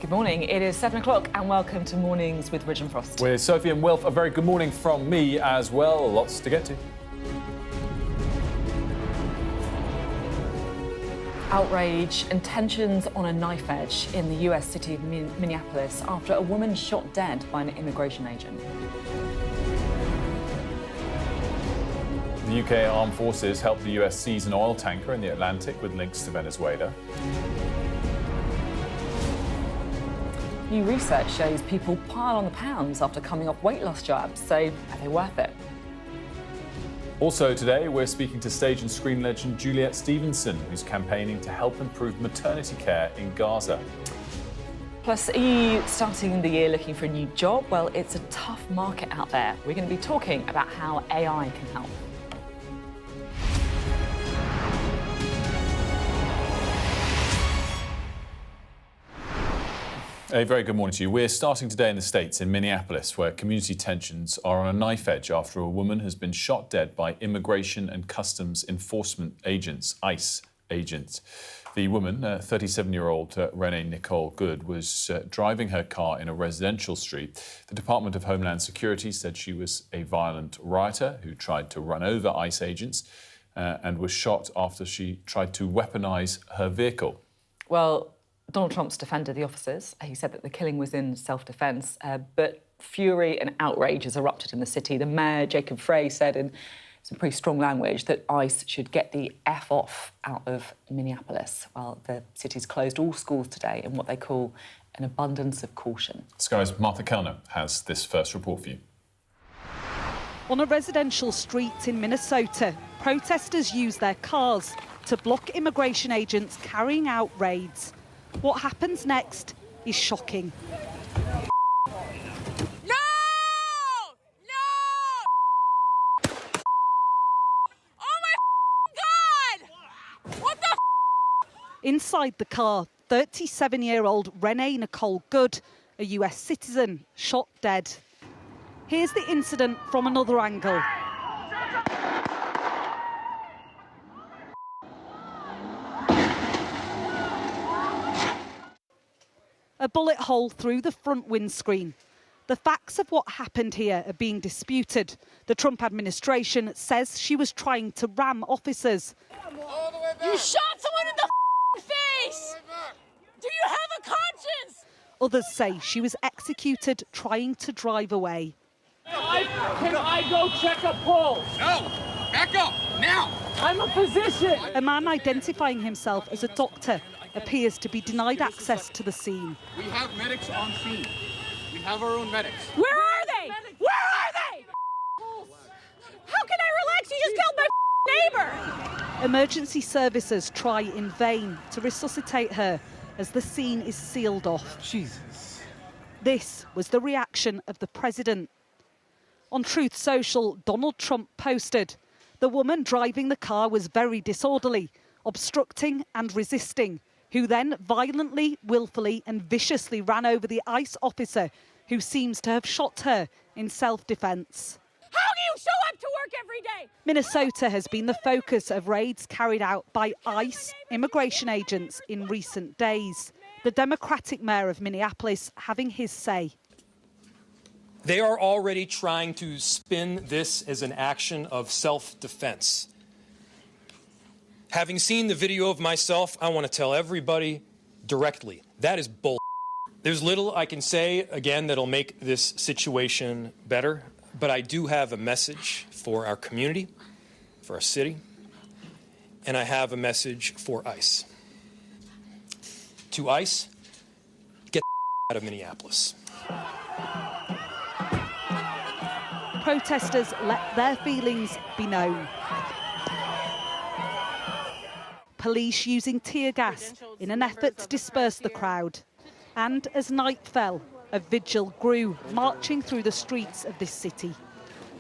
Good morning. It is 7 o'clock and welcome to Mornings with Ridge and Frost. With Sophy and Wilf, a very good morning from me as well. Lots to get to. Outrage and tensions on a knife edge in the US city of Minneapolis after a woman shot dead by an immigration agent. The UK Armed Forces helped the US seize an oil tanker in the Atlantic with links to Venezuela. New research shows people pile on the pounds after coming off weight loss jabs, so are they worth it? Also today, we're speaking to stage and screen legend Juliet Stevenson, who's campaigning to help improve maternity care in Gaza. Plus, are you starting the year looking for a new job? Well, it's a tough market out there. We're going to be talking about how AI can help. A very good morning to you. We're starting today in the States, in Minneapolis, where community tensions are on a knife edge after a woman has been shot dead by Immigration and Customs Enforcement agents, ICE agents. The woman, 37-year-old Renee Nicole Good, was driving her car in a residential street. The Department of Homeland Security said she was a violent rioter who tried to run over ICE agents and was shot after she tried to weaponize her vehicle. Well, Donald Trump's defended the officers. He said that the killing was in self-defence, but fury and outrage has erupted in the city. The mayor, Jacob Frey, said in some pretty strong language that ICE should get the F off out of Minneapolis. Well, the city's closed all schools today in what they call an abundance of caution. Sky's Martha Kellner has this first report for you. On a residential street in Minnesota, protesters use their cars to block immigration agents carrying out raids. What happens next is shocking. No! No! Oh my God! What the? Inside the car, 37-year-old Renee Nicole Good, a US citizen, shot dead. Here's the incident from another angle. A bullet hole through the front windscreen. The facts of what happened here are being disputed. The Trump administration says she was trying to ram officers. You shot someone in the face! Do you have a conscience? Others say she was executed trying to drive away. Can I go check a pulse? No! Back up! Now! I'm a physician! A man identifying himself as a doctor appears to be denied access to the scene. We have medics on scene. We have our own medics. Where are they? Where are they? How can I relax? You just killed my neighbor! Emergency services try in vain to resuscitate her as the scene is sealed off. Jesus. This was the reaction of the president. On Truth Social, Donald Trump posted, "The woman driving the car was very disorderly, obstructing and resisting, who then violently, willfully and viciously ran over the ICE officer who seems to have shot her in self-defence." How do you show up to work every day? Minnesota has been the focus of raids carried out by ICE immigration agents in recent days. The Democratic mayor of Minneapolis having his say. They are already trying to spin this as an action of self-defense. Having seen the video of myself, I want to tell everybody directly, that is bull. There's little I can say, again, that'll make this situation better, but I do have a message for our community, for our city, and I have a message for ICE. To ICE, get out of Minneapolis. Protesters let their feelings be known. Police using tear gas in an effort to disperse the crowd. And as night fell, a vigil grew, marching through the streets of this city.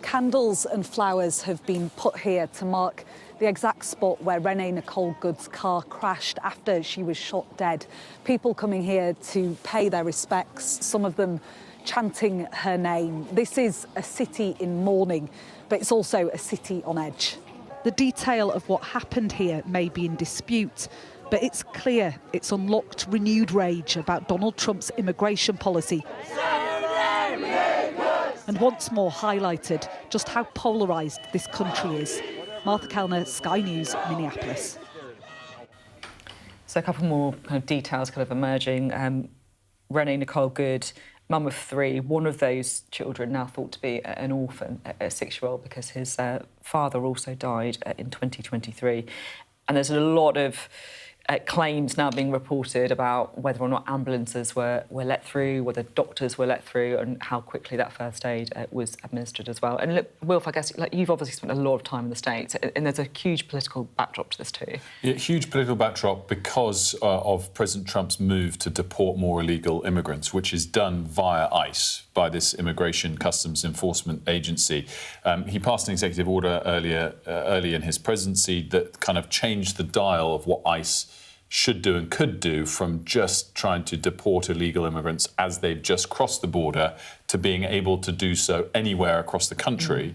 Candles and flowers have been put here to mark the exact spot where Renee Nicole Good's car crashed after she was shot dead. People coming here to pay their respects, some of them chanting her name. This is a city in mourning, but it's also a city on edge. The detail of what happened here may be in dispute, But it's clear it's unlocked renewed rage about Donald Trump's immigration policy. And once more highlighted just how polarised this country is. Martha Kellner, Sky News, Minneapolis. So a couple more kind of details kind of emerging. Renee Nicole Good, mum of 3, one of those children now thought to be an orphan, a 6-year-old, because his father also died in 2023. And there's a lot of claims now being reported about whether or not ambulances were let through, whether doctors were let through, and how quickly that first aid was administered as well. And look, Wilf, I guess you've obviously spent a lot of time in the States, and there's a huge political backdrop to this too. Yeah, huge political backdrop because of President Trump's move to deport more illegal immigrants, which is done via ICE, by this Immigration Customs Enforcement Agency. He passed an executive order early in his presidency that kind of changed the dial of what ICE should do and could do, from just trying to deport illegal immigrants as they've just crossed the border to being able to do so anywhere across the country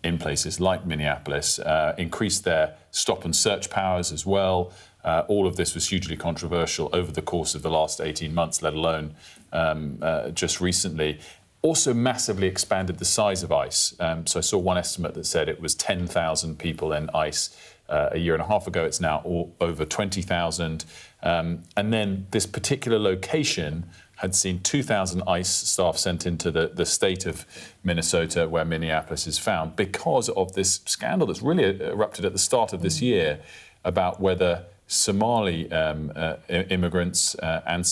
in places like Minneapolis, increased their stop and search powers as well. All of this was hugely controversial over the course of the last 18 months, let alone just recently. Also massively expanded the size of ICE. So I saw one estimate that said it was 10,000 people in ICE a year and a half ago. It's now over 20,000. And then this particular location had seen 2,000 ICE staff sent into the state of Minnesota, where Minneapolis is found, because of this scandal that's really erupted at the start of this year about whether Somali immigrants and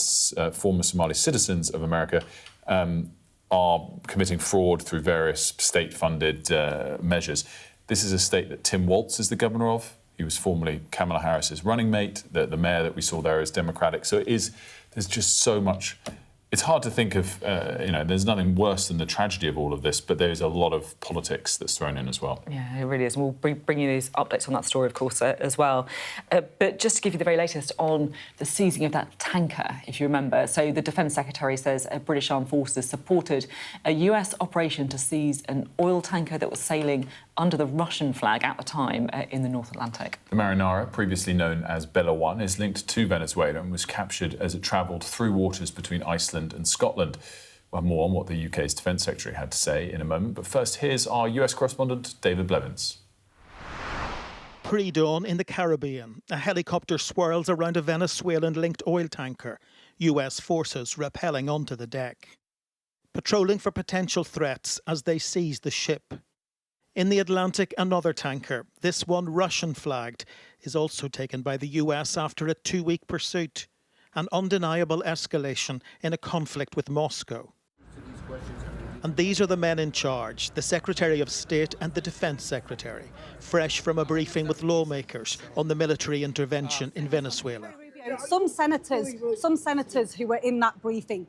former Somali citizens of America are committing fraud through various state-funded measures. This is a state that Tim Walz is the governor of. He was formerly Kamala Harris's running mate. The mayor that we saw there is Democratic. So there's just so much. It's hard to think of, there's nothing worse than the tragedy of all of this, but there's a lot of politics that's thrown in as well. Yeah, it really is. And we'll bring you these updates on that story, of course, as well. But just to give you the very latest on the seizing of that tanker, if you remember. So the Defence Secretary says British Armed Forces supported a US operation to seize an oil tanker that was sailing under the Russian flag at the time in the North Atlantic. The Marinara, previously known as Bella 1, is linked to Venezuela and was captured as it travelled through waters between Iceland and Scotland. Well, more on what the UK's Defence Secretary had to say in a moment. But first, here's our US correspondent, David Blevins. Pre-dawn in the Caribbean, a helicopter swirls around a Venezuelan-linked oil tanker, US forces rappelling onto the deck, patrolling for potential threats as they seize the ship. In the Atlantic, another tanker, this one Russian-flagged, is also taken by the US after a 2-week pursuit. An undeniable escalation in a conflict with Moscow. And these are the men in charge, the Secretary of State and the Defence Secretary, fresh from a briefing with lawmakers on the military intervention in Venezuela. Some senators who were in that briefing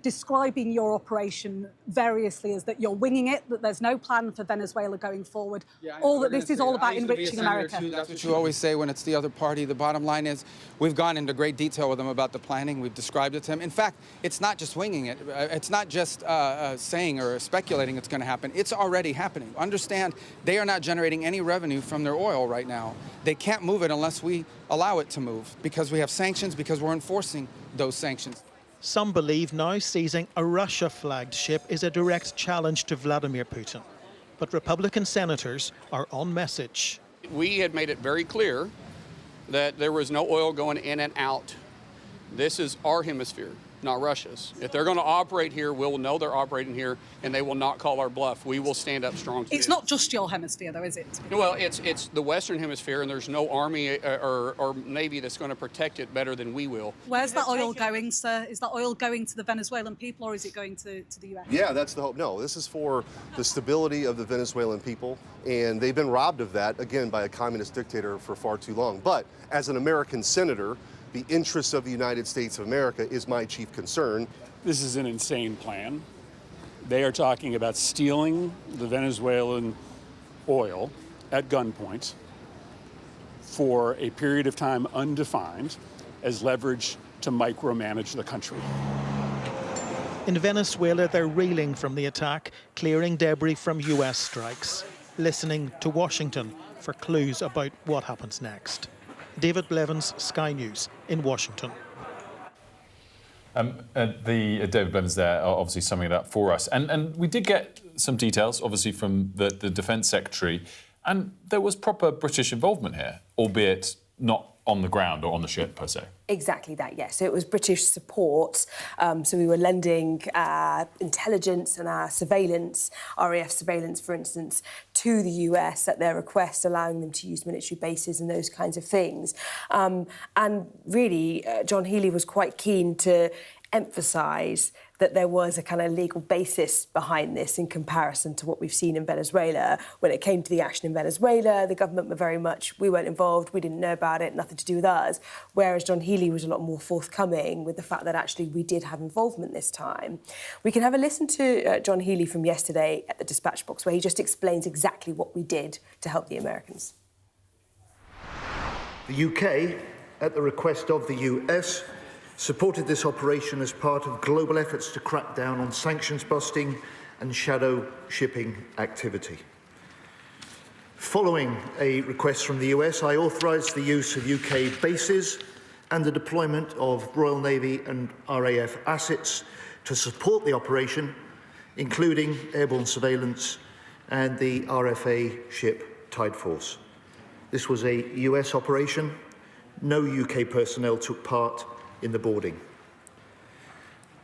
describing your operation variously as that you're winging it, that there's no plan for Venezuela going forward, that this is all about enriching America. That's what you always say when it's the other party. The bottom line is we've gone into great detail with them about the planning. We've described it to them. In fact, it's not just winging it. It's not just saying or speculating it's going to happen. It's already happening. Understand, they are not generating any revenue from their oil right now. They can't move it unless we allow it to move, because we have sanctions, because we're enforcing those sanctions. Some believe now seizing a Russia-flagged ship is a direct challenge to Vladimir Putin. But Republican senators are on message. We had made it very clear that there was no oil going in and out. This is our hemisphere, not Russia's. If they're going to operate here, we'll know they're operating here, and they will not call our bluff. We will stand up strong. It's not just your hemisphere, though, is it? Well, it's the Western Hemisphere, and there's no Army or Navy that's going to protect it better than we will. Where's that oil going, sir? Is that oil going to the Venezuelan people, or is it going to the US? Yeah, that's the hope. No, this is for the stability of the Venezuelan people, and they've been robbed of that, again, by a communist dictator for far too long. But as an American senator, the interests of the United States of America is my chief concern. This is an insane plan. They are talking about stealing the Venezuelan oil at gunpoint for a period of time undefined as leverage to micromanage the country. In Venezuela, they're reeling from the attack, clearing debris from US strikes, listening to Washington for clues about what happens next. David Blevins, Sky News in Washington. David Blevins there, obviously summing it up for us. And we did get some details, obviously, from the Defence Secretary, and there was proper British involvement here, albeit not on the ground or on the ship, per se. Exactly that, yes. So it was British support. So we were lending intelligence and our surveillance, RAF surveillance, for instance, to the US at their request, allowing them to use military bases and those kinds of things. And really, John Healey was quite keen to emphasise that there was a kind of legal basis behind this in comparison to what we've seen in Venezuela. When it came to the action in Venezuela, the government were very much, we weren't involved, we didn't know about it, nothing to do with us. Whereas John Healey was a lot more forthcoming with the fact that actually we did have involvement this time. We can have a listen to John Healey from yesterday at the dispatch box, where he just explains exactly what we did to help the Americans. The UK, at the request of the US, supported this operation as part of global efforts to crack down on sanctions busting and shadow shipping activity. Following a request from the US, I authorised the use of UK bases and the deployment of Royal Navy and RAF assets to support the operation, including airborne surveillance and the RFA ship Tide Force. This was a US operation. No UK personnel took part in the boarding.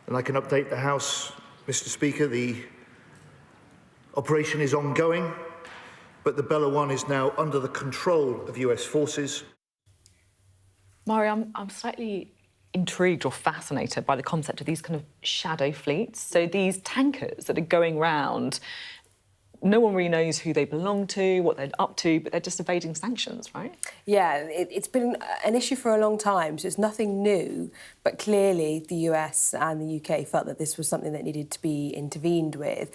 And I can update the House, Mr. Speaker, the operation is ongoing, but the Bella One is now under the control of US forces. Mari, I'm slightly intrigued or fascinated by the concept of these kind of shadow fleets. So these tankers that are going round, no one really knows who they belong to, what they're up to, but they're just evading sanctions, right? Yeah, it's been an issue for a long time, so it's nothing new, but clearly the US and the UK felt that this was something that needed to be intervened with.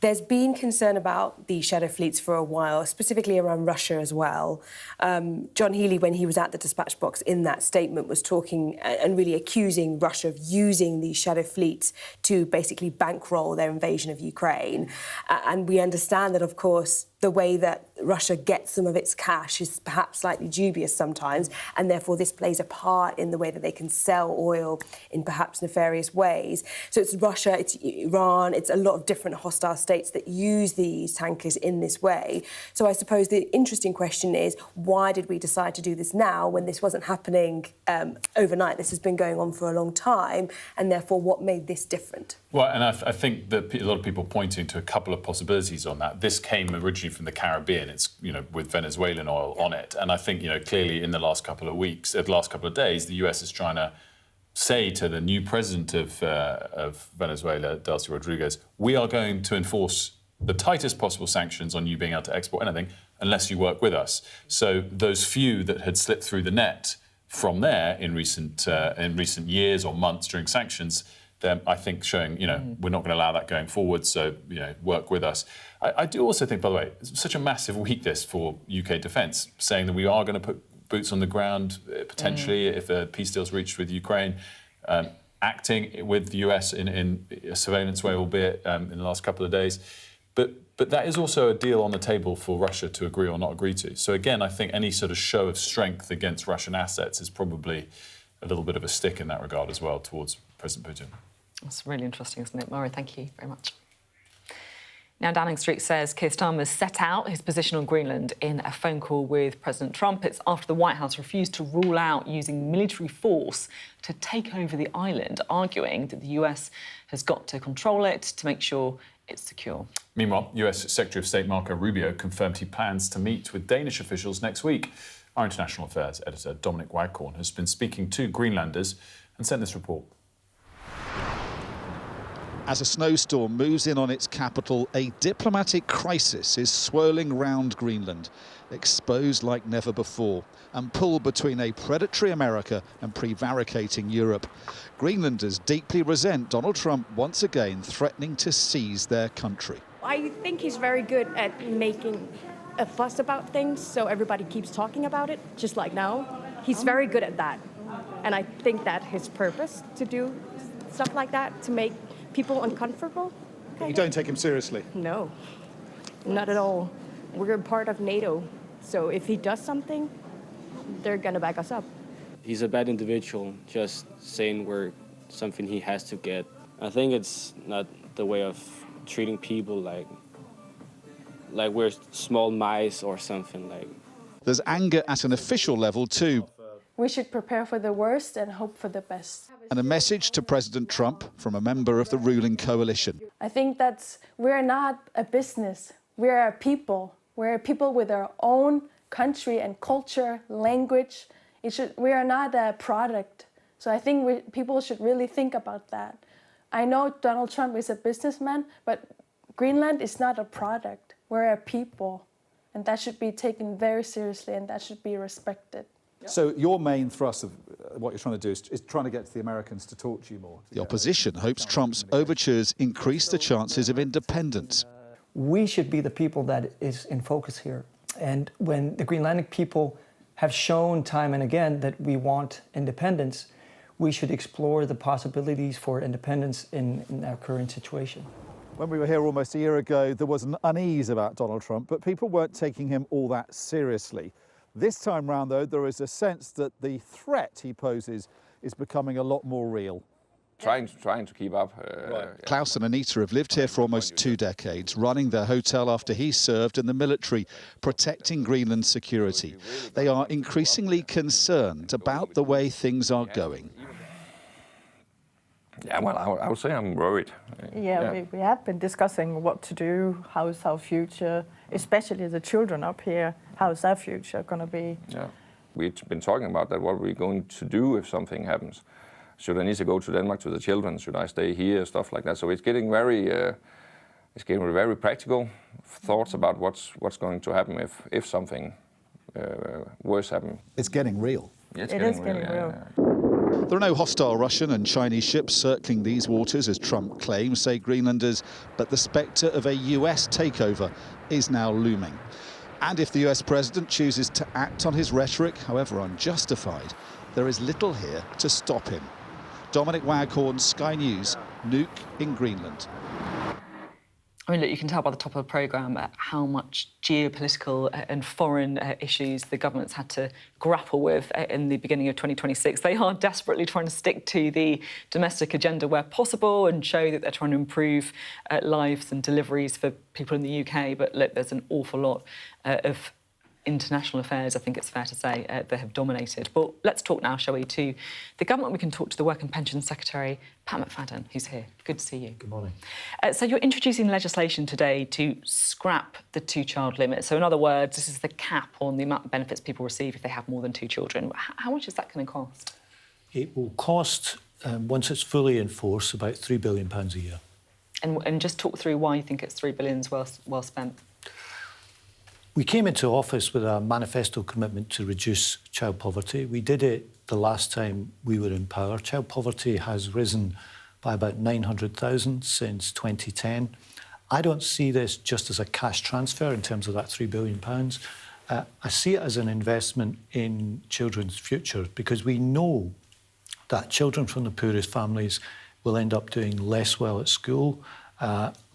There's been concern about the shadow fleets for a while, specifically around Russia as well. John Healey, when he was at the dispatch box in that statement, was talking and really accusing Russia of using these shadow fleets to basically bankroll their invasion of Ukraine. And we understand that, of course, the way that Russia gets some of its cash is perhaps slightly dubious sometimes, and therefore this plays a part in the way that they can sell oil in perhaps nefarious ways. So it's Russia, it's Iran, it's a lot of different hostile states that use these tankers in this way. So I suppose the interesting question is, why did we decide to do this now when this wasn't happening overnight? This has been going on for a long time, and therefore what made this different? Well, and I think that a lot of people pointing to a couple of possibilities on that. This came originally from the Caribbean. It's, with Venezuelan oil on it. And I think, clearly in the last couple of weeks, the last couple of days, the US is trying to say to the new president of Venezuela, Delcy Rodriguez, we are going to enforce the tightest possible sanctions on you being able to export anything unless you work with us. So those few that had slipped through the net from there in recent years or months during sanctions, I think showing, we're not going to allow that going forward, so, work with us. I do also think, by the way, it's such a massive weakness for UK defence, saying that we are going to put boots on the ground, potentially, if a peace deal's reached with Ukraine, acting with the US in a surveillance way, albeit in the last couple of days. But that is also a deal on the table for Russia to agree or not agree to. So again, I think any sort of show of strength against Russian assets is probably a little bit of a stick in that regard as well towards President Putin. That's really interesting, isn't it? Mari, thank you very much. Now, Downing Street says Keir Starmer's set out his position on Greenland in a phone call with President Trump. It's after the White House refused to rule out using military force to take over the island, arguing that the US has got to control it to make sure it's secure. Meanwhile, US Secretary of State Marco Rubio confirmed he plans to meet with Danish officials next week. Our international affairs editor, Dominic Waghorn, has been speaking to Greenlanders and sent this report. As a snowstorm moves in on its capital, a diplomatic crisis is swirling round Greenland, exposed like never before, and pulled between a predatory America and prevaricating Europe. Greenlanders deeply resent Donald Trump once again threatening to seize their country. I think he's very good at making a fuss about things, so everybody keeps talking about it, just like now. He's very good at that. And I think that his purpose to do stuff like that, to make people uncomfortable. You don't take him seriously? No, not at all. We're a part of NATO, so if he does something, they're going to back us up. He's a bad individual, just saying we're something he has to get. I think it's not the way of treating people like we're small mice or something. There's anger at an official level too. We should prepare for the worst and hope for the best. And a message to President Trump from a member of the ruling coalition. I think that we're not a business, we're a people. We're a people with our own country and culture, language. We are not a product. So I think people should really think about that. I know Donald Trump is a businessman, but Greenland is not a product. We're a people, and that should be taken very seriously, and that should be respected. So your main thrust of what you're trying to do is trying to get to the Americans to talk to you more. The opposition hopes Trump's overtures increase the chances of independence. We should be the people that is in focus here. And when the Greenlandic people have shown time and again that we want independence, we should explore the possibilities for independence in our current situation. When we were here almost a year ago, there was an unease about Donald Trump, but people weren't taking him all that seriously. This time round, though, there is a sense that the threat he poses is becoming a lot more real. Trying to keep up. Klaus and Anita have lived here for almost 2 decades, running their hotel after he served in the military, protecting Greenland's security. They are increasingly concerned about the way things are going. Yeah, well, I would say I'm worried. Yeah. We have been discussing what to do, how is our future, especially the children up here, how is their future going to be? Yeah, we've been talking about that, what we're going to do if something happens. Should I need to go to Denmark to the children? Should I stay here? Stuff like that. So it's getting very practical thoughts about what's going to happen if something worse happens. It's getting real. Yeah, it is getting real. There are no hostile Russian and Chinese ships circling these waters, as Trump claims, say Greenlanders, but the spectre of a US takeover is now looming. And if the US president chooses to act on his rhetoric, however unjustified, there is little here to stop him. Dominic Waghorn, Sky News, Nuuk in Greenland. I mean, look, you can tell by the top of the programme how much geopolitical and foreign issues the government's had to grapple with in the beginning of 2026. They are desperately trying to stick to the domestic agenda where possible and show that they're trying to improve lives and deliveries for people in the UK. But look, there's an awful lot of international affairs, I think it's fair to say, that have dominated. But let's talk now, shall we, to the government. We can talk to the Work and Pensions Secretary, Pat McFadden, who's here. Good to see you. Good morning. So you're introducing legislation today to scrap the 2-child limit. So in other words, this is the cap on the amount of benefits people receive if they have more than 2 children. How much is that going to cost? It will cost, once it's fully in force, about £3 billion a year. And just talk through why you think it's £3 billion well spent. We came into office with a manifesto commitment to reduce child poverty. We did it the last time we were in power. Child poverty has risen by about 900,000 since 2010. I don't see this just as a cash transfer in terms of that £3 billion. I see it as an investment in children's futures, because we know that children from the poorest families will end up doing less well at school.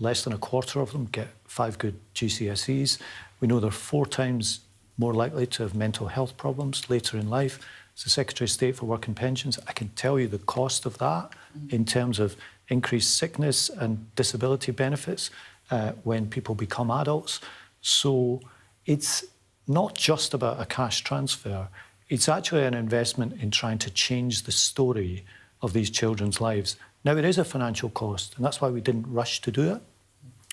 Less than a quarter of them get 5 good GCSEs. We know they're 4 times more likely to have mental health problems later in life. As the Secretary of State for Work and Pensions, I can tell you the cost of that in terms of increased sickness and disability benefits when people become adults. So it's not just about a cash transfer. It's actually an investment in trying to change the story of these children's lives. Now, it is a financial cost, and that's why we didn't rush to do it.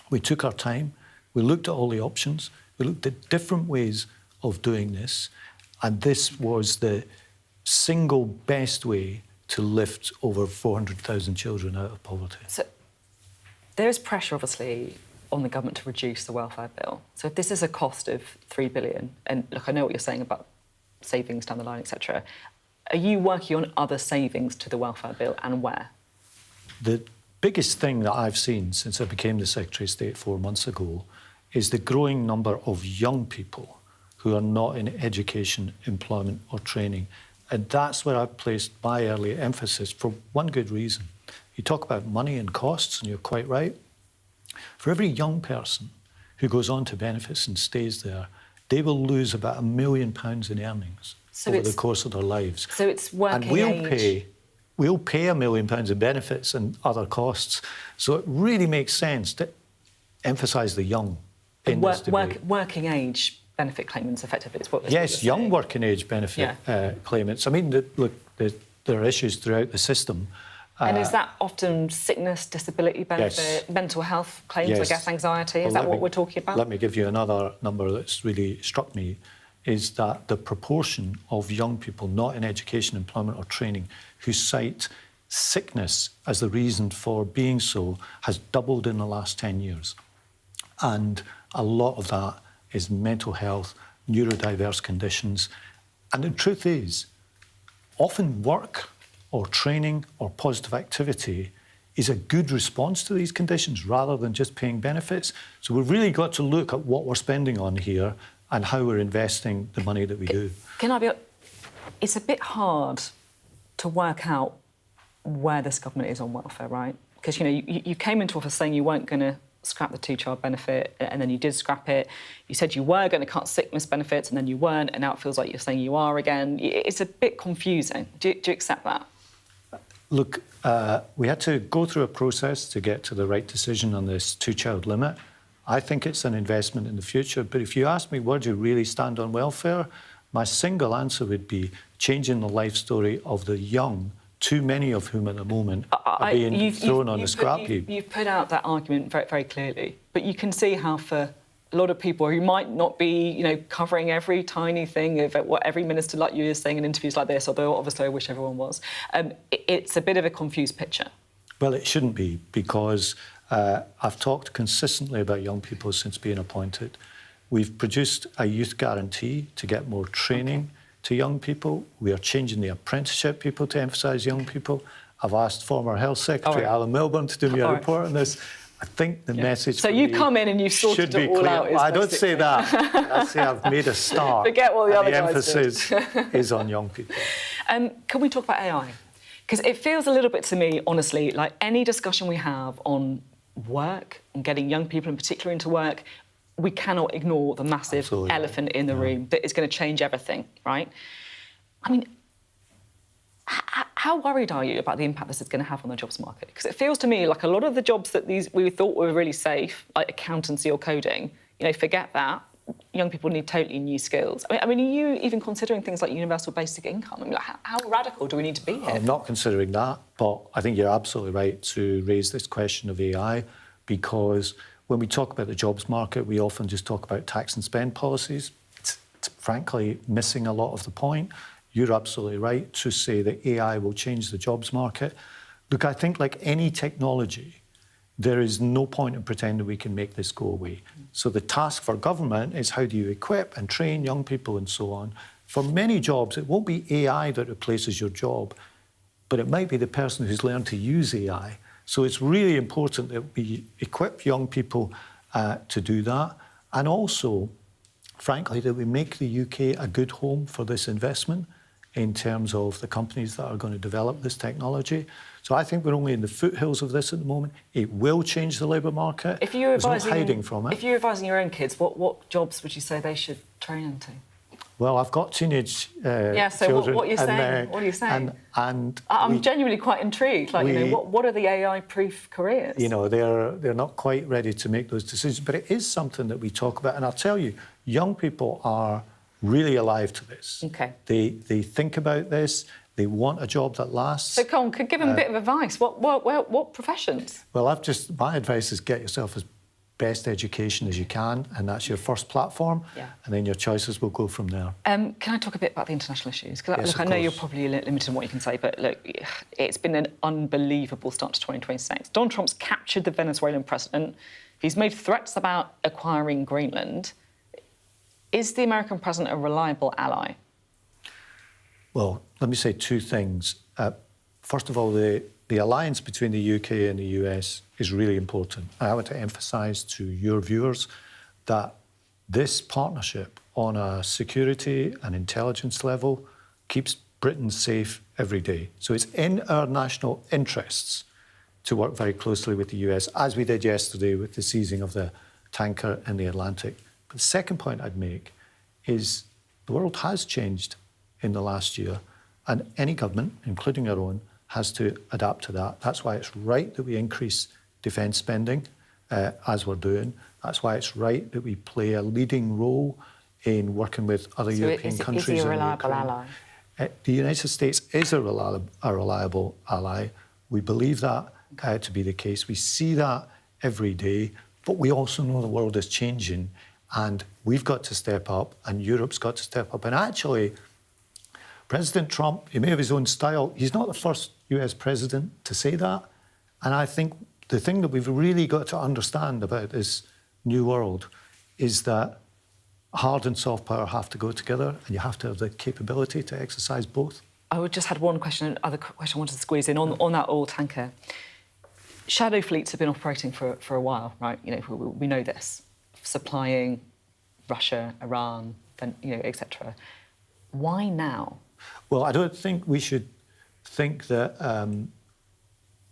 We took our time. We looked at all the options. We looked at different ways of doing this, and this was the single best way to lift over 400,000 children out of poverty. So there's pressure, obviously, on the government to reduce the welfare bill. So if this is a cost of £3 billion, and look, I know what you're saying about savings down the line, etc., are you working on other savings to the welfare bill, and where? The biggest thing that I've seen since I became the Secretary of State 4 months ago is the growing number of young people who are not in education, employment or training. And that's where I've placed my early emphasis for one good reason. You talk about money and costs, and you're quite right. For every young person who goes on to benefits and stays there, they will lose about £1 million in earnings. over the course of their lives. So it's working and age. We'll pay £1 million in benefits and other costs. So it really makes sense to emphasise the young in this debate. Working age benefit claimants, effectively, is what this Yes, is young saying. working age benefit claimants. I mean, there are issues throughout the system. And is that often sickness, disability benefit, mental health claims, I guess, anxiety? Is that what we're talking about? Let me give you another number that's really struck me, is that the proportion of young people not in education, employment or training who cite sickness as the reason for being so has doubled in the last 10 years. And a lot of that is mental health, neurodiverse conditions. And the truth is, often work or training or positive activity is a good response to these conditions rather than just paying benefits. So we've really got to look at what we're spending on here and how we're investing the money that we do. Can I be... It's a bit hard to work out where this government is on welfare, right? Because, you know, you came into office saying you weren't going to scrap the two-child benefit, and then you did scrap it. You said you were going to cut sickness benefits, and then you weren't, and now it feels like you're saying you are again. It's a bit confusing. Do you accept that? Look, we had to go through a process to get to the right decision on this two-child limit. I think it's an investment in the future, but if you ask me where do you really stand on welfare, my single answer would be changing the life story of the young, too many of whom at the moment are being thrown on the scrap heap. You've put out that argument very, very clearly, but you can see how for a lot of people who might not be, you know, covering every tiny thing of what every minister like you is saying in interviews like this, although obviously I wish everyone was, it's a bit of a confused picture. Well, it shouldn't be, because I've talked consistently about young people since being appointed. We've produced a youth guarantee to get more training to young people. We are changing the apprenticeship people to emphasise young people. I've asked former Health Secretary Alan Milburn to do me a report on this. I think the message So you come in and you've sorted it all out. I don't say that. I say I've made a start. Forget what the other guys emphasis is on young people. Can we talk about AI? Because it feels a little bit to me, honestly, like any discussion we have on work and getting young people in particular into work, we cannot ignore the massive elephant in the room that is going to change everything, right? I mean, how worried are you about the impact this is going to have on the jobs market? Because it feels to me like a lot of the jobs that we thought were really safe, like accountancy or coding, you know, forget that. Young people need totally new skills. I mean, are you even considering things like universal basic income? I mean, like, how radical do we need to be here? I'm not considering that, but I think you're absolutely right to raise this question of AI, because when we talk about the jobs market, we often just talk about tax and spend policies. It's frankly missing a lot of the point. You're absolutely right to say that AI will change the jobs market. Look, I think like any technology, there is no point in pretending we can make this go away. So the task for government is how do you equip and train young people and so on. For many jobs, it won't be AI that replaces your job, but it might be the person who's learned to use AI. So it's really important that we equip young people to do that. And also, frankly, that we make the UK a good home for this investment in terms of the companies that are going to develop this technology. So I think we're only in the foothills of this at the moment. It will change the labour market. There's no hiding from it. If you're advising your own kids, what jobs would you say they should train into? Well, I've got teenage so children. What are you saying? What are you saying? And I'm genuinely quite intrigued. Like, you know, what are the AI-proof careers? You know, they're not quite ready to make those decisions, but it is something that we talk about. And I'll tell you, young people are really alive to this. Okay. They think about this. They want a job that lasts. So, Colin, could give them a bit of advice. What professions? Well, my advice is get yourself as best education as you can, and that's your first platform, and then your choices will go from there. Can I talk a bit about the international issues? Because Yes, look, I know you're probably limited in what you can say, but look, it's been an unbelievable start to 2026. Donald Trump's captured the Venezuelan president. He's made threats about acquiring Greenland. Is the American president a reliable ally? Well, let me say two things. First of all, the alliance between the UK and the US is really important. I want to emphasise to your viewers that this partnership on a security and intelligence level keeps Britain safe every day. So it's in our national interests to work very closely with the US, as we did yesterday with the seizing of the tanker in the Atlantic. But the second point I'd make is the world has changed in the last year, and any government, including our own, has to adapt to that. That's why it's right that we increase defence spending, as we're doing. That's why it's right that we play a leading role in working with other European countries. Is he a reliable ally? The United States is a reliable ally. We believe that to be the case. We see that every day, but we also know the world is changing, and we've got to step up, and Europe's got to step up. And actually, President Trump, he may have his own style. He's not the first US president to say that. And I think the thing that we've really got to understand about this new world is that hard and soft power have to go together, and you have to have the capability to exercise both. I just had one question, other question I wanted to squeeze in on that oil tanker. Shadow fleets have been operating for a while, right? You know, we know this, supplying Russia, Iran, etc. Why now? Well, I don't think we should think that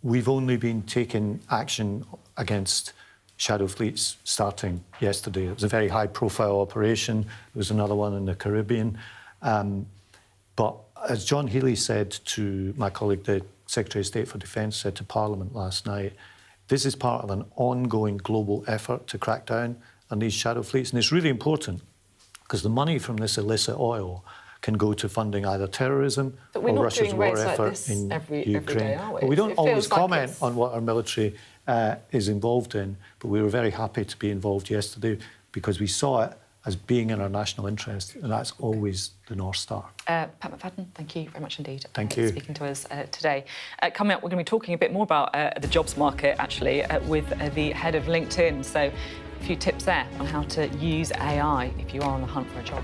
we've only been taking action against shadow fleets starting yesterday. It was a very high-profile operation. There was another one in the Caribbean. But as John Healey said to my colleague, the Secretary of State for Defence, said to Parliament last night, this is part of an ongoing global effort to crack down on these shadow fleets. And it's really important because the money from this illicit oil can go to funding either terrorism or Russia's war effort in Ukraine. Every day, are we? Well, we don't always comment on what our military is involved in, but we were very happy to be involved yesterday because we saw it as being in our national interest, and that's always the North Star. Pat McFadden, thank you very much indeed. Thank you. Speaking to us today. Coming up, we're going to be talking a bit more about the jobs market, actually, with the head of LinkedIn. So a few tips there on how to use AI if you are on the hunt for a job.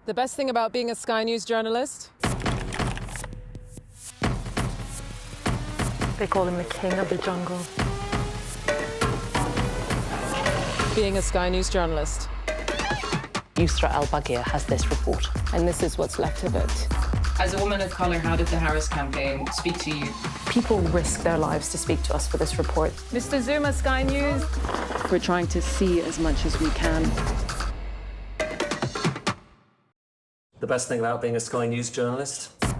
The best thing about being a Sky News journalist? They call him the king of the jungle. Being a Sky News journalist. Yusra Al-Baghir has this report. And this is what's left of it. As a woman of colour, how did the Harris campaign speak to you? People risk their lives to speak to us for this report. Mr. Zuma, Sky News. We're trying to see as much as we can. The best thing about being a Sky News journalist? I'm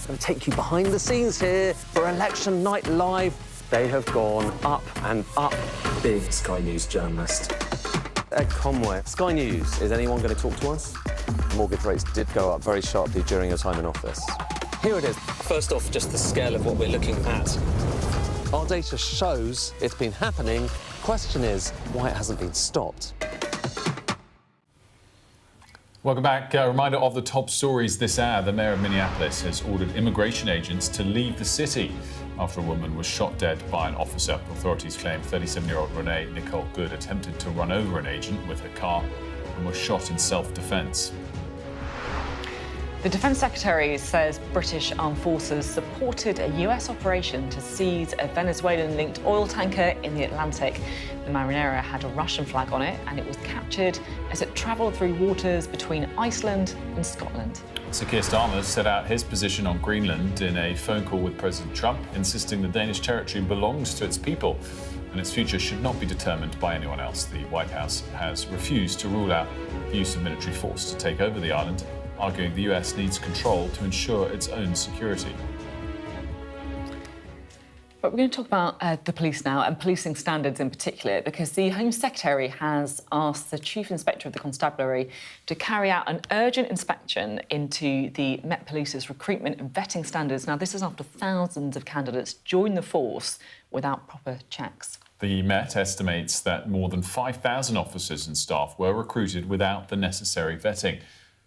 going to take you behind the scenes here for Election Night Live. They have gone up and up. Being a Sky News journalist. Ed Conway, Sky News, is anyone going to talk to us? Mortgage rates did go up very sharply during your time in office. Here it is. First off, just the scale of what we're looking at. Our data shows it's been happening. Question is, why it hasn't been stopped. Welcome back. A reminder of the top stories this hour. The mayor of Minneapolis has ordered immigration agents to leave the city after a woman was shot dead by an officer. Authorities claim 37-year-old Renee Nicole Good attempted to run over an agent with her car and was shot in self-defence. The Defence Secretary says British armed forces supported a US operation to seize a Venezuelan-linked oil tanker in the Atlantic. The Marinera had a Russian flag on it, and it was captured as it travelled through waters between Iceland and Scotland. Sir Keir Starmer set out his position on Greenland in a phone call with President Trump, insisting the Danish territory belongs to its people and its future should not be determined by anyone else. The White House has refused to rule out the use of military force to take over the island, arguing the US needs control to ensure its own security. But we're going to talk about the police now, and policing standards in particular, because the Home Secretary has asked the Chief Inspector of the Constabulary to carry out an urgent inspection into the Met Police's recruitment and vetting standards. Now, this is after thousands of candidates joined the force without proper checks. The Met estimates that more than 5,000 officers and staff were recruited without the necessary vetting.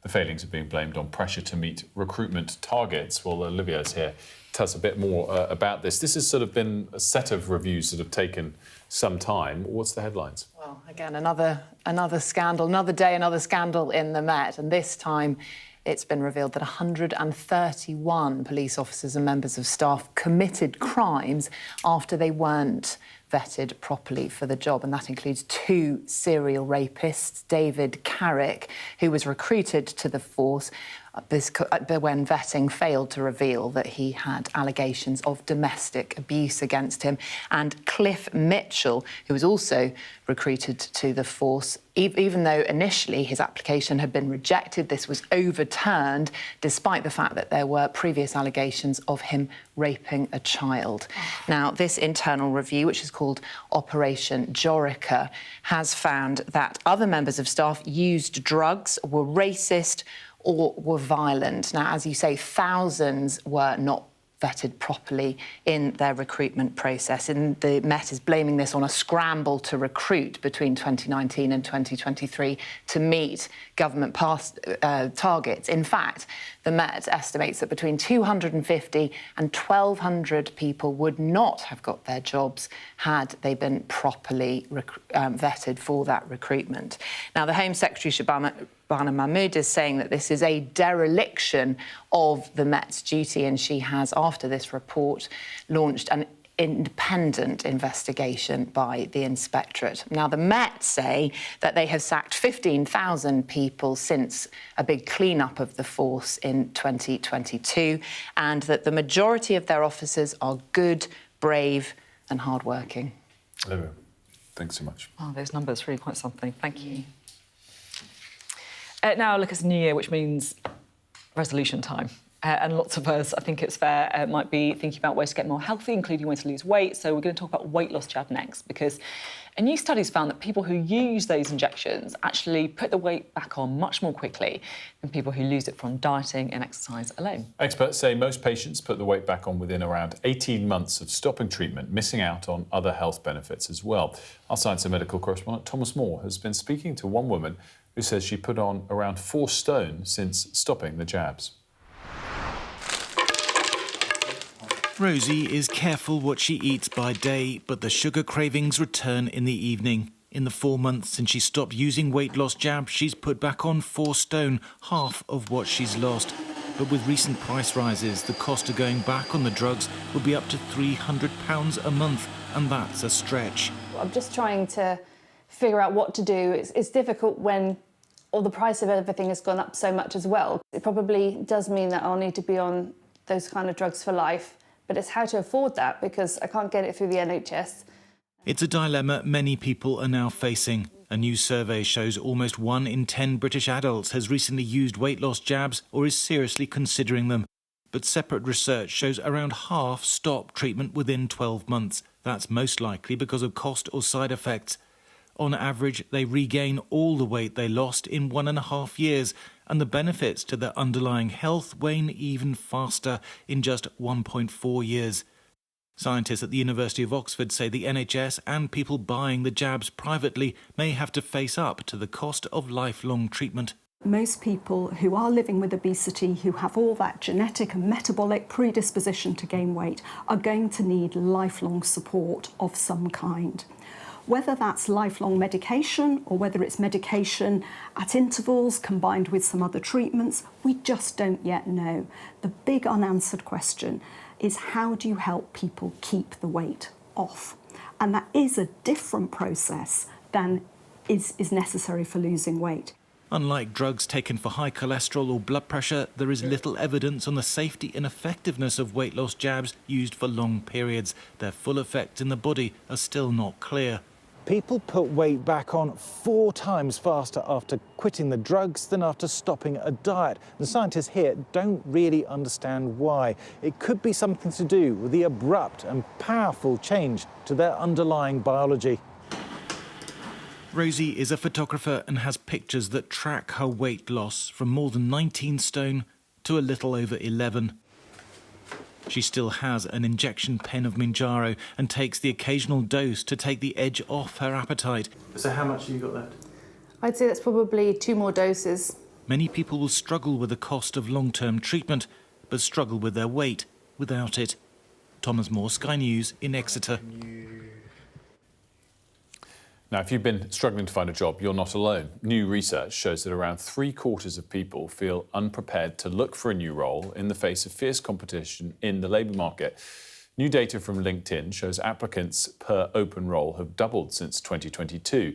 The failings are being blamed on pressure to meet recruitment targets. Well, Olivia's here. Tell us a bit more about this. This has sort of been a set of reviews that have taken some time. What's the headlines? Well, again, another scandal, another day, another scandal in the Met. And this time it's been revealed that 131 police officers and members of staff committed crimes after they weren't vetted properly for the job, and that includes 2 serial rapists, David Carrick, who was recruited to the force when vetting failed to reveal that he had allegations of domestic abuse against him, and Cliff Mitchell, who was also recruited to the force. Even though initially his application had been rejected, this was overturned despite the fact that there were previous allegations of him raping a child. Now, this internal review, which is called Operation Jorica, has found that other members of staff used drugs, were racist, or were violent. Now, as you say, thousands were not vetted properly in their recruitment process. And the Met is blaming this on a scramble to recruit between 2019 and 2023 to meet government targets. In fact, the Met estimates that between 250 and 1,200 people would not have got their jobs had they been properly vetted for that recruitment. Now, the Home Secretary, Shabana Mahmood, is saying that this is a dereliction of the Met's duty, and she has, after this report, launched an independent investigation by the Inspectorate. Now, the Met say that they have sacked 15,000 people since a big clean-up of the force in 2022, and that the majority of their officers are good, brave and hard-working. Olivia, thanks so much. Oh, those numbers really quite something. Thank you. Now, look, it's a new year, which means resolution time. And lots of us, I think it's fair, might be thinking about ways to get more healthy, including ways to lose weight. So we're going to talk about weight loss jab next, because a new study's found that people who use those injections actually put the weight back on much more quickly than people who lose it from dieting and exercise alone. Experts say most patients put the weight back on within around 18 months of stopping treatment, missing out on other health benefits as well. Our science and medical correspondent Thomas Moore has been speaking to one woman who says she put on around 4 stone since stopping the jabs. Rosie is careful what she eats by day, but the sugar cravings return in the evening. In the 4 months since she stopped using weight loss jabs, she's put back on 4 stone, half of what she's lost. But with recent price rises, the cost of going back on the drugs will be up to £300 a month, and that's a stretch. I'm just trying to figure out what to do. It's difficult when all the price of everything has gone up so much as well. It probably does mean that I'll need to be on those kind of drugs for life, but it's how to afford that because I can't get it through the NHS. It's a dilemma many people are now facing. A new survey shows almost 1 in 10 British adults has recently used weight loss jabs or is seriously considering them. But separate research shows around half stop treatment within 12 months. That's most likely because of cost or side effects. On average, they regain all the weight they lost in 1.5 years, and the benefits to their underlying health wane even faster in just 1.4 years. Scientists at the University of Oxford say the NHS and people buying the jabs privately may have to face up to the cost of lifelong treatment. Most people who are living with obesity, who have all that genetic and metabolic predisposition to gain weight, are going to need lifelong support of some kind. Whether that's lifelong medication or whether it's medication at intervals combined with some other treatments, we just don't yet know. The big unanswered question is, how do you help people keep the weight off? And that is a different process than is necessary for losing weight. Unlike drugs taken for high cholesterol or blood pressure, there is little evidence on the safety and effectiveness of weight loss jabs used for long periods. Their full effects in the body are still not clear. People put weight back on 4 times faster after quitting the drugs than after stopping a diet. The scientists here don't really understand why. It could be something to do with the abrupt and powerful change to their underlying biology. Rosie is a photographer and has pictures that track her weight loss from more than 19 stone to a little over 11. She still has an injection pen of Minjaro and takes the occasional dose to take the edge off her appetite. So how much have you got left? I'd say that's probably 2 more doses. Many people will struggle with the cost of long-term treatment, but struggle with their weight without it. Thomas Moore, Sky News in Exeter. Now, if you've been struggling to find a job, you're not alone. New research shows that around 3/4 of people feel unprepared to look for a new role in the face of fierce competition in the labour market. New data from LinkedIn shows applicants per open role have doubled since 2022,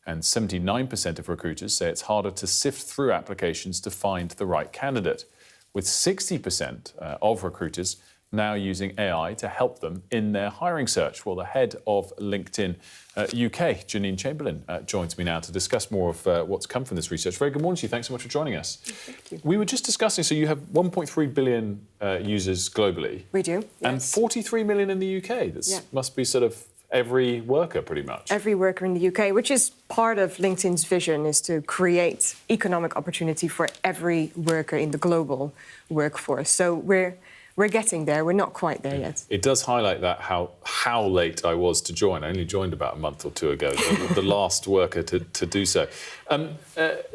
and 79% of recruiters say it's harder to sift through applications to find the right candidate, with 60% of recruiters now using AI to help them in their hiring search. Well, the head of LinkedIn UK, Janine Chamberlain, joins me now to discuss more of what's come from this research. Very good morning to you. Thanks so much for joining us. Thank you. We were just discussing, so you have 1.3 billion users globally. We do, And yes. 43 million in the UK. That must be sort of every worker, pretty much. Every worker in the UK, which is part of LinkedIn's vision, is to create economic opportunity for every worker in the global workforce. So we're getting there. We're not quite there yet. It does highlight that how late I was to join. I only joined about a month or 2 ago, the last worker to do so.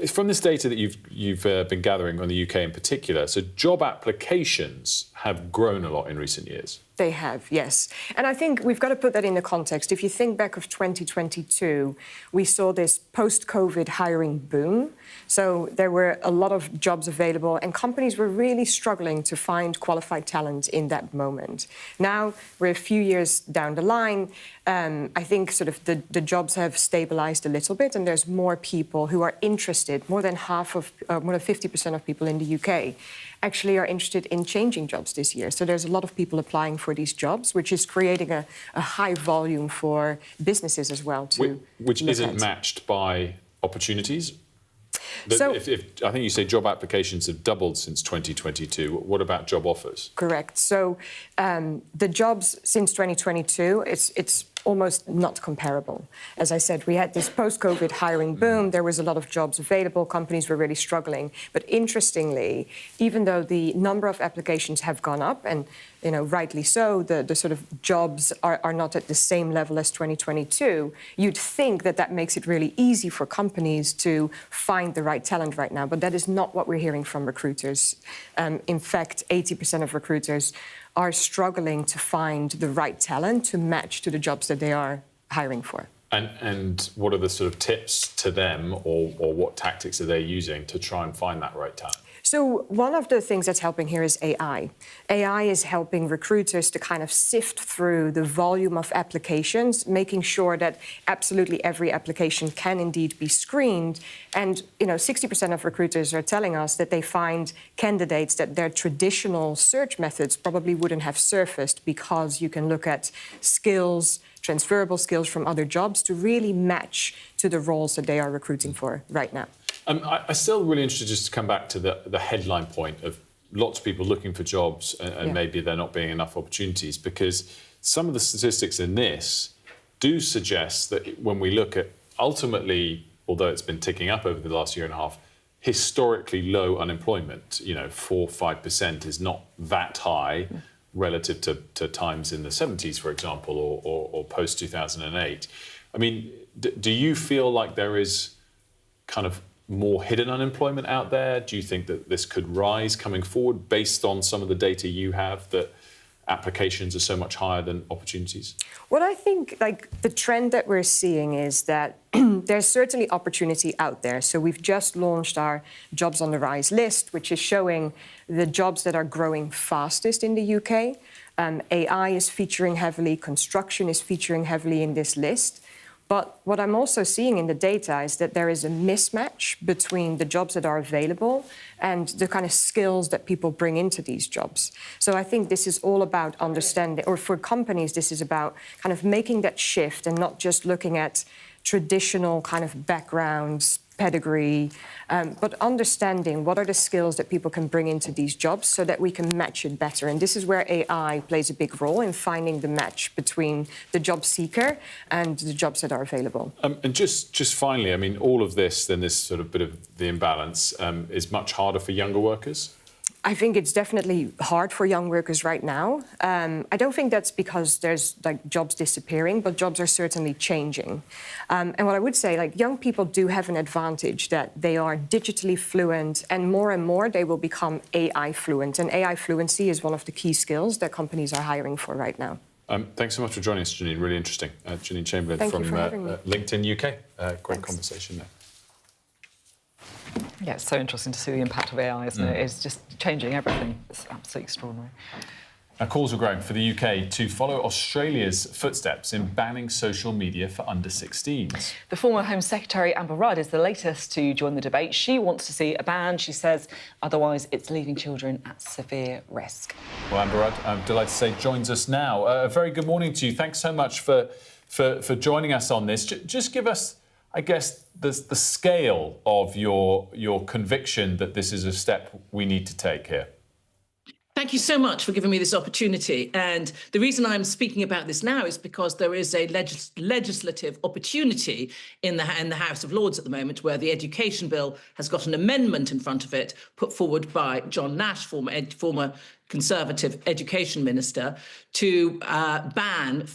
From this data that you've been gathering on the UK in particular, so job applications have grown a lot in recent years. They have, yes. And I think we've got to put that in the context. If you think back of 2022, we saw this post-COVID hiring boom. So there were a lot of jobs available and companies were really struggling to find qualified talent in that moment. Now we're a few years down the line. I think sort of the jobs have stabilized a little bit and there's more people who are interested. More than 50% of people in the UK actually are interested in changing jobs this year. So there's a lot of people applying for these jobs, which is creating a high volume for businesses as well. Which isn't matched by opportunities? So, I think you say job applications have doubled since 2022. What about job offers? Correct. So the jobs since 2022, it's almost not comparable. As I said, we had this post-COVID hiring boom. There was a lot of jobs available. Companies were really struggling. But interestingly, even though the number of applications have gone up, and rightly so, the sort of jobs are not at the same level as 2022, you'd think that makes it really easy for companies to find the right talent right now. But that is not what we're hearing from recruiters. In fact, 80% of recruiters are struggling to find the right talent to match to the jobs that they are hiring for. And what are the sort of tips to them, or what tactics are they using to try and find that right talent? So one of the things that's helping here is AI. AI is helping recruiters to kind of sift through the volume of applications, making sure that absolutely every application can indeed be screened. And 60% of recruiters are telling us that they find candidates that their traditional search methods probably wouldn't have surfaced, because you can look at skills, transferable skills from other jobs to really match to the roles that they are recruiting for right now. I'm still really interested just to come back to the headline point of lots of people looking for jobs and maybe there not being enough opportunities, because some of the statistics in this do suggest that when we look at ultimately, although it's been ticking up over the last year and a half, historically low unemployment, 4-5% is not that high relative to times in the 70s, for example, or post-2008. I mean, do you feel like there is kind of more hidden unemployment out there? Do you think that this could rise coming forward based on some of the data you have that applications are so much higher than opportunities? Well, I think the trend that we're seeing is that there's certainly opportunity out there. So we've just launched our Jobs on the Rise list, which is showing the jobs that are growing fastest in the UK. AI is featuring heavily, construction is featuring heavily in this list. But what I'm also seeing in the data is that there is a mismatch between the jobs that are available and the kind of skills that people bring into these jobs. So I think this is all about understanding, or for companies, this is about kind of making that shift and not just looking at traditional kind of backgrounds, pedigree, but understanding what are the skills that people can bring into these jobs so that we can match it better. And this is where AI plays a big role in finding the match between the job seeker and the jobs that are available. And just finally, I mean, all of this, then this sort of bit of the imbalance is much harder for younger workers? I think it's definitely hard for young workers right now. I don't think that's because there's jobs disappearing, but jobs are certainly changing. And what I would say, young people do have an advantage that they are digitally fluent, and more they will become AI fluent. And AI fluency is one of the key skills that companies are hiring for right now. Thanks so much for joining us, Janine. Really interesting. Janine Chamberlain Thank from you for having me. LinkedIn UK. Great conversation there. Yeah, it's so interesting to see the impact of AI, isn't it? It's just changing everything. It's absolutely extraordinary. Now, calls are growing for the UK to follow Australia's footsteps in banning social media for under-16s. The former Home Secretary, Amber Rudd, is the latest to join the debate. She wants to see a ban. She says otherwise it's leaving children at severe risk. Well, Amber Rudd, I'm delighted to say, joins us now. A very good morning to you. Thanks so much for joining us on this. Just give us, I guess, the scale of your conviction that this is a step we need to take here. Thank you so much for giving me this opportunity. And the reason I'm speaking about this now is because there is a legislative opportunity in the House of Lords at the moment where the education bill has got an amendment in front of it put forward by John Nash, former Conservative Education Minister, to ban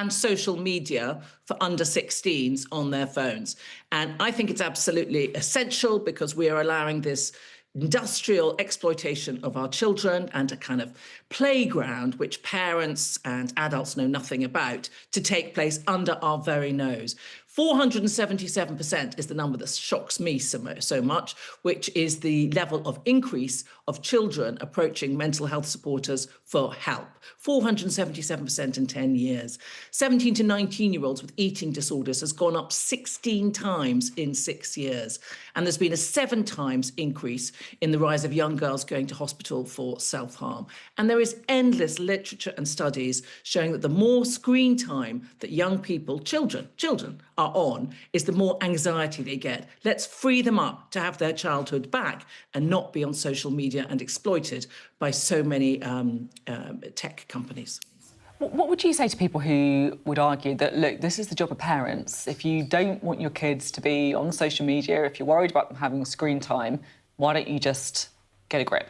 social media for under-16s on their phones. And I think it's absolutely essential because we are allowing this industrial exploitation of our children and a kind of playground which parents and adults know nothing about to take place under our very nose. 477% is the number that shocks me so much, which is the level of increase of children approaching mental health supporters for help. 477% in 10 years. 17 to 19-year-olds with eating disorders has gone up 16 times in 6 years. And there's been a 7 times increase in the rise of young girls going to hospital for self-harm. And there is endless literature and studies showing that the more screen time that young people, children are on, is the more anxiety they get. Let's free them up to have their childhood back and not be on social media and exploited by so many tech companies. What would you say to people who would argue that, look, this is the job of parents. If you don't want your kids to be on social media, if you're worried about them having screen time, why don't you just get a grip?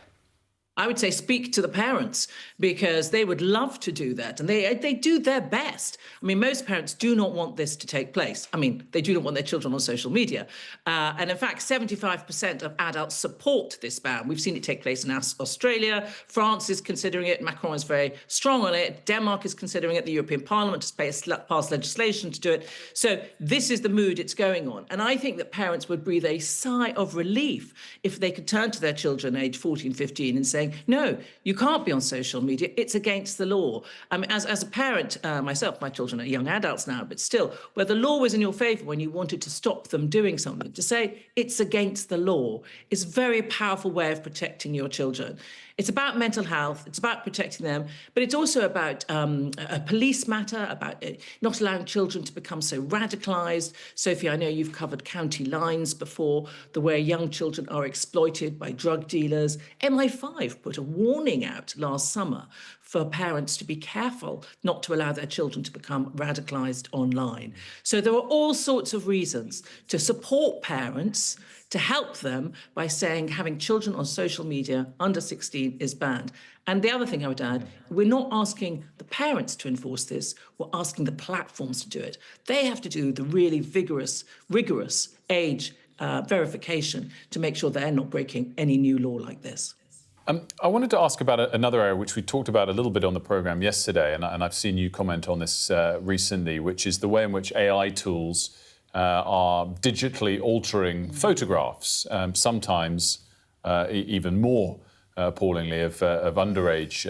I would say speak to the parents because they would love to do that and they do their best. I mean, most parents do not want this to take place. I mean, they do not want their children on social media. And in fact, 75% of adults support this ban. We've seen it take place in Australia. France is considering it. Macron is very strong on it. Denmark is considering it. The European Parliament has passed legislation to do it. So this is the mood it's going on. And I think that parents would breathe a sigh of relief if they could turn to their children aged 14, 15 and saying, no, you can't be on social media. It's against the law. I mean, as a parent myself, my children are young adults now, but still, where the law was in your favour when you wanted to stop them doing something, to say it's against the law is a very powerful way of protecting your children. It's about mental health, it's about protecting them, but it's also about a police matter, about not allowing children to become so radicalised. Sophie, I know you've covered county lines before, the way young children are exploited by drug dealers. MI5 put a warning out last summer for parents to be careful not to allow their children to become radicalised online. So there are all sorts of reasons to support parents, to help them by saying having children on social media under 16 is banned. And the other thing I would add, we're not asking the parents to enforce this, we're asking the platforms to do it. They have to do the really rigorous age verification to make sure they're not breaking any new law like this. I wanted to ask about another area which we talked about a little bit on the programme yesterday, and I've seen you comment on this recently, which is the way in which AI tools are digitally altering photographs, sometimes even more appallingly of underage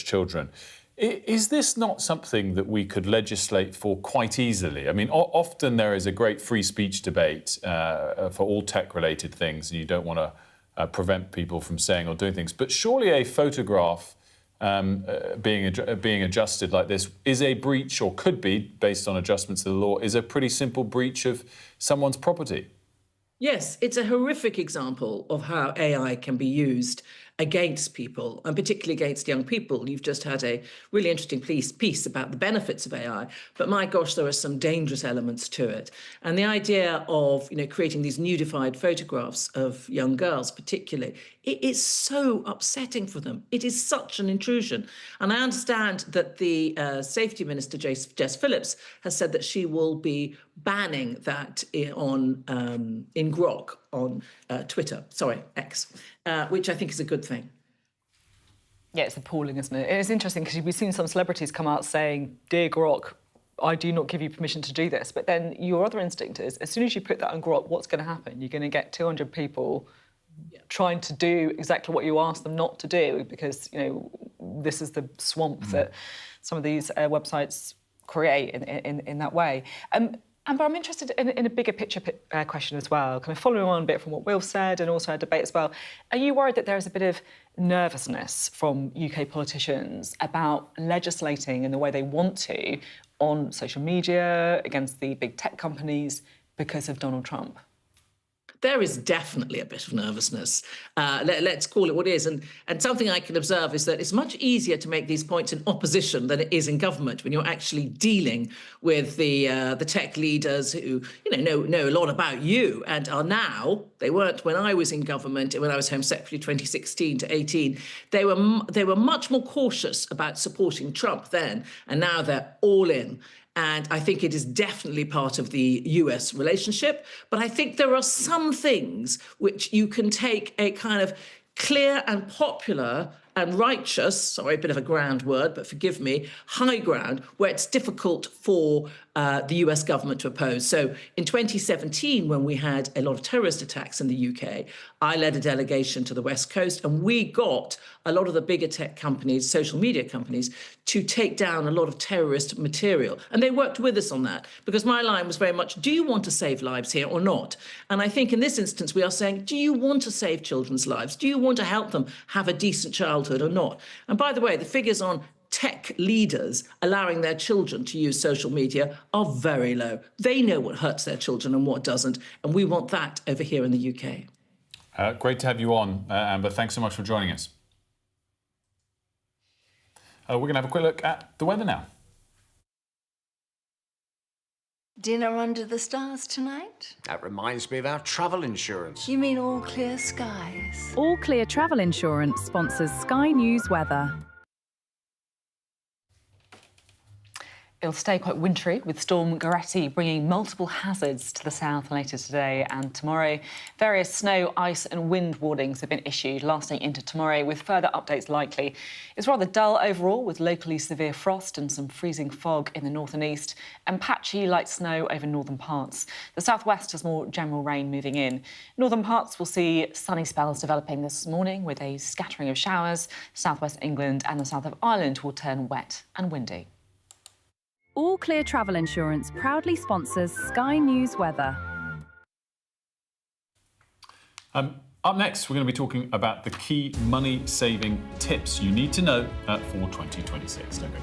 children. Is this not something that we could legislate for quite easily? I mean, often there is a great free speech debate for all tech-related things, and you don't want to prevent people from saying or doing things. But surely a photograph being adjusted like this is a breach, or could be, based on adjustments to the law, is a pretty simple breach of someone's property. Yes, it's a horrific example of how AI can be used against people, and particularly against young people. You've just had a really interesting piece about the benefits of AI, but my gosh, there are some dangerous elements to it. And the idea of, creating these nudified photographs of young girls particularly, it is so upsetting for them. It is such an intrusion. And I understand that the Safety Minister, Jess Phillips, has said that she will be banning that in Grok on Twitter, X, which I think is a good thing. Yeah, it's appalling, isn't it? It's interesting because we've seen some celebrities come out saying, "Dear Grok, I do not give you permission to do this." But then your other instinct is, as soon as you put that on Grok, what's going to happen? You're going to get 200 people trying to do exactly what you asked them not to do, because, this is the swamp that some of these websites create in that way. Amber, I'm interested in a bigger picture question as well, kind of following on a bit from what Will said and also our debate as well. Are you worried that there is a bit of nervousness from UK politicians about legislating in the way they want to on social media against the big tech companies because of Donald Trump? There is definitely a bit of nervousness. Let's call it what it is. And something I can observe is that it's much easier to make these points in opposition than it is in government, when you're actually dealing with the tech leaders who know a lot about you and are now. They weren't when I was in government, when I was Home Secretary 2016 to 18. They were much more cautious about supporting Trump then, and now they're all in. And I think it is definitely part of the US relationship. But I think there are some things which you can take a kind of clear and popular and righteous, sorry, a bit of a grand word, but forgive me, high ground, where it's difficult for the US government to oppose. So in 2017, when we had a lot of terrorist attacks in the UK, I led a delegation to the West Coast, and we got a lot of the bigger tech companies, social media companies, to take down a lot of terrorist material. And they worked with us on that, because my line was very much, do you want to save lives here or not? And I think in this instance, we are saying, do you want to save children's lives? Do you want to help them have a decent childhood or not? And by the way, the figures on tech leaders allowing their children to use social media are very low. They know what hurts their children and what doesn't, and we want that over here in the UK. Great to have you on, Amber. Thanks so much for joining us. We're going to have a quick look at the weather now. Dinner under the stars tonight? That reminds me of our travel insurance. You mean All Clear Skies? All Clear Travel Insurance sponsors Sky News Weather. It'll stay quite wintry, with Storm Goretti bringing multiple hazards to the south later today and tomorrow. Various snow, ice and wind warnings have been issued, lasting into tomorrow, with further updates likely. It's rather dull overall, with locally severe frost and some freezing fog in the north and east, and patchy light snow over northern parts. The southwest has more general rain moving in. Northern parts will see sunny spells developing this morning, with a scattering of showers. Southwest England and the south of Ireland will turn wet and windy. All Clear Travel Insurance proudly sponsors Sky News Weather. Up next, we're going to be talking about the key money-saving tips you need to know for 2026. Don't go.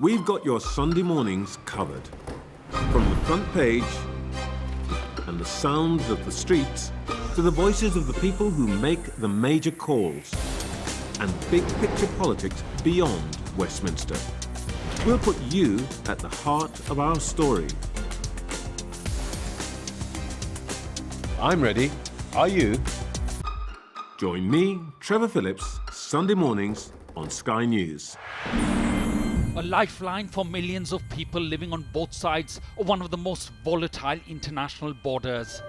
We've got your Sunday mornings covered. From the front page and the sounds of the streets to the voices of the people who make the major calls and big picture politics beyond Westminster. We'll put you at the heart of our story. I'm ready. Are you? Join me, Trevor Phillips, Sunday mornings on Sky News. A lifeline for millions of people living on both sides of one of the most volatile international borders.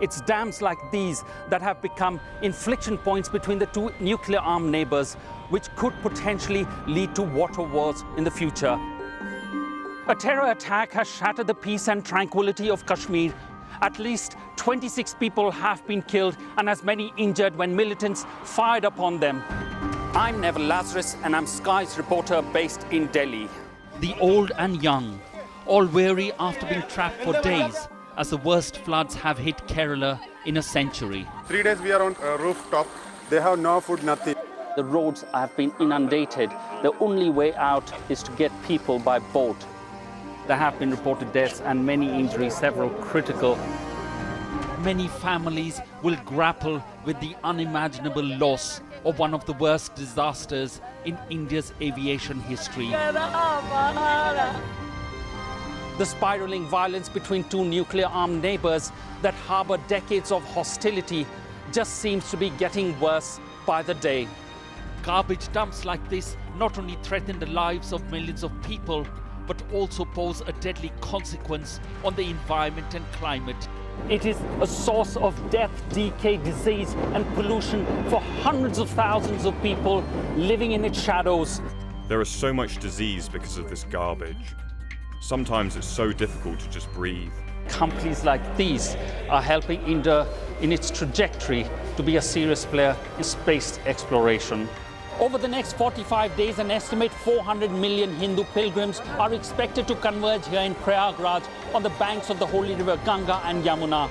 It's dams like these that have become inflection points between the two nuclear-armed neighbors, which could potentially lead to water wars in the future. A terror attack has shattered the peace and tranquility of Kashmir. At least 26 people have been killed and as many injured when militants fired upon them. I'm Neville Lazarus and I'm Sky's reporter based in Delhi. The old and young, all weary after being trapped for days as the worst floods have hit Kerala in a century. 3 days we are on a rooftop. They have no food, nothing. The roads have been inundated. The only way out is to get people by boat. There have been reported deaths and many injuries, several critical. Many families will grapple with the unimaginable loss of one of the worst disasters in India's aviation history. The spiraling violence between two nuclear-armed neighbors that harbor decades of hostility just seems to be getting worse by the day. Garbage dumps like this not only threaten the lives of millions of people, but also pose a deadly consequence on the environment and climate. It is a source of death, decay, disease and pollution for hundreds of thousands of people living in its shadows. There is so much disease because of this garbage. Sometimes it's so difficult to just breathe. Companies like these are helping India in its trajectory to be a serious player in space exploration. Over the next 45 days, an estimated 400 million Hindu pilgrims are expected to converge here in Prayagraj on the banks of the holy river Ganga and Yamuna.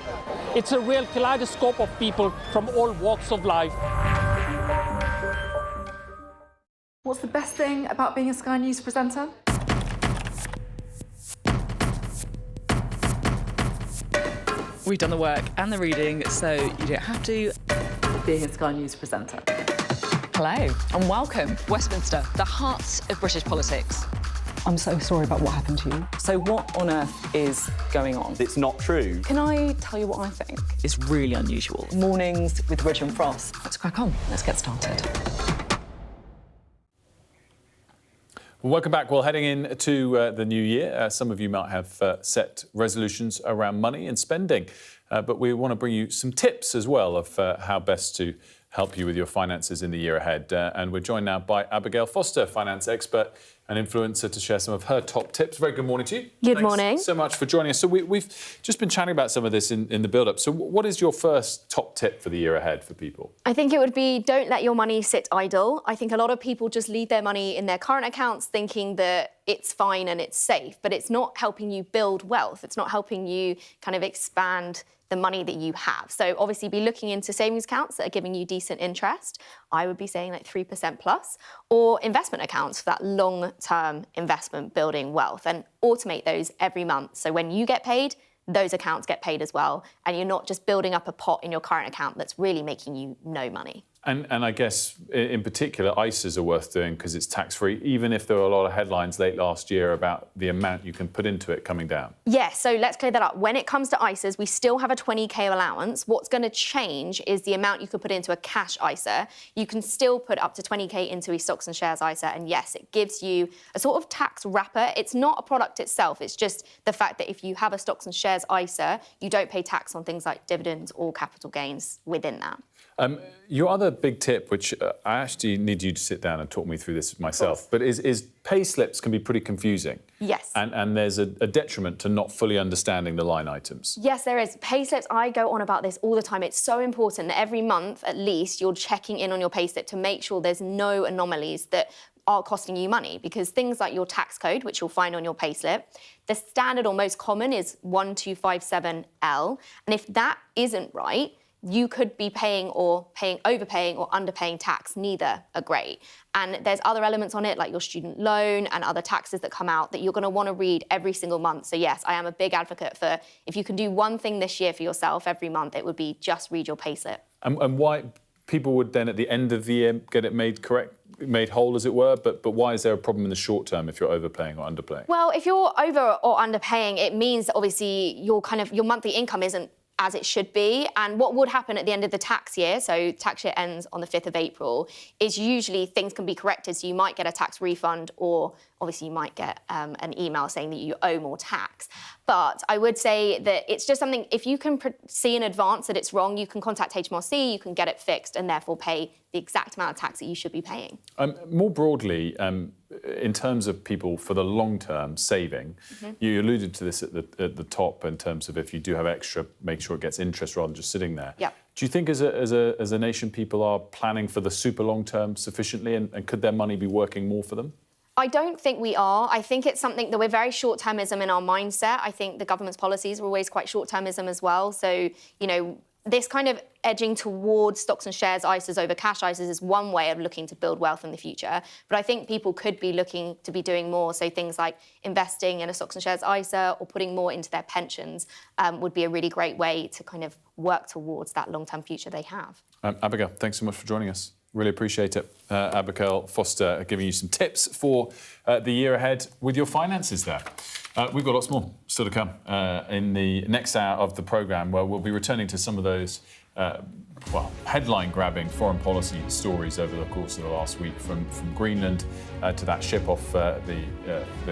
It's a real kaleidoscope of people from all walks of life. What's the best thing about being a Sky News presenter? We've done the work and the reading, so you don't have to. Being a Sky News presenter. Hello and welcome, Westminster, the heart of British politics. I'm so sorry about what happened to you. So what on earth is going on? It's not true. Can I tell you what I think is really unusual? Mornings with Rich and Frost. Let's crack on. Let's get started. Well, welcome back. Well, heading into the new year, some of you might have set resolutions around money and spending, but we want to bring you some tips as well of how best to help you with your finances in the year ahead. And we're joined now by Abigail Foster, finance expert and influencer, to share some of her top tips. Very good morning to you. Good morning. Thanks so much for joining us. So we've just been chatting about some of this in the build-up. So what is your first top tip for the year ahead for people? I think it would be don't let your money sit idle. I think a lot of people just leave their money in their current accounts thinking that it's fine and it's safe, but it's not helping you build wealth. It's not helping you kind of expand the money that you have. So obviously be looking into savings accounts that are giving you decent interest. I would be saying like 3% plus, or investment accounts for that long-term investment building wealth, and automate those every month. So when you get paid, those accounts get paid as well. And you're not just building up a pot in your current account that's really making you no money. And I guess, in particular, ISAs are worth doing because it's tax-free, even if there were a lot of headlines late last year about the amount you can put into it coming down. Yeah, so let's clear that up. When it comes to ISAs, we still have a 20k allowance. What's going to change is the amount you could put into a cash ISA. You can still put up to 20k into a stocks and shares ISA, and yes, it gives you a sort of tax wrapper. It's not a product itself, it's just the fact that if you have a stocks and shares ISA, you don't pay tax on things like dividends or capital gains within that. Your other big tip, which I actually need you to sit down and talk me through this myself, but is pay slips can be pretty confusing. Yes. And there's a detriment to not fully understanding the line items. Yes, there is. Pay slips, I go on about this all the time. It's so important that every month, at least, you're checking in on your pay slip to make sure there's no anomalies that are costing you money, because things like your tax code, which you'll find on your pay slip, the standard or most common is 1257L. And if that isn't right, you could be overpaying or underpaying tax. Neither are great. And there's other elements on it, like your student loan and other taxes that come out that you're going to want to read every single month. So yes, I am a big advocate for, if you can do one thing this year for yourself every month, it would be just read your payslip. And why people would then at the end of the year get it made whole, as it were, but why is there a problem in the short term if you're overpaying or underpaying? Well, if you're over or underpaying, it means that obviously your monthly income isn't as it should be. And what would happen at the end of the tax year, so tax year ends on the 5th of April, is usually things can be corrected. So you might get a tax refund, or obviously you might get an email saying that you owe more tax. But I would say that it's just something, if you can see in advance that it's wrong, you can contact HMRC, you can get it fixed, and therefore pay the exact amount of tax that you should be paying. More broadly, in terms of people for the long-term saving, you alluded to this at the top in terms of if you do have extra, make sure it gets interest rather than just sitting there. Yeah. Do you think as a nation people are planning for the super long-term sufficiently, and could their money be working more for them? I don't think we are. I think it's something that we're very short-termism in our mindset. I think the government's policies are always quite short-termism as well. So, you know, this kind of edging towards stocks and shares ISAs over cash ISAs is one way of looking to build wealth in the future. But I think people could be looking to be doing more. So things like investing in a stocks and shares ISA or putting more into their pensions would be a really great way to kind of work towards that long-term future they have. Abigail, thanks so much for joining us. Really appreciate it. Abigail Foster giving you some tips for the year ahead with your finances there. We've got lots more still to come in the next hour of the programme, where we'll be returning to some of those headline-grabbing foreign policy stories over the course of the last week, from Greenland to that ship off the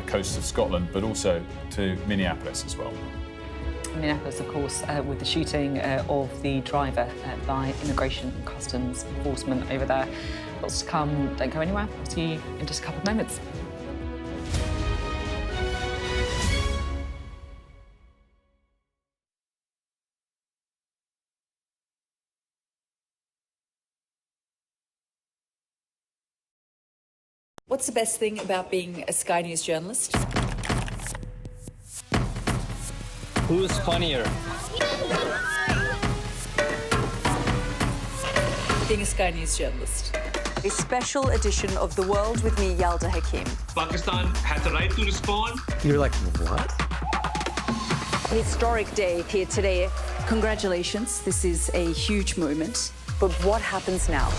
coast of Scotland, but also to Minneapolis as well. Minneapolis, of course, with the shooting of the driver by Immigration and Customs Enforcement over there. Lots to come. Don't go anywhere. I'll see you in just a couple of moments. What's the best thing about being a Sky News journalist? Who's funnier? Being a Sky News journalist. A special edition of The World with me, Yalda Hakim. Pakistan has the right to respond. You're like, what? Historic day here today. Congratulations, this is a huge moment. But what happens now?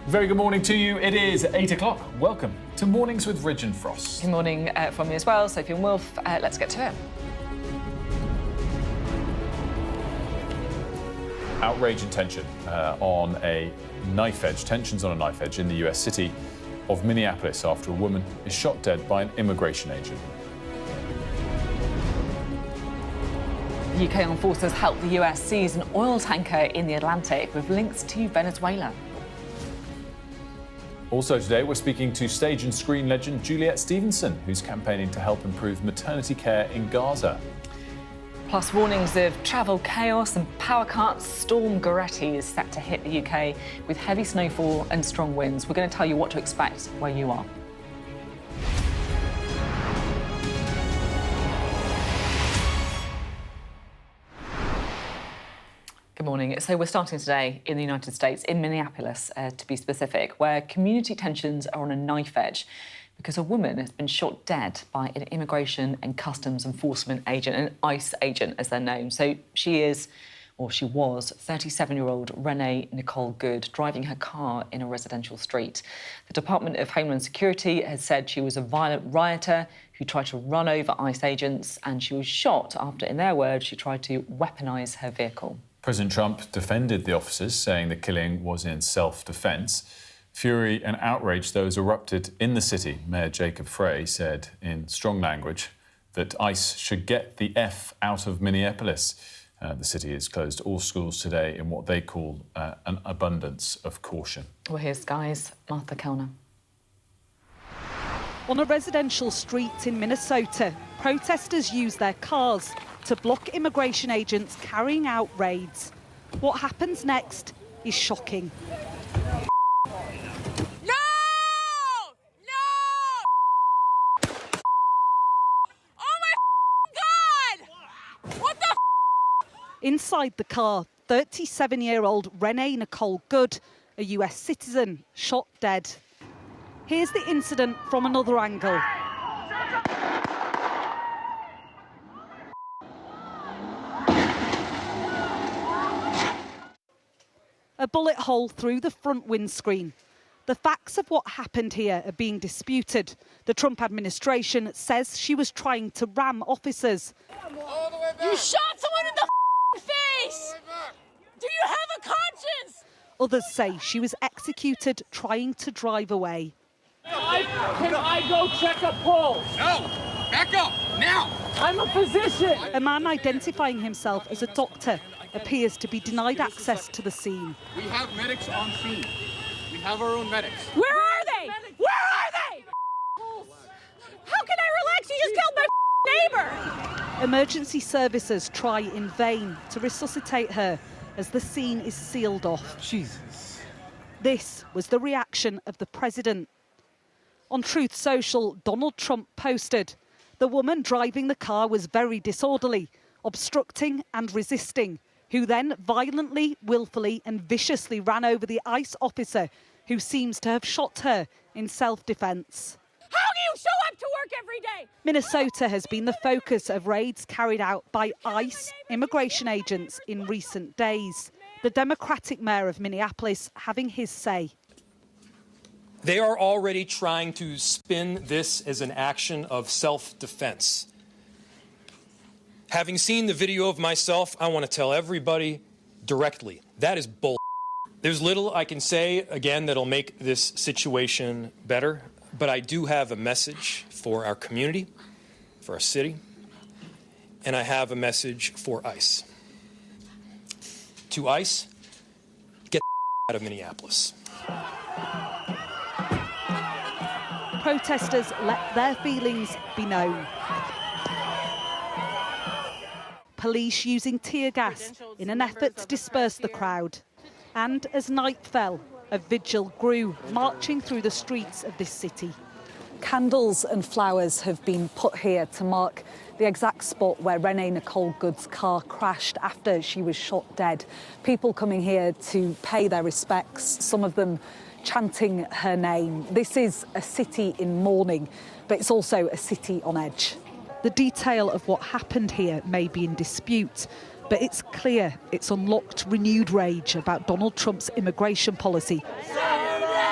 Very good morning to you. It is 8 o'clock. Welcome to Mornings with Ridge and Frost. Good morning from me as well, Sophie and Wilf. Let's get to it. Outrage and tension on a knife edge. Tensions on a knife edge in the US city of Minneapolis after a woman is shot dead by an immigration agent. The UK Armed Forces helped the US seize an oil tanker in the Atlantic with links to Venezuela. Also today, we're speaking to stage and screen legend Juliet Stevenson, who's campaigning to help improve maternity care in Gaza. Plus, warnings of travel chaos and power cuts. Storm Goretti is set to hit the UK with heavy snowfall and strong winds. We're going to tell you what to expect where you are. Good morning. So we're starting today in the United States, in Minneapolis, to be specific, where community tensions are on a knife edge because a woman has been shot dead by an immigration and customs enforcement agent, an ICE agent, as they're known. So she was 37-year-old Renee Nicole Good, driving her car in a residential street. The Department of Homeland Security has said she was a violent rioter who tried to run over ICE agents, and she was shot after, in their words, she tried to weaponise her vehicle. President Trump defended the officers, saying the killing was in self-defence. Fury and outrage, those erupted in the city. Mayor Jacob Frey said in strong language that ICE should get the F out of Minneapolis. The city has closed all schools today in what they call an abundance of caution. Well, here's Sky's Martha Kellner. On a residential street in Minnesota, protesters used their cars to block immigration agents carrying out raids. What happens next is shocking. Inside the car, 37-year-old Renee Nicole Good, a US citizen, shot dead. Here's the incident from another angle. A bullet hole through the front windscreen. The facts of what happened here are being disputed. The Trump administration says she was trying to ram officers. You shot someone in the face! Do you have a conscience? Others say she was executed trying to drive away. Can I go check a pulse? No! Back up! Now! I'm a physician! A man identifying himself as a doctor appears to be denied access to the scene. We have medics on scene. We have our own medics. Where are they? Where are they? How can I relax? You just killed my neighbor! Emergency services try in vain to resuscitate her as the scene is sealed off. Jesus. This was the reaction of the president. On Truth Social, Donald Trump posted, "The woman driving the car was very disorderly, obstructing and resisting, who then violently, willfully and viciously ran over the ICE officer who seems to have shot her in self-defence." How do you show up to work every day? Minnesota has been the focus of raids carried out by ICE immigration agents in recent days. The Democratic mayor of Minneapolis having his say. They are already trying to spin this as an action of self-defense. Having seen the video of myself, I want to tell everybody directly, that is bull. There's little I can say, again, that'll make this situation better, but I do have a message for our community, for our city, and I have a message for ICE. To ICE, get out of Minneapolis. Protesters let their feelings be known. Police using tear gas in an effort to disperse the crowd. And as night fell, a vigil grew, marching through the streets of this city. Candles and flowers have been put here to mark the exact spot where Renee Nicole Good's car crashed after she was shot dead. People coming here to pay their respects, some of them chanting her name. This is a city in mourning, but it's also a city on edge. The detail of what happened here may be in dispute, but it's clear it's unlocked renewed rage about Donald Trump's immigration policy. Saturday!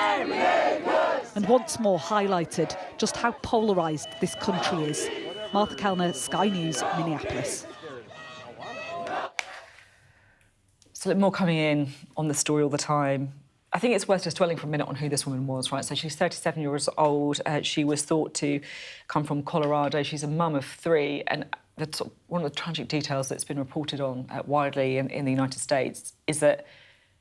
and once more highlighted just how polarised this country is. Martha Kellner, Sky News, Minneapolis. So more coming in on the story all the time. I think it's worth just dwelling for a minute on who this woman was, right? So she's 37 years old. She was thought to come from Colorado. She's a mum of 3. And that's one of the tragic details that's been reported on widely in the United States is that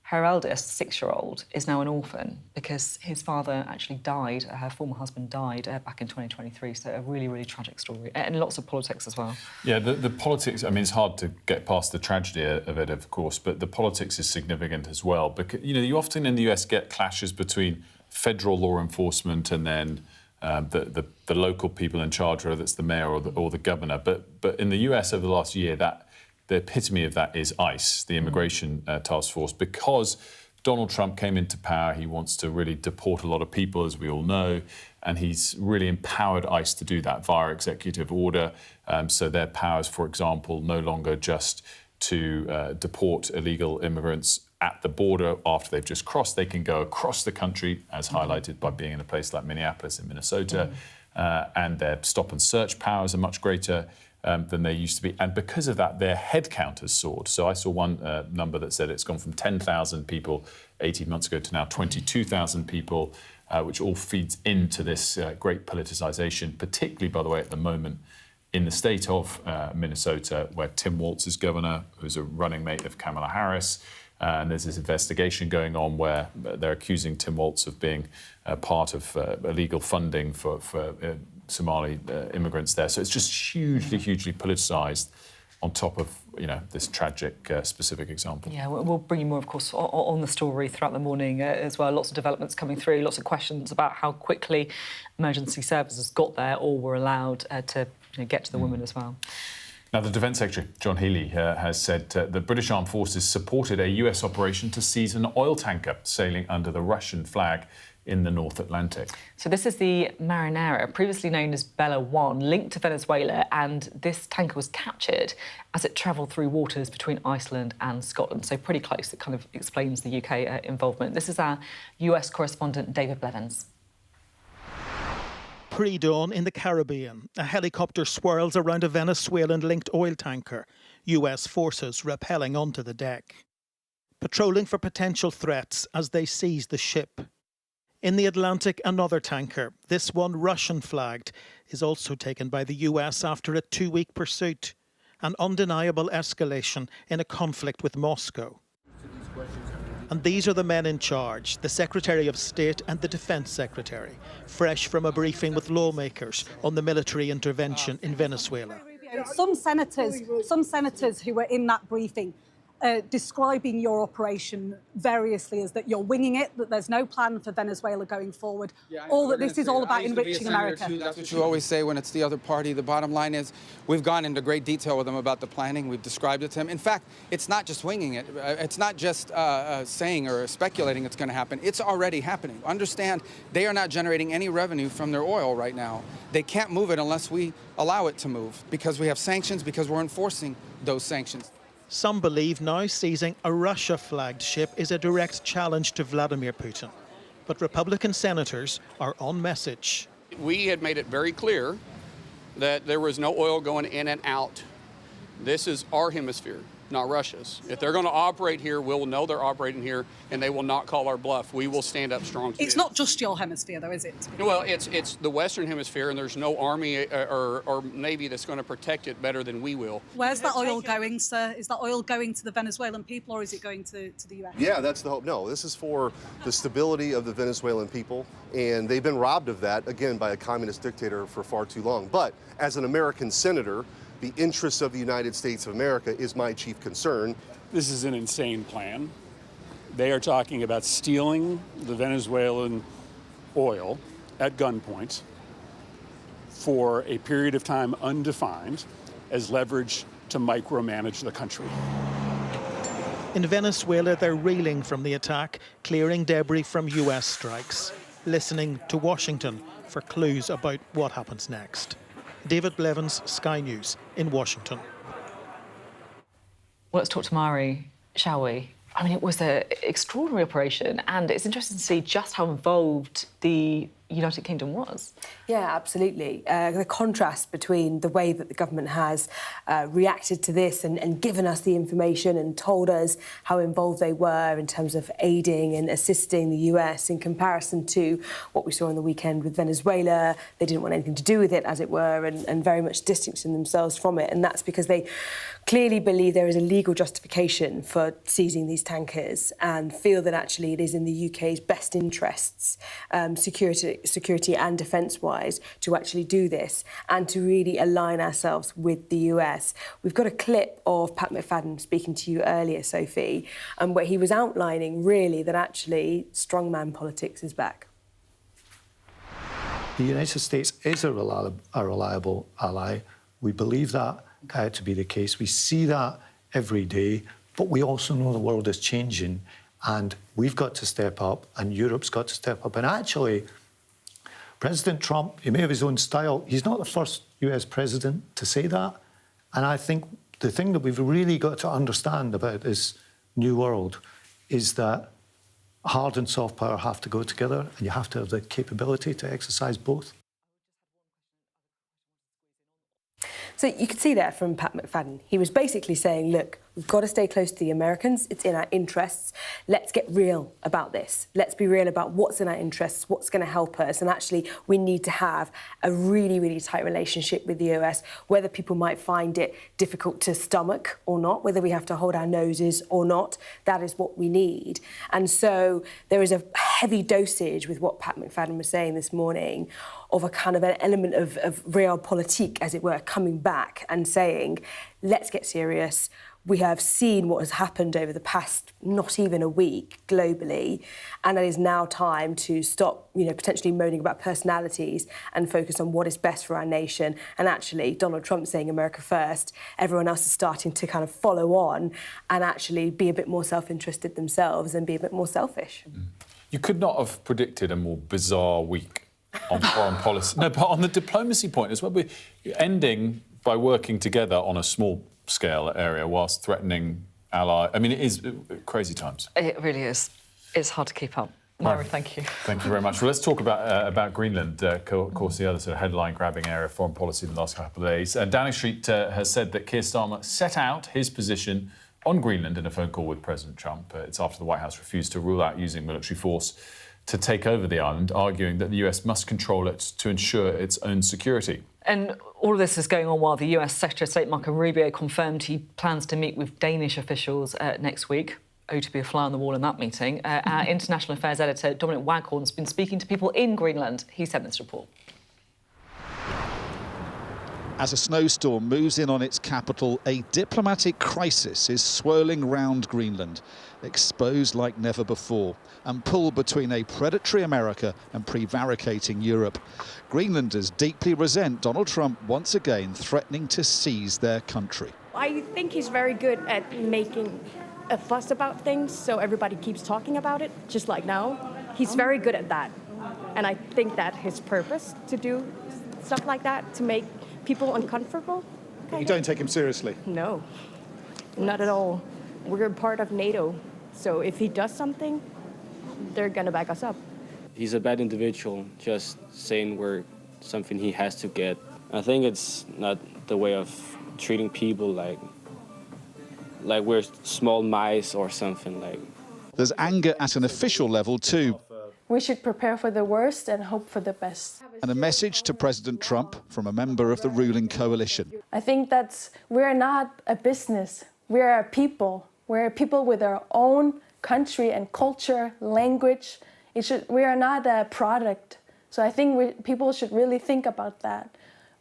her eldest, 6-year-old, is now an orphan because his father actually died. Her former husband died back in 2023. So a really, really tragic story. And lots of politics as well. Yeah, the politics, I mean, it's hard to get past the tragedy of it, of course, but the politics is significant as well. Because, you know, you often in the US get clashes between federal law enforcement and then the local people in charge, whether it's the mayor or the governor. But in the US over the last year, the epitome of that is ICE, the Immigration Task Force, because Donald Trump came into power. He wants to really deport a lot of people, as we all know, and he's really empowered ICE to do that via executive order. So their powers, for example, no longer just to deport illegal immigrants at the border after they've just crossed. They can go across the country, as highlighted by being in a place like Minneapolis in Minnesota, and their stop and search powers are much greater than they used to be. And because of that, their headcount has soared. So I saw one number that said it's gone from 10,000 people 18 months ago to now 22,000 people, which all feeds into this great politicisation, particularly, by the way, at the moment in the state of Minnesota, where Tim Walz is governor, who's a running mate of Kamala Harris. And there's this investigation going on where they're accusing Tim Walz of being part of illegal funding for Somali immigrants there. So it's just hugely politicised on top of, you know, this tragic specific example. Yeah, we'll bring you more, of course, on the story throughout the morning as well. Lots of developments coming through, lots of questions about how quickly emergency services got there or were allowed to get to the woman as well. Now, the Defence Secretary, John Healey, has said the British Armed Forces supported a US operation to seize an oil tanker sailing under the Russian flag in the North Atlantic. So this is the Marinera, previously known as Bella 1, linked to Venezuela, and this tanker was captured as it travelled through waters between Iceland and Scotland. So pretty close. It kind of explains the UK involvement. This is our US correspondent, David Blevins. Pre-dawn in the Caribbean, a helicopter swirls around a Venezuelan-linked oil tanker, US forces rappelling onto the deck, patrolling for potential threats as they seize the ship. In the Atlantic, another tanker, this one Russian-flagged, is also taken by the US after a 2-week pursuit, an undeniable escalation in a conflict with Moscow. And these are the men in charge, the Secretary of State and the Defence Secretary, fresh from a briefing with lawmakers on the military intervention in Venezuela. Some senators who were in that briefing describing your operation variously as that you're winging it, that there's no plan for Venezuela going forward, or that this is all about enriching America. That's what you always say when it's the other party. The bottom line is we've gone into great detail with them about the planning. We've described it to them. In fact, it's not just winging it. It's not just saying or speculating it's going to happen. It's already happening. Understand, they are not generating any revenue from their oil right now. They can't move it unless we allow it to move because we have sanctions, because we're enforcing those sanctions. Some believe now seizing a Russia-flagged ship is a direct challenge to Vladimir Putin. But Republican senators are on message. We had made it very clear that there was no oil going in and out. This is our hemisphere, not Russia's. If they're going to operate here, we'll know they're operating here, and they will not call our bluff. We will stand up strong. It's not just your hemisphere, though, is it? Well, it's the Western Hemisphere, and there's no Army or Navy that's going to protect it better than we will. Where's that oil going, sir? Is that oil going to the Venezuelan people, or is it going to the US? Yeah, that's the hope. No, this is for the stability of the Venezuelan people, and they've been robbed of that, again, by a communist dictator for far too long. But as an American senator, the interests of the United States of America is my chief concern. This is an insane plan. They are talking about stealing the Venezuelan oil at gunpoint for a period of time undefined as leverage to micromanage the country. In Venezuela, they're reeling from the attack, clearing debris from US strikes, listening to Washington for clues about what happens next. David Blevins, Sky News in Washington. Well, let's talk to Mari, shall we? I mean, it was an extraordinary operation, and it's interesting to see just how involved the United Kingdom was. Yeah, absolutely. The contrast between the way that the government has reacted to this and given us the information and told us how involved they were in terms of aiding and assisting the US in comparison to what we saw on the weekend with Venezuela. They didn't want anything to do with it, as it were, and very much distancing themselves from it. And that's because they clearly believe there is a legal justification for seizing these tankers and feel that actually it is in the UK's best interests, security and defence-wise, to actually do this and to really align ourselves with the US. We've got a clip of Pat McFadden speaking to you earlier, Sophie, where he was outlining really that actually strongman politics is back. The United States is a reliable ally. We believe that to be the case. We see that every day, but we also know the world is changing and we've got to step up and Europe's got to step up. And actually, President Trump, he may have his own style. He's not the first US president to say that. And I think the thing that we've really got to understand about this new world is that hard and soft power have to go together and you have to have the capability to exercise both. So you could see there from Pat McFadden, he was basically saying, look, we've got to stay close to the Americans. It's in our interests. Let's get real about this. Let's be real about what's in our interests, what's going to help us. And actually, we need to have a really, really tight relationship with the US, whether people might find it difficult to stomach or not, whether we have to hold our noses or not. That is what we need. And so there is a heavy dosage with what Pat McFadden was saying this morning of a kind of an element of realpolitik, as it were, coming back and saying, let's get serious. We have seen what has happened over the past not even a week globally, and it is now time to stop, potentially moaning about personalities and focus on what is best for our nation. And actually, Donald Trump saying America first, everyone else is starting to kind of follow on and actually be a bit more self-interested themselves and be a bit more selfish. You could not have predicted a more bizarre week on foreign policy. No, but on the diplomacy point as well, we're ending by working together on a small scale area whilst threatening ally. I mean, it is crazy times. It really is. It's hard to keep up. Myra, thank you. Thank you very much. Well, let's talk about Greenland, of course, the other sort of headline-grabbing area of foreign policy in the last couple of days. Downing Street has said that Keir Starmer set out his position on Greenland in a phone call with President Trump. It's after the White House refused to rule out using military force to take over the island, arguing that the US must control it to ensure its own security. And all of this is going on while the US Secretary of State Marco Rubio confirmed he plans to meet with Danish officials next week. Oh, to be a fly on the wall in that meeting. Our international affairs editor, Dominic Waghorn's been speaking to people in Greenland. He sent this report. As a snowstorm moves in on its capital, a diplomatic crisis is swirling round Greenland, exposed like never before, and pulled between a predatory America and prevaricating Europe. Greenlanders deeply resent Donald Trump once again threatening to seize their country. I think he's very good at making a fuss about things, so everybody keeps talking about it, just like now. He's very good at that. And I think that's his purpose, to do stuff like that, to make people uncomfortable. You don't take him seriously? No, not at all. We're a part of NATO, so if he does something, they're going to back us up. He's a bad individual, just saying we're something he has to get. I think it's not the way of treating people like we're small mice or something. There's anger at an official level too. We should prepare for the worst and hope for the best. And a message to President Trump from a member of the ruling coalition. I think we're not a business, we're a people. We're a people with our own country and culture, language. We are not a product. So I think people should really think about that.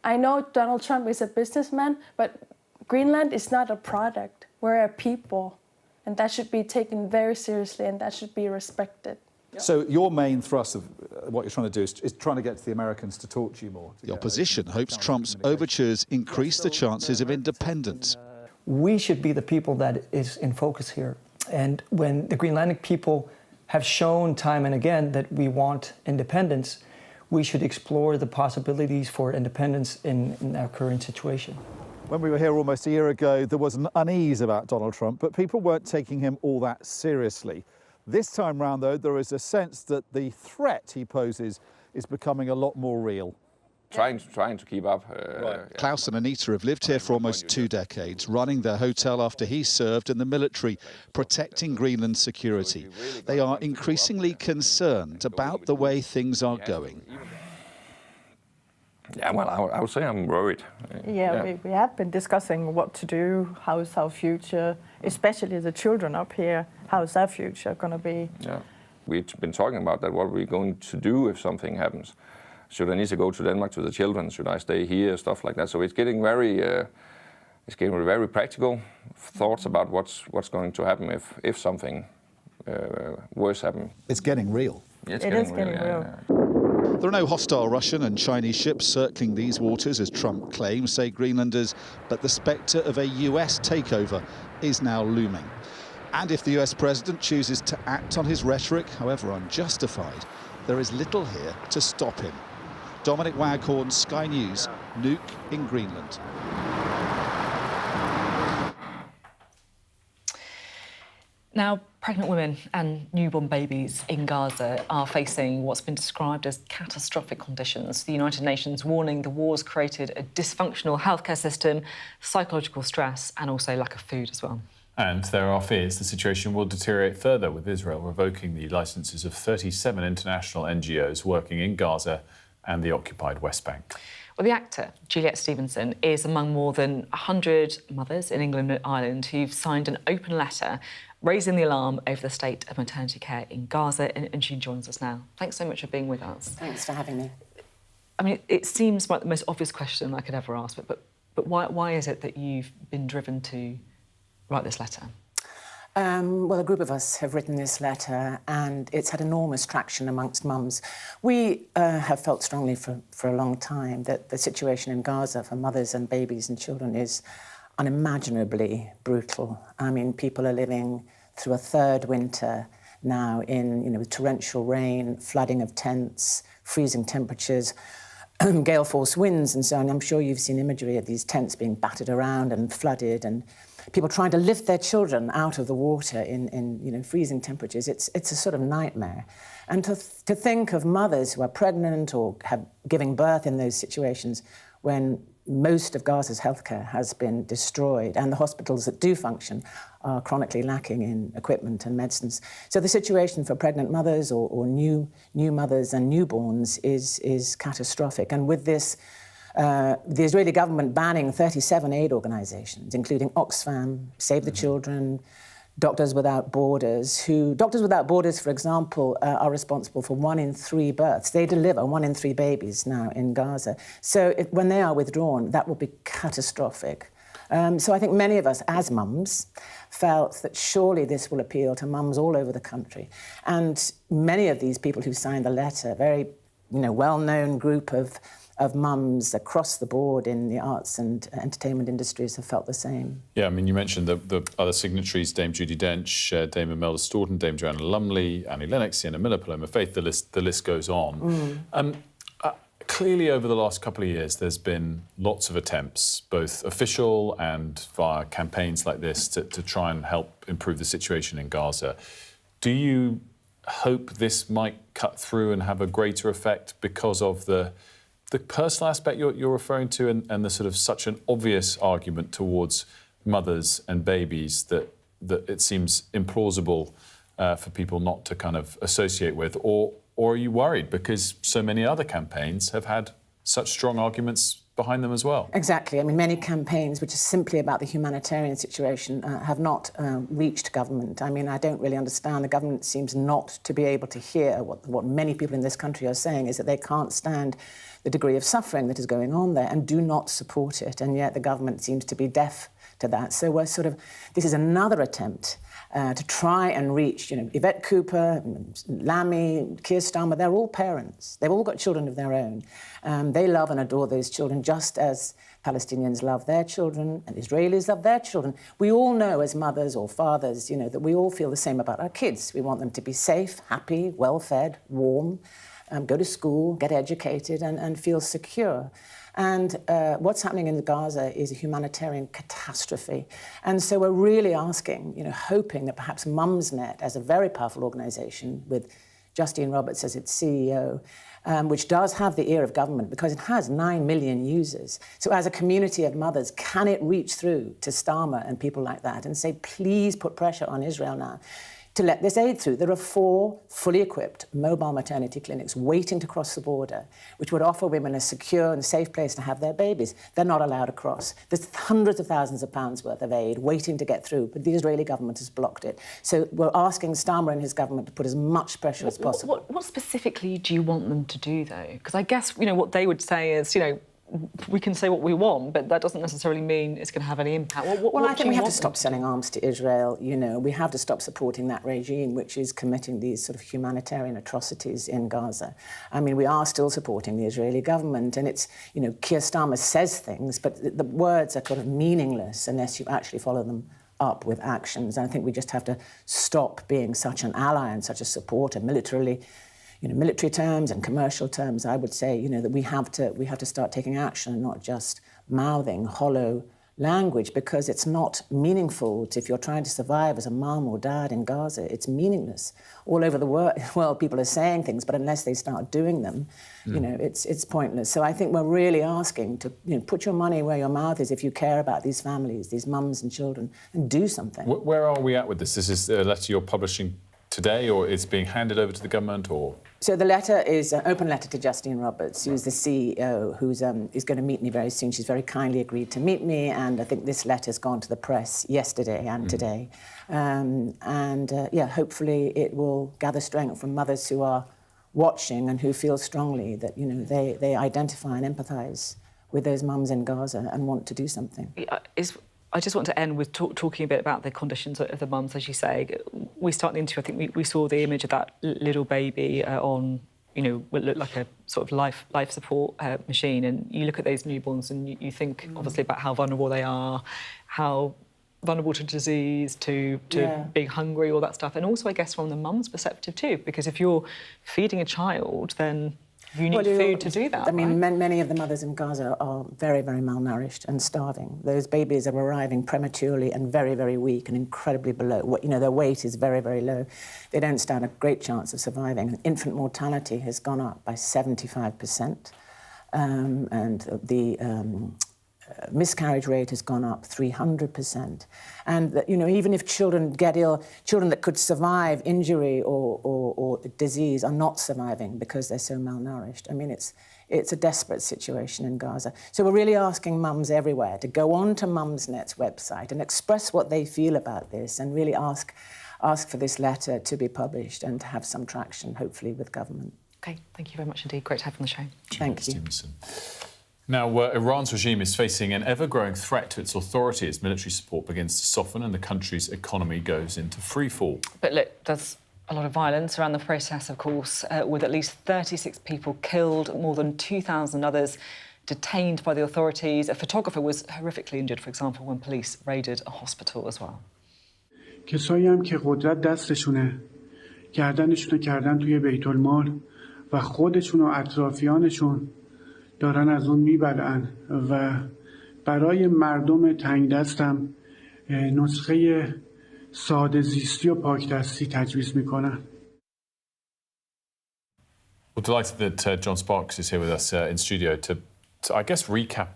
I know Donald Trump is a businessman, but Greenland is not a product. We're a people, and that should be taken very seriously, and that should be respected. So your main thrust of what you're trying to do is trying to get the Americans to talk to you more. The opposition hopes Trump's overtures increase the chances of independence. We should be the people that is in focus here. And when the Greenlandic people have shown time and again that we want independence, we should explore the possibilities for independence in our current situation. When we were here almost a year ago, there was an unease about Donald Trump, but people weren't taking him all that seriously. This time round, though, there is a sense that the threat he poses is becoming a lot more real. Trying to keep up. Klaus and Anita have lived here for almost 2 decades, running their hotel after he served in the military, protecting Greenland's security. They are increasingly concerned about the way things are going. Yeah, well, I would say I'm worried. Yeah. We have been discussing what to do, how is our future, especially the children up here, how is their future going to be? Yeah, we've been talking about that, what are we going to do if something happens? Should I need to go to Denmark to the children? Should I stay here? Stuff like that. So it's getting very practical thoughts about what's going to happen if something worse happens. It's getting real. Yeah, it is getting real. There are no hostile Russian and Chinese ships circling these waters, as Trump claims, say Greenlanders, but the spectre of a US takeover is now looming. And if the US president chooses to act on his rhetoric, however unjustified, there is little here to stop him. Dominic Waghorn, Sky News, Nuuk in Greenland. Now, pregnant women and newborn babies in Gaza are facing what's been described as catastrophic conditions. The United Nations warning the war's created a dysfunctional healthcare system, psychological stress and also lack of food as well. And there are fears the situation will deteriorate further, with Israel revoking the licences of 37 international NGOs working in Gaza and the occupied West Bank. Well, the actor, Juliet Stevenson, is among more than 100 mothers in England and Ireland who've signed an open letter raising the alarm over the state of maternity care in Gaza, and she joins us now. Thanks so much for being with us. Thanks for having me. I mean, it seems like the most obvious question I could ever ask, but why is it that you've been driven to write this letter? Well, a group of us have written this letter and it's had enormous traction amongst mums. We have felt strongly for a long time that the situation in Gaza for mothers and babies and children is unimaginably brutal. I mean, people are living through a third winter now in, with torrential rain, flooding of tents, freezing temperatures, gale force winds and so on. I'm sure you've seen imagery of these tents being battered around and flooded and people trying to lift their children out of the water in freezing temperatures. It's a sort of nightmare. And to think of mothers who are pregnant or have giving birth in those situations when most of Gaza's healthcare has been destroyed and the hospitals that do function are chronically lacking in equipment and medicines. So the situation for pregnant mothers or new mothers and newborns is catastrophic. And with this, the Israeli government banning 37 aid organisations, including Oxfam, Save the Children, Doctors Without Borders, Doctors Without Borders, for example, are responsible for 1 in 3 births. They deliver 1 in 3 babies now in Gaza. So when they are withdrawn, that will be catastrophic. So I think many of us, as mums, felt that surely this will appeal to mums all over the country. And many of these people who signed the letter, very well-known group of mums across the board in the arts and entertainment industries have felt the same. Yeah, I mean, you mentioned the other signatories, Dame Judi Dench, Dame Imelda Staunton, Dame Joanna Lumley, Annie Lennox, Sienna Miller, Paloma Faith, the list goes on. Clearly, over the last couple of years, there's been lots of attempts, both official and via campaigns like this, to try and help improve the situation in Gaza. Do you hope this might cut through and have a greater effect because of the personal aspect you're referring to and the sort of such an obvious argument towards mothers and babies that it seems implausible for people not to kind of associate with? Or are you worried because so many other campaigns have had such strong arguments behind them as well? Exactly. I mean, many campaigns, which are simply about the humanitarian situation, have not reached government. I mean, I don't really understand. The government seems not to be able to hear what many people in this country are saying, is that they can't stand the degree of suffering that is going on there and do not support it. And yet the government seems to be deaf to that. So we're this is another attempt to try and reach, Yvette Cooper, Lammy, Keir Starmer, they're all parents. They've all got children of their own. They love and adore those children just as Palestinians love their children and Israelis love their children. We all know as mothers or fathers, that we all feel the same about our kids. We want them to be safe, happy, well-fed, warm, go to school, get educated and feel secure. And what's happening in Gaza is a humanitarian catastrophe. And so we're really asking, hoping that perhaps Mumsnet, as a very powerful organisation with Justine Roberts as its CEO, which does have the ear of government because it has 9 million users. So as a community of mothers, can it reach through to Starmer and people like that and say, please put pressure on Israel now to let this aid through? There are 4 fully equipped mobile maternity clinics waiting to cross the border, which would offer women a secure and safe place to have their babies. They're not allowed across. There's hundreds of thousands of pounds worth of aid waiting to get through, but the Israeli government has blocked it. So we're asking Starmer and his government to put as much pressure as possible. What specifically do you want them to do, though? Because I guess, what they would say is, we can say what we want, but that doesn't necessarily mean it's going to have any impact. Well, I think we have to stop selling arms to Israel. We have to stop supporting that regime, which is committing these sort of humanitarian atrocities in Gaza. I mean, we are still supporting the Israeli government, and it's, Keir Starmer says things, but the words are kind of meaningless unless you actually follow them up with actions. And I think we just have to stop being such an ally and such a supporter militarily. Military terms and commercial terms, I would say, that we have to start taking action and not just mouthing hollow language, because it's not meaningful if you're trying to survive as a mum or dad in Gaza. It's meaningless. All over the world, people are saying things, but unless they start doing them, it's pointless. So I think we're really asking to put your money where your mouth is if you care about these families, these mums and children, and do something. Where are we at with this? This is a letter you're publishing today, or it's being handed over to the government, or...? So the letter is an open letter to Justine Roberts, who's the CEO, who's is going to meet me very soon. She's very kindly agreed to meet me, and I think this letter's gone to the press yesterday and today. Hopefully it will gather strength from mothers who are watching and who feel strongly that, they identify and empathise with those mums in Gaza and want to do something. I just want to end with talking a bit about the conditions of the mums, as you say. We start the interview, I think we saw the image of that little baby on, what looked like a sort of life support machine, and you look at those newborns and you think, obviously, about how vulnerable they are, how vulnerable to disease, to being hungry, all that stuff. And also, I guess, from the mum's perspective too, because if you're feeding a child, then you need food to do that. I mean, many of the mothers in Gaza are very, very malnourished and starving. Those babies are arriving prematurely and very, very weak and incredibly below. Their weight is very, very low. They don't stand a great chance of surviving. Infant mortality has gone up by 75%, and the miscarriage rate has gone up 300%. And, even if children get ill, children that could survive injury or disease are not surviving because they're so malnourished. I mean, it's a desperate situation in Gaza. So we're really asking mums everywhere to go on to Mumsnet's website and express what they feel about this, and really ask for this letter to be published and to have some traction, hopefully, with government. OK, thank you very much indeed. Great to have you on the show. Thank you. Stevenson. Now, Iran's regime is facing an ever-growing threat to its authority as military support begins to soften and the country's economy goes into freefall. But look, there's a lot of violence around the protests, of course, with at least 36 people killed, more than 2,000 others detained by the authorities. A photographer was horrifically injured, for example, when police raided a hospital as well. کسایی هم که قدرت دستشونه گردنشونو کردن توی بیت المال و خودشون و اطرافیانشون دارن از اون میبلعن و برای مردم تنگ دستم نسخه ساده زیستی و پاک دستی تجویز میکنن. We're delighted that John Sparks is here with us in studio to, I guess, recap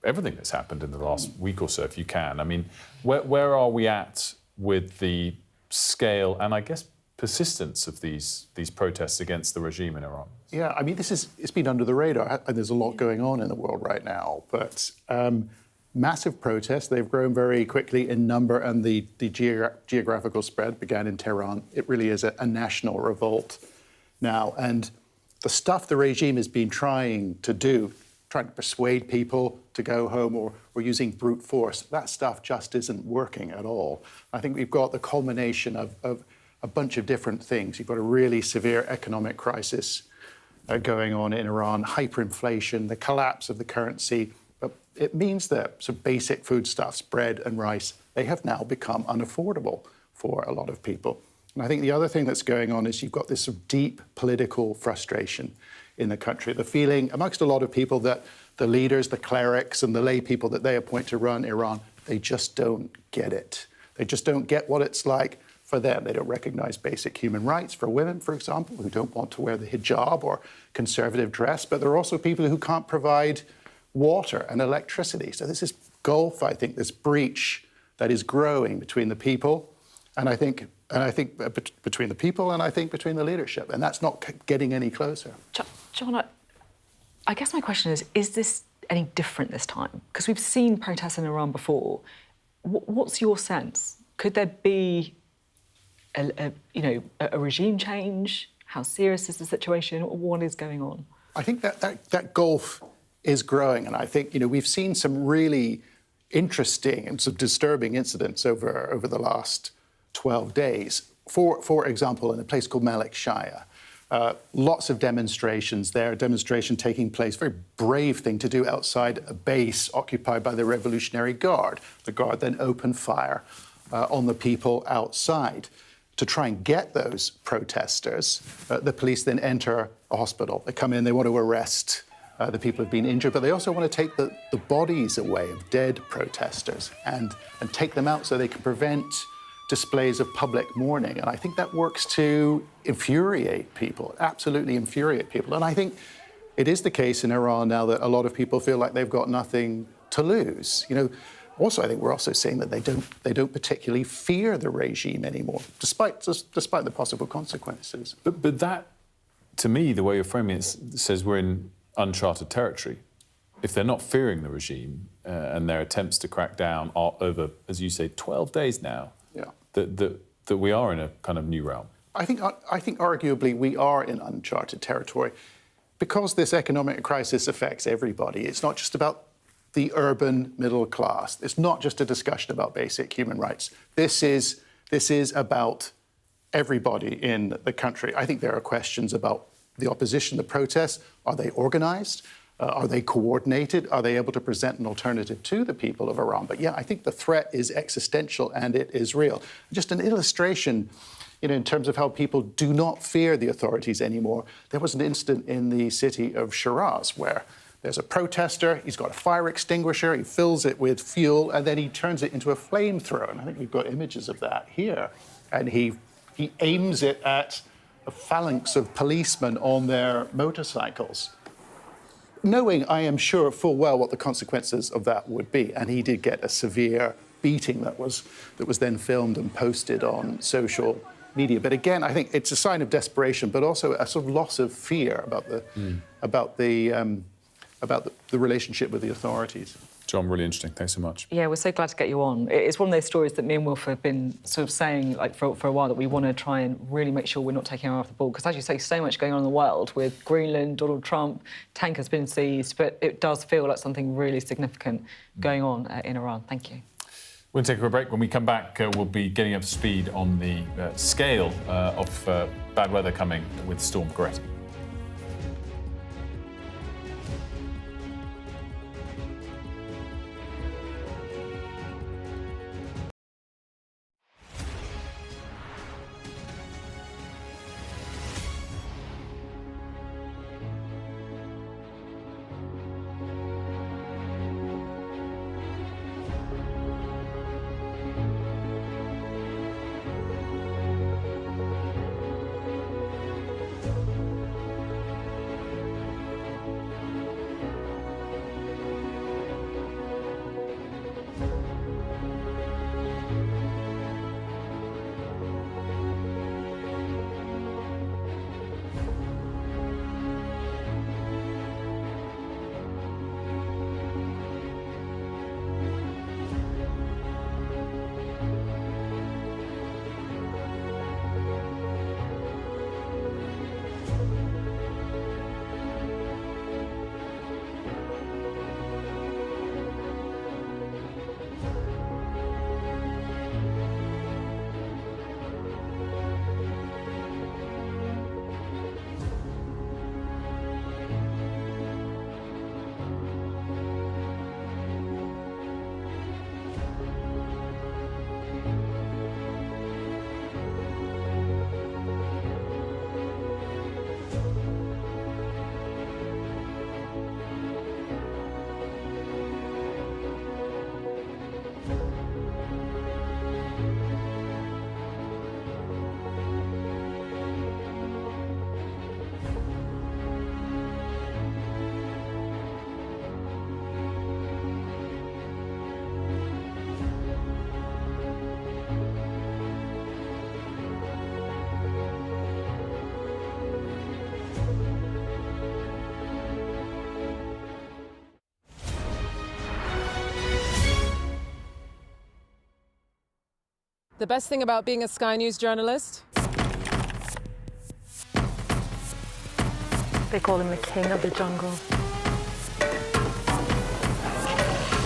everything that's happened in the last week or so, if you can. I mean, where are we at with the scale and, I guess, persistence of these protests against the regime in Iran? Yeah, I mean, it's been under the radar, and there's a lot going on in the world right now. But massive protests, they've grown very quickly in number, and the geographical spread began in Tehran. It really is a national revolt now. And the stuff the regime has been trying to persuade people to go home or using brute force, that stuff just isn't working at all. I think we've got the culmination of a bunch of different things. You've got a really severe economic crisis going on in Iran, hyperinflation, the collapse of the currency. But it means that some basic foodstuffs, bread and rice, they have now become unaffordable for a lot of people. And I think the other thing that's going on is you've got this sort of deep political frustration in the country. The feeling amongst a lot of people that the leaders, the clerics, and the lay people that they appoint to run Iran, they just don't get it. They just don't get what it's like for them. They don't recognize basic human rights for women, for example, who don't want to wear the hijab or conservative dress. But there are also people who can't provide water and electricity. So there's this gulf, I think, this breach that is growing between the people, and I think between the people, and I think between the leadership, and that's not getting any closer. John, I guess my question is this any different this time? Because we've seen protests in Iran before. What's your sense? Could there be a regime change? How serious is the situation? What is going on? I think that gulf is growing, and I think we've seen some really interesting and some disturbing incidents over the last 12 days. For example, in a place called Malik Shaya, lots of demonstrations there, a demonstration taking place, very brave thing to do outside a base occupied by the Revolutionary Guard. The Guard then opened fire on the people outside. To try and get those protesters, the police then enter a hospital. They come in, they want to arrest the people who've been injured, but they also want to take the bodies away of dead protesters and take them out so they can prevent displays of public mourning. And I think that works to infuriate people, absolutely infuriate people. And I think it is the case in Iran now that a lot of people feel like they've got nothing to lose. Also, I think we're also seeing that they don't particularly fear the regime anymore, despite the possible consequences. But that, to me, the way you're framing it says we're in uncharted territory. If they're not fearing the regime and their attempts to crack down are over, as you say, 12 days now, that we are in a kind of new realm. I think arguably we are in uncharted territory because this economic crisis affects everybody. It's not just about the urban middle class. It's not just a discussion about basic human rights. This is about everybody in the country. I think there are questions about the opposition, the protests. Are they organized? Are they coordinated? Are they able to present an alternative to the people of Iran? But yeah, I think the threat is existential and it is real. Just an illustration, in terms of how people do not fear the authorities anymore. There was an incident in the city of Shiraz where there's a protester, he's got a fire extinguisher, he fills it with fuel, and then he turns it into a flamethrower. And I think we've got images of that here. And he aims it at a phalanx of policemen on their motorcycles, knowing, I am sure, full well what the consequences of that would be. And he did get a severe beating that was then filmed and posted on social media. But again, I think it's a sign of desperation, but also a sort of loss of fear about the relationship with the authorities. John, really interesting. Thanks so much. Yeah, we're so glad to get you on. It's one of those stories that me and Wilfred have been sort of saying for a while that we want to try and really make sure we're not taking our eye off the ball. Because as you say, so much going on in the world with Greenland, Donald Trump, tank has been seized, but it does feel like something really significant going on in Iran. Thank you. We'll take a break. When we come back, we'll be getting up to speed on the scale of bad weather coming with Storm Greta. The best thing about being a Sky News journalist? They call him the king of the jungle.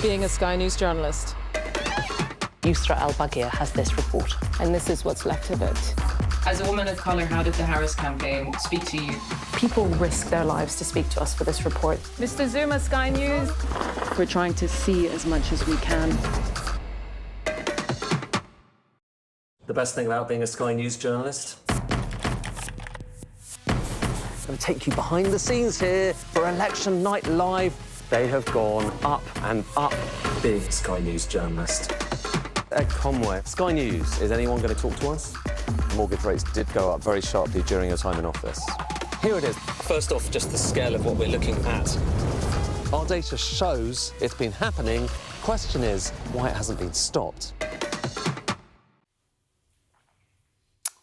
Being a Sky News journalist. Yusra Al-Baghir has this report. And this is what's left of it. As a woman of colour, how did the Harris campaign speak to you? People risk their lives to speak to us for this report. Mr. Zuma, Sky News. We're trying to see as much as we can. The best thing about being a Sky News journalist? I'm going to take you behind the scenes here for Election Night Live. They have gone up and up. Being a Sky News journalist. Ed Conway, Sky News, is anyone going to talk to us? Mortgage rates did go up very sharply during your time in office. Here it is. First off, just the scale of what we're looking at. Our data shows it's been happening. Question is, why it hasn't been stopped.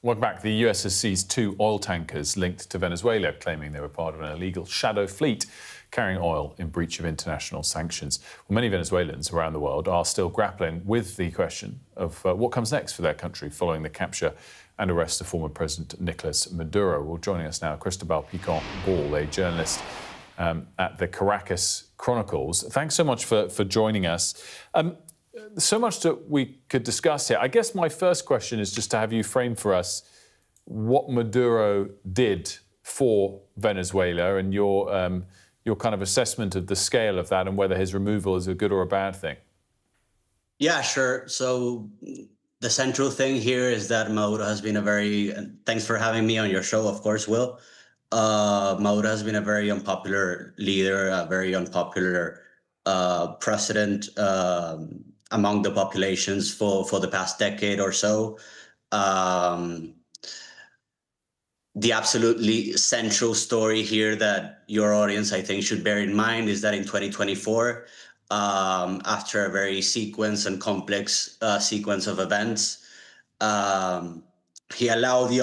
Welcome back. The US has seized 2 oil tankers linked to Venezuela, claiming they were part of an illegal shadow fleet carrying oil in breach of international sanctions. Well, many Venezuelans around the world are still grappling with the question of what comes next for their country following the capture and arrest of former President Nicolas Maduro. Well, joining us now, Cristobal Picon-Ball, a journalist at the Caracas Chronicles. Thanks so much for joining us. So much that we could discuss here. I guess my first question is just to have you frame for us what Maduro did for Venezuela and your kind of assessment of the scale of that and whether his removal is a good or a bad thing. Yeah, sure. So the central thing here is that Maduro has been a very, thanks for having me on your show, of course, Will. Maduro has been a very unpopular leader, a very unpopular president among the populations for the past decade or so. The absolutely central story here that your audience, I think, should bear in mind is that in 2024, after a very sequence and complex sequence of events, he allowed an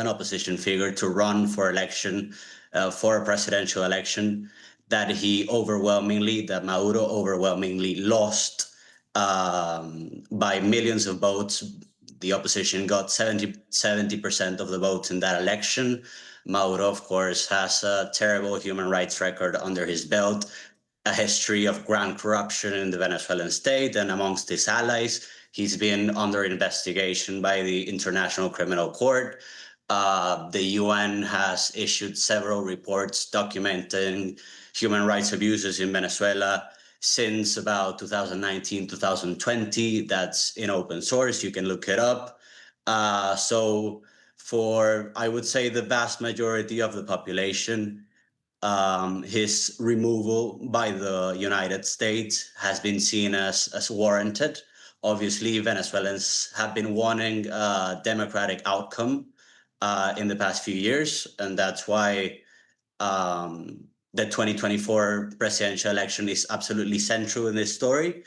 opposition figure to run for election, for a presidential election that Maduro overwhelmingly lost by millions of votes. The opposition got 70% of the votes in that election. Maduro, of course, has a terrible human rights record under his belt, a history of grand corruption in the Venezuelan state and amongst his allies. He's been under investigation by the International Criminal Court. The UN has issued several reports documenting human rights abuses in Venezuela since about 2019, 2020. That's in open source. You can look it up. So for, I would say, the vast majority of the population, his removal by the United States has been seen as warranted. Obviously, Venezuelans have been wanting a democratic outcome in the past few years, and that's why the 2024 presidential election is absolutely central in this story.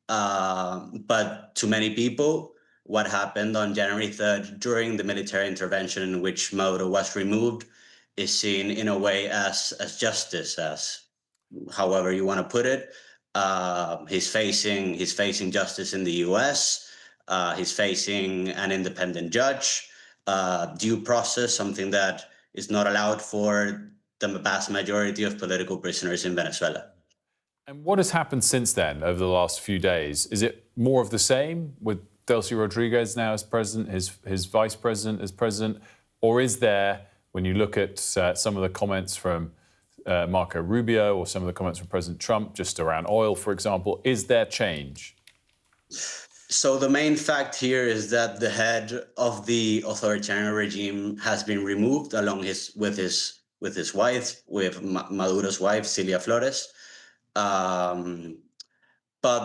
But to many people, what happened on January 3rd during the military intervention in which Maduro was removed is seen in a way as justice, as however you want to put it. He's facing justice in the US. He's facing an independent judge, due process, something that is not allowed for the vast majority of political prisoners in Venezuela. And what has happened since then over the last few days? Is it more of the same with Delcy Rodriguez now as president, his vice president as president? Or is there, when you look at some of the comments from Marco Rubio or some of the comments from President Trump just around oil, for example, is there change? So the main fact here is that the head of the authoritarian regime has been removed along with his wife, with Maduro's wife, Cilia Flores. But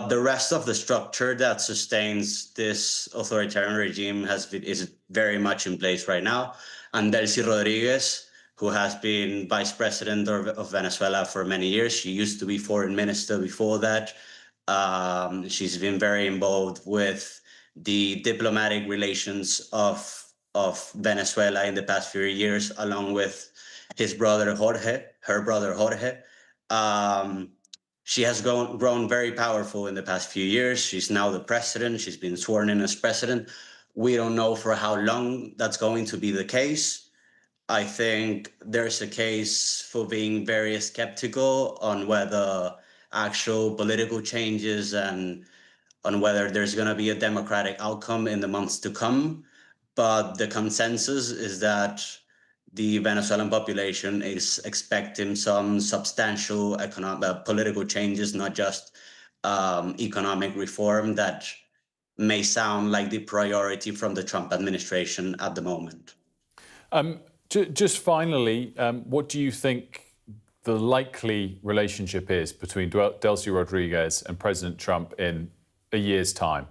the rest of the structure that sustains this authoritarian regime is very much in place right now. And Delcy Rodriguez, who has been vice president of Venezuela for many years, she used to be foreign minister before that. She's been very involved with the diplomatic relations of Venezuela in the past few years, along with her brother Jorge. She has grown very powerful in the past few years. She's now the president. She's been sworn in as president. We don't know for how long that's going to be the case. I think there's a case for being very skeptical on whether actual political changes and on whether there's going to be a democratic outcome in the months to come. But the consensus is that the Venezuelan population is expecting some substantial political changes, not just economic reform that may sound like the priority from the Trump administration at the moment. Just finally, what do you think the likely relationship is between Delcy Rodriguez and President Trump in a year's time?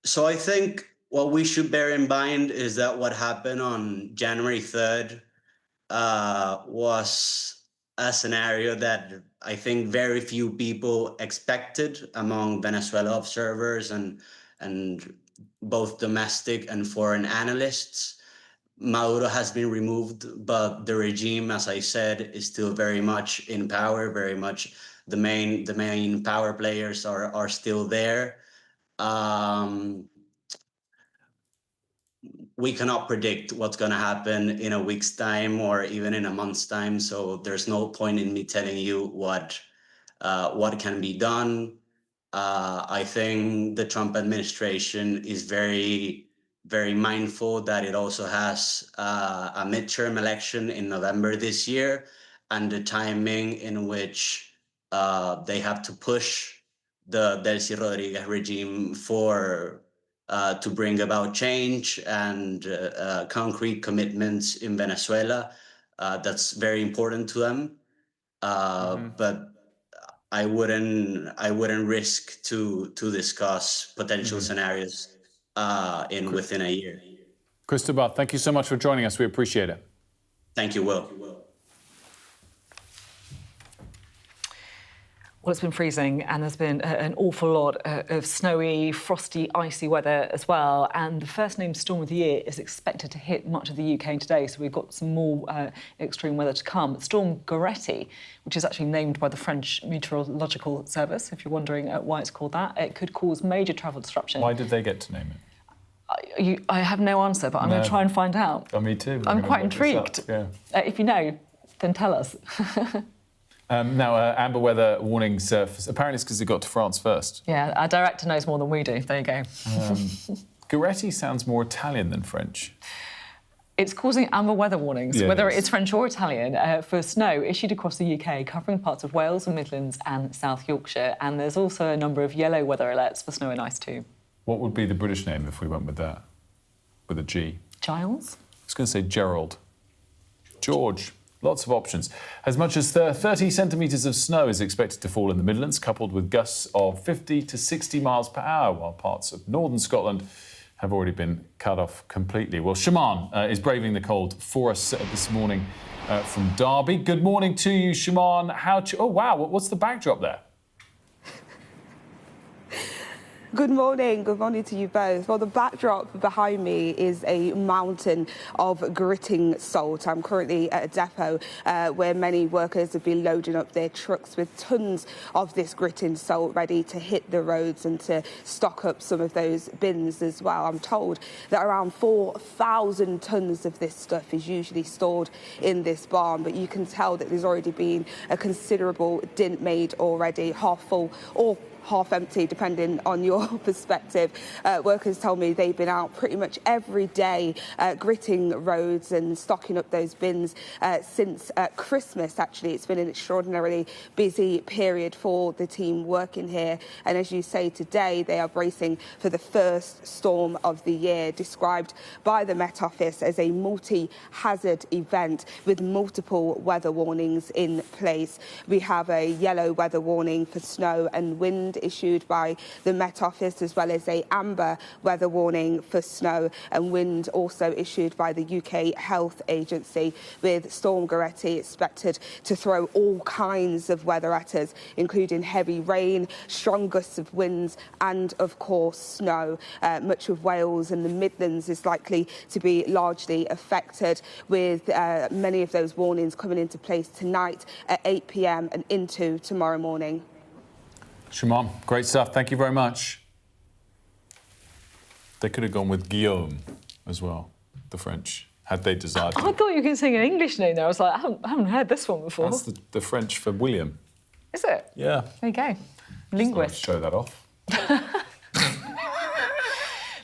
So I think what we should bear in mind is that what happened on January 3rd was a scenario that I think very few people expected among Venezuela observers and both domestic and foreign analysts. Maduro has been removed, but the regime, as I said, is still very much in power. Very much the main power players are still there. We cannot predict what's going to happen in a week's time or even in a month's time. So there's no point in me telling you what can be done. I think the Trump administration is very, very mindful that it also has a midterm election in November this year, and the timing in which they have to push the Delcy Rodriguez regime to bring about change and concrete commitments in Venezuela. That's very important to them. But I wouldn't risk to discuss potential scenarios within a year. Cristobal, thank you so much for joining us. We appreciate it. Thank you, Will. Well, it's been freezing and there's been an awful lot of snowy, frosty, icy weather as well. And the first named storm of the year is expected to hit much of the UK today. So we've got some more extreme weather to come. Storm Goretti, which is actually named by the French Meteorological Service, if you're wondering why it's called that, it could cause major travel disruption. Why did they get to name it? I have no answer, but I'm going to try and find out. Oh, me too. I'm quite intrigued. Yeah. If you know, then tell us. Now, amber weather warning surface. Apparently it's because it got to France first. Yeah, our director knows more than we do. There you go. Goretti sounds more Italian than French. It's causing amber weather warnings, Yeah, whether it is. it's French or Italian, for snow issued across the UK, covering parts of Wales and Midlands and South Yorkshire. And there's also a number of yellow weather alerts for snow and ice too. What would be the British name if we went with that? With a G? Giles? I was going to say Gerald. George. Lots of options. As much as 30 centimetres of snow is expected to fall in the Midlands, coupled with gusts of 50 to 60 miles per hour, while parts of northern Scotland have already been cut off completely. Well, Shaman is braving the cold for us this morning from Derby. Good morning to you, Shaman. Oh, wow, what's the backdrop there? Good morning to you both. Well, the backdrop behind me is a mountain of gritting salt. I'm currently at a depot where many workers have been loading up their trucks with tons of this gritting salt ready to hit the roads and to stock up some of those bins as well. I'm told that around 4,000 tons of this stuff is usually stored in this barn, but you can tell that there's already been a considerable dint made already, half full or half empty, depending on your perspective. Workers told me they've been out pretty much every day gritting roads and stocking up those bins since Christmas. Actually, it's been an extraordinarily busy period for the team working here. And as you say, today they are bracing for the first storm of the year, described by the Met Office as a multi-hazard event with multiple weather warnings in place. We have a yellow weather warning for snow and wind red issued by the Met Office, as well as a amber weather warning for snow and wind also issued by the UK Health Agency, with Storm Goretti expected to throw all kinds of weather at us, including heavy rain, strong gusts of winds and, of course, snow. Much of Wales and the Midlands is likely to be largely affected, with many of those warnings coming into place tonight at 8 p.m. and into tomorrow morning. Shimon, great stuff. Thank you very much. They could have gone with Guillaume as well, the French, had they desired to. I thought you were going to sing an English name there. I was like, I haven't heard this one before. That's the French for William. Is it? Yeah. There you go. Linguist. Show that off.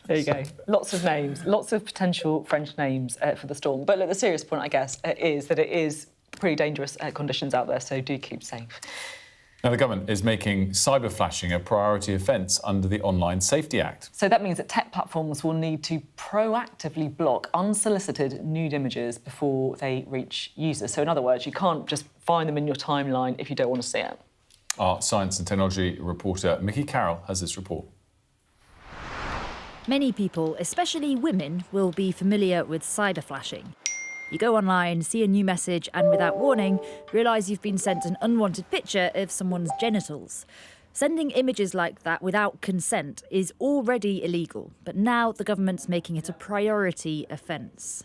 There you go. Lots of names, lots of potential French names for the storm. But look, the serious point, I guess, is that it is pretty dangerous conditions out there, so do keep safe. Now, the government is making cyber flashing a priority offence under the Online Safety Act. So that means that tech platforms will need to proactively block unsolicited nude images before they reach users. So in other words, you can't just find them in your timeline if you don't want to see it. Our science and technology reporter Mickey Carroll has this report. Many people, especially women, will be familiar with cyber flashing. You go online, see a new message, and without warning, realise you've been sent an unwanted picture of someone's genitals. Sending images like that without consent is already illegal, but now the government's making it a priority offence.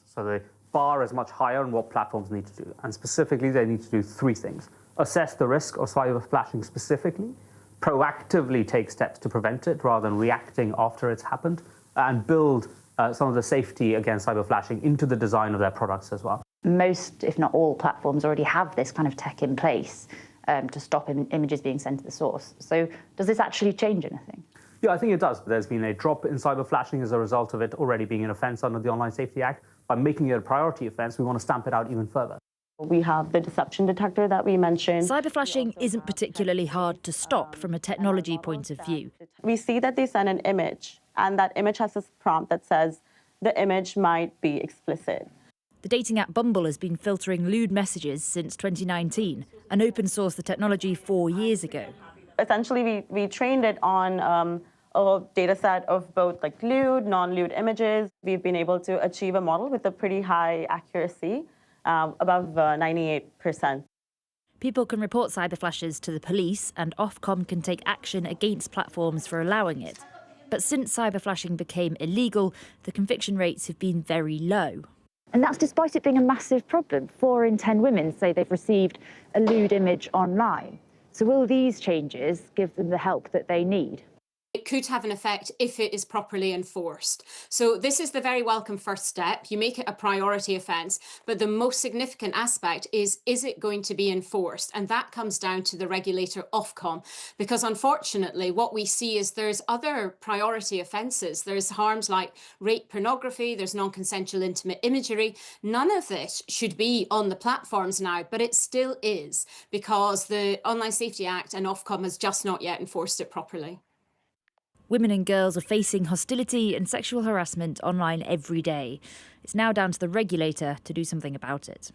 So the bar is much higher on what platforms need to do, and specifically they need to do three things. Assess the risk of cyber flashing specifically, proactively take steps to prevent it rather than reacting after it's happened, and build some of the safety against cyber flashing into the design of their products as well. Most, if not all, platforms already have this kind of tech in place to stop images being sent to the source. So does this actually change anything? Yeah, I think it does. There's been a drop in cyber flashing as a result of it already being an offence under the Online Safety Act. By making it a priority offence, we want to stamp it out even further. We have the deception detector that we mentioned. Cyber flashing isn't particularly hard to stop from a technology point of view. We see that they send an image, and that image has this prompt that says the image might be explicit. The dating app Bumble has been filtering lewd messages since 2019 and open-sourced the technology 4 years ago. Essentially, we trained it on a data set of both like lewd, non-lewd images. We've been able to achieve a model with a pretty high accuracy, above 98%. People can report cyber flashes to the police, and Ofcom can take action against platforms for allowing it. But since cyber flashing became illegal, the conviction rates have been very low. And that's despite it being a massive problem. 4 in 10 women say they've received a lewd image online. So will these changes give them the help that they need? It could have an effect if it is properly enforced. So this is the very welcome first step. You make it a priority offence, but the most significant aspect is it going to be enforced? And that comes down to the regulator Ofcom, because unfortunately what we see is there's other priority offences. There's harms like rape pornography, there's non-consensual intimate imagery. None of this should be on the platforms now, but it still is, because the Online Safety Act and Ofcom has just not yet enforced it properly. Women and girls are facing hostility and sexual harassment online every day. It's now down to the regulator to do something about it.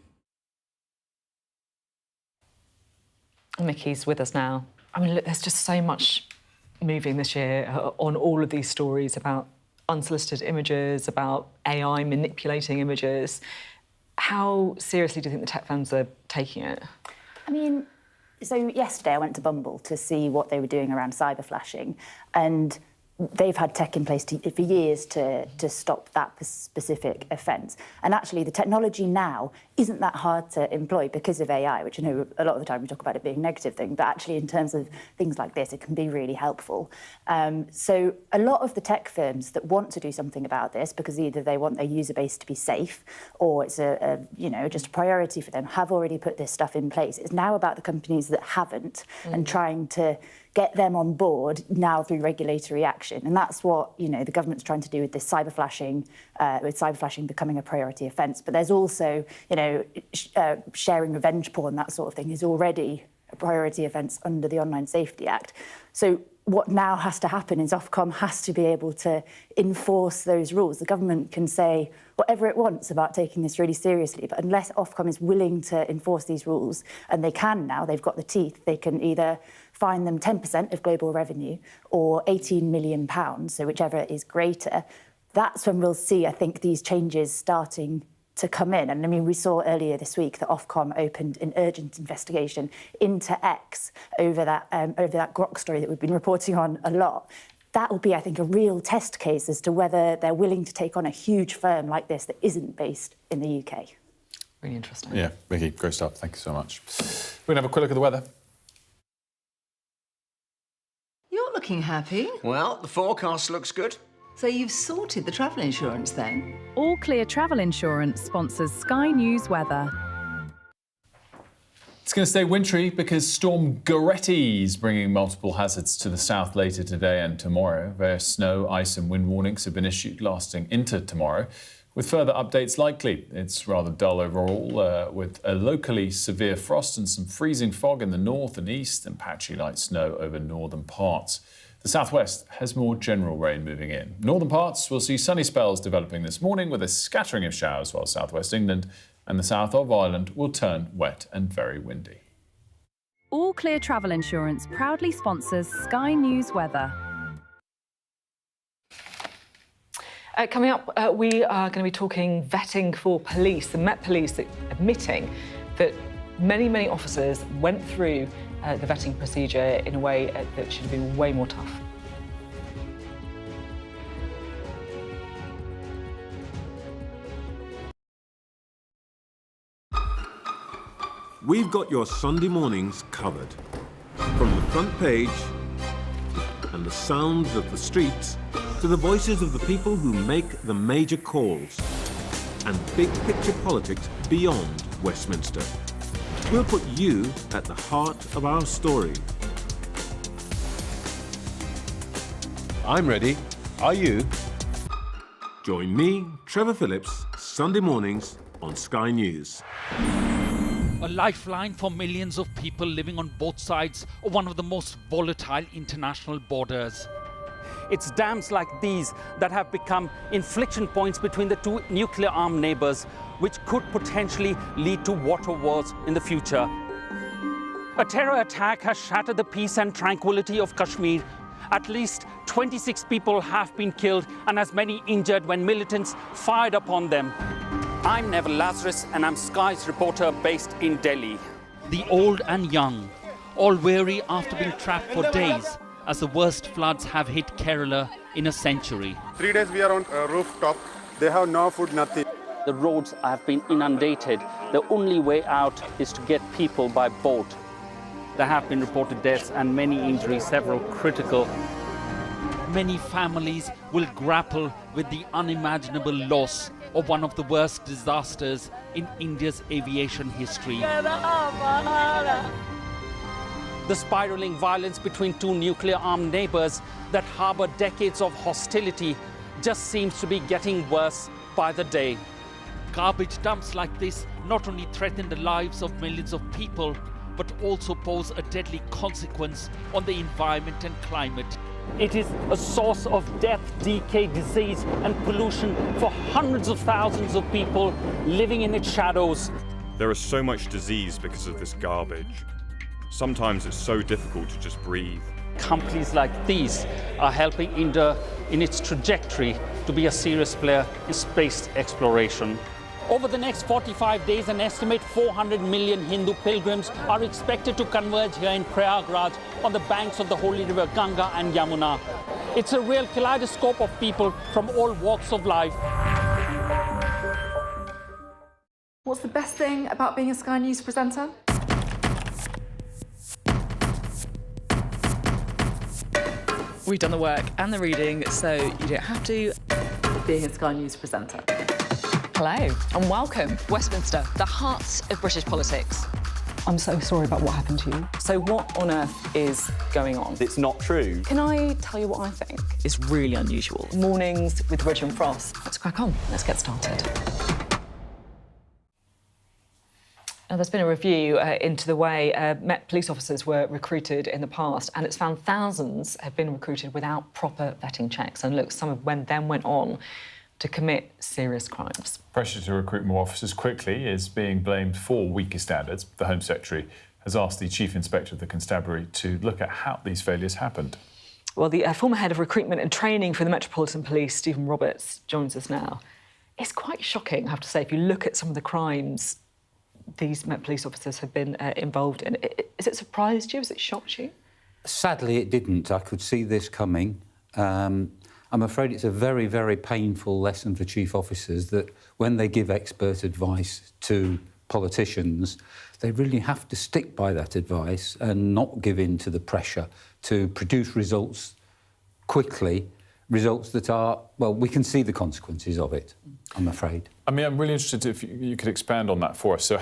Mickey's with us now. I mean, look, there's just so much moving this year on all of these stories about unsolicited images, about AI manipulating images. How seriously do you think the tech firms are taking it? I mean, so yesterday I went to Bumble to see what they were doing around cyber flashing, and they've had tech in place for years to stop that specific offence. And actually, the technology now isn't that hard to employ because of AI, which I know a lot of the time we talk about it being a negative thing, but actually in terms of things like this, it can be really helpful. So a lot of the tech firms that want to do something about this, because either they want their user base to be safe or it's just a priority for them, have already put this stuff in place. It's now about the companies that haven't and trying to get them on board now through regulatory action. And that's what, the government's trying to do with this cyber flashing, becoming a priority offence. But there's also, sharing revenge porn, that sort of thing, is already a priority offence under the Online Safety Act. So what now has to happen is Ofcom has to be able to enforce those rules. The government can say whatever it wants about taking this really seriously, but unless Ofcom is willing to enforce these rules, and they can now, they've got the teeth, they can either fine them 10% of global revenue or £18 million, so whichever is greater. That's when we'll see, I think, these changes starting to come in. And I mean, we saw earlier this week that Ofcom opened an urgent investigation into X over that Grok story that we've been reporting on a lot. That will be, I think, a real test case as to whether they're willing to take on a huge firm like this that isn't based in the UK. Really interesting. Yeah, Vicky, great stuff. Thank you so much. We're going to have a quick look at the weather. You're looking happy. Well, the forecast looks good. So you've sorted the travel insurance then? All Clear Travel Insurance sponsors Sky News weather. It's going to stay wintry because Storm Goretti is bringing multiple hazards to the south later today and tomorrow. Various snow, ice and wind warnings have been issued lasting into tomorrow, with further updates likely. It's rather dull overall, with a locally severe frost and some freezing fog in the north and east and patchy light snow over northern parts. The southwest has more general rain moving in. Northern parts will see sunny spells developing this morning with a scattering of showers, while southwest England and the south of Ireland will turn wet and very windy. All Clear Travel Insurance proudly sponsors Sky News weather. Coming up, we are going to be talking vetting for police. The Met Police admitting that many officers went through the vetting procedure in a way that should have been way more tough. We've got your Sunday mornings covered. From the front page and the sounds of the streets to the voices of the people who make the major calls and big picture politics beyond Westminster. We'll put you at the heart of our story. I'm ready. Are you? Join me, Trevor Phillips, Sunday mornings on Sky News. A lifeline for millions of people living on both sides of one of the most volatile international borders. It's dams like these that have become inflection points between the two nuclear-armed neighbors, which could potentially lead to water wars in the future. A terror attack has shattered the peace and tranquility of Kashmir. At least 26 people have been killed and as many injured when militants fired upon them. I'm Neville Lazarus and I'm Sky's reporter based in Delhi. The old and young, all weary after being trapped for days as the worst floods have hit Kerala in a century. 3 days we are on a rooftop. They have no food, nothing. The roads have been inundated. The only way out is to get people by boat. There have been reported deaths and many injuries, several critical. Many families will grapple with the unimaginable loss of one of the worst disasters in India's aviation history. The spiraling violence between two nuclear-armed neighbors that harbor decades of hostility just seems to be getting worse by the day. Garbage dumps like this not only threaten the lives of millions of people, but also pose a deadly consequence on the environment and climate. It is a source of death, decay, disease and pollution for hundreds of thousands of people living in its shadows. There is so much disease because of this garbage. Sometimes it's so difficult to just breathe. Companies like these are helping India in its trajectory to be a serious player in space exploration. Over the next 45 days, an estimated 400 million Hindu pilgrims are expected to converge here in Prayagraj on the banks of the holy river Ganga and Yamuna. It's a real kaleidoscope of people from all walks of life. What's the best thing about being a Sky News presenter? We've done the work and the reading, so you don't have to. Being a Sky News presenter. Hello and welcome. Westminster, the heart of British politics. I'm so sorry about what happened to you. So what on earth is going on? It's not true. Can I tell you what I think? It's really unusual. Mornings with Ridge and Frost. Let's crack on. Let's get started. Now, there's been a review into the way Met police officers were recruited in the past, and it's found thousands have been recruited without proper vetting checks. And look, some of them went on to commit serious crimes. Pressure to recruit more officers quickly is being blamed for weaker standards. The Home Secretary has asked the Chief Inspector of the Constabulary to look at how these failures happened. Well, the former head of recruitment and training for the Metropolitan Police, Stephen Roberts, joins us now. It's quite shocking, I have to say, if you look at some of the crimes these Met police officers have been involved in. Has it surprised you? Has it shocked you? Sadly, it didn't. I could see this coming. I'm afraid it's a very, very painful lesson for chief officers that when they give expert advice to politicians, they really have to stick by that advice and not give in to the pressure to produce results quickly, results that are, well, we can see the consequences of it, I'm afraid. I mean, I'm really interested if you could expand on that for us. So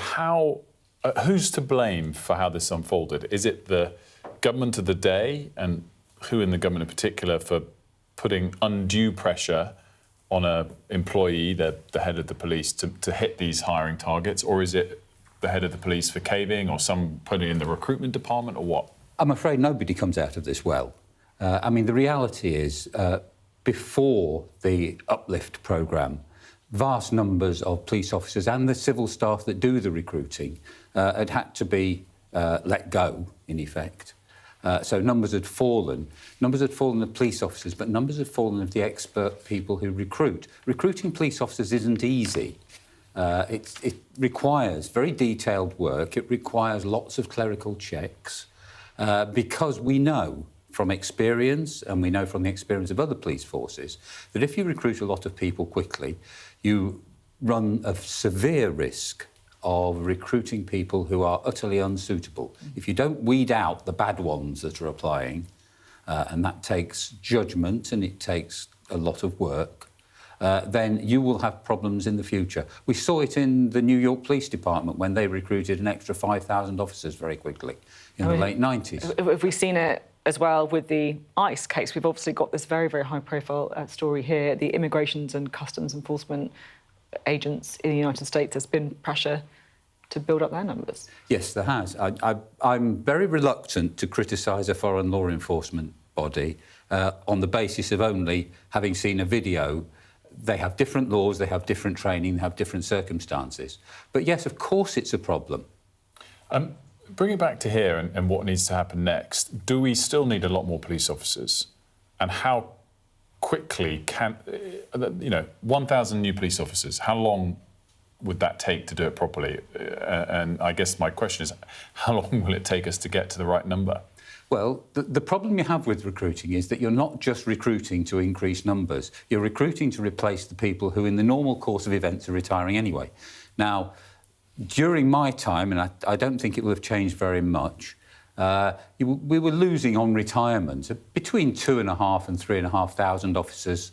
who's to blame for how this unfolded? Is it the government of the day, and who in the government in particular, for putting undue pressure on an employee, the head of the police, to hit these hiring targets? Or is it the head of the police for caving, or some putting in the recruitment department, or what? I'm afraid nobody comes out of this well. I mean, the reality is, before the Uplift programme, vast numbers of police officers and the civil staff that do the recruiting had to be let go, in effect. So numbers had fallen. Numbers had fallen of police officers, but numbers had fallen of the expert people who recruit. Recruiting police officers isn't easy. It requires very detailed work. It requires lots of clerical checks because we know from experience, and we know from the experience of other police forces, that if you recruit a lot of people quickly, you run a severe risk of recruiting people who are utterly unsuitable. If you don't weed out the bad ones that are applying, and that takes judgment and it takes a lot of work, then you will have problems in the future. We saw it in the New York Police Department when they recruited an extra 5,000 officers very quickly in the late 90s. Have we seen it as well with the ICE case? We've obviously got this very, very high-profile story here. The Immigrations and Customs Enforcement agents in the United States, there's been pressure to build up their numbers. Yes, there has. I'm very reluctant to criticise a foreign law enforcement body on the basis of only having seen a video. They have different laws, they have different training, they have different circumstances. But yes, of course it's a problem. Bring it back to here and what needs to happen next. Do we still need a lot more police officers? And how quickly can, 1,000 new police officers, how long would that take to do it properly? And I guess my question is, how long will it take us to get to the right number? Well, the problem you have with recruiting is that you're not just recruiting to increase numbers. You're recruiting to replace the people who, in the normal course of events, are retiring anyway. Now, during my time, and I don't think it will have changed very much, we were losing on retirement between 2,500 and 3,500 officers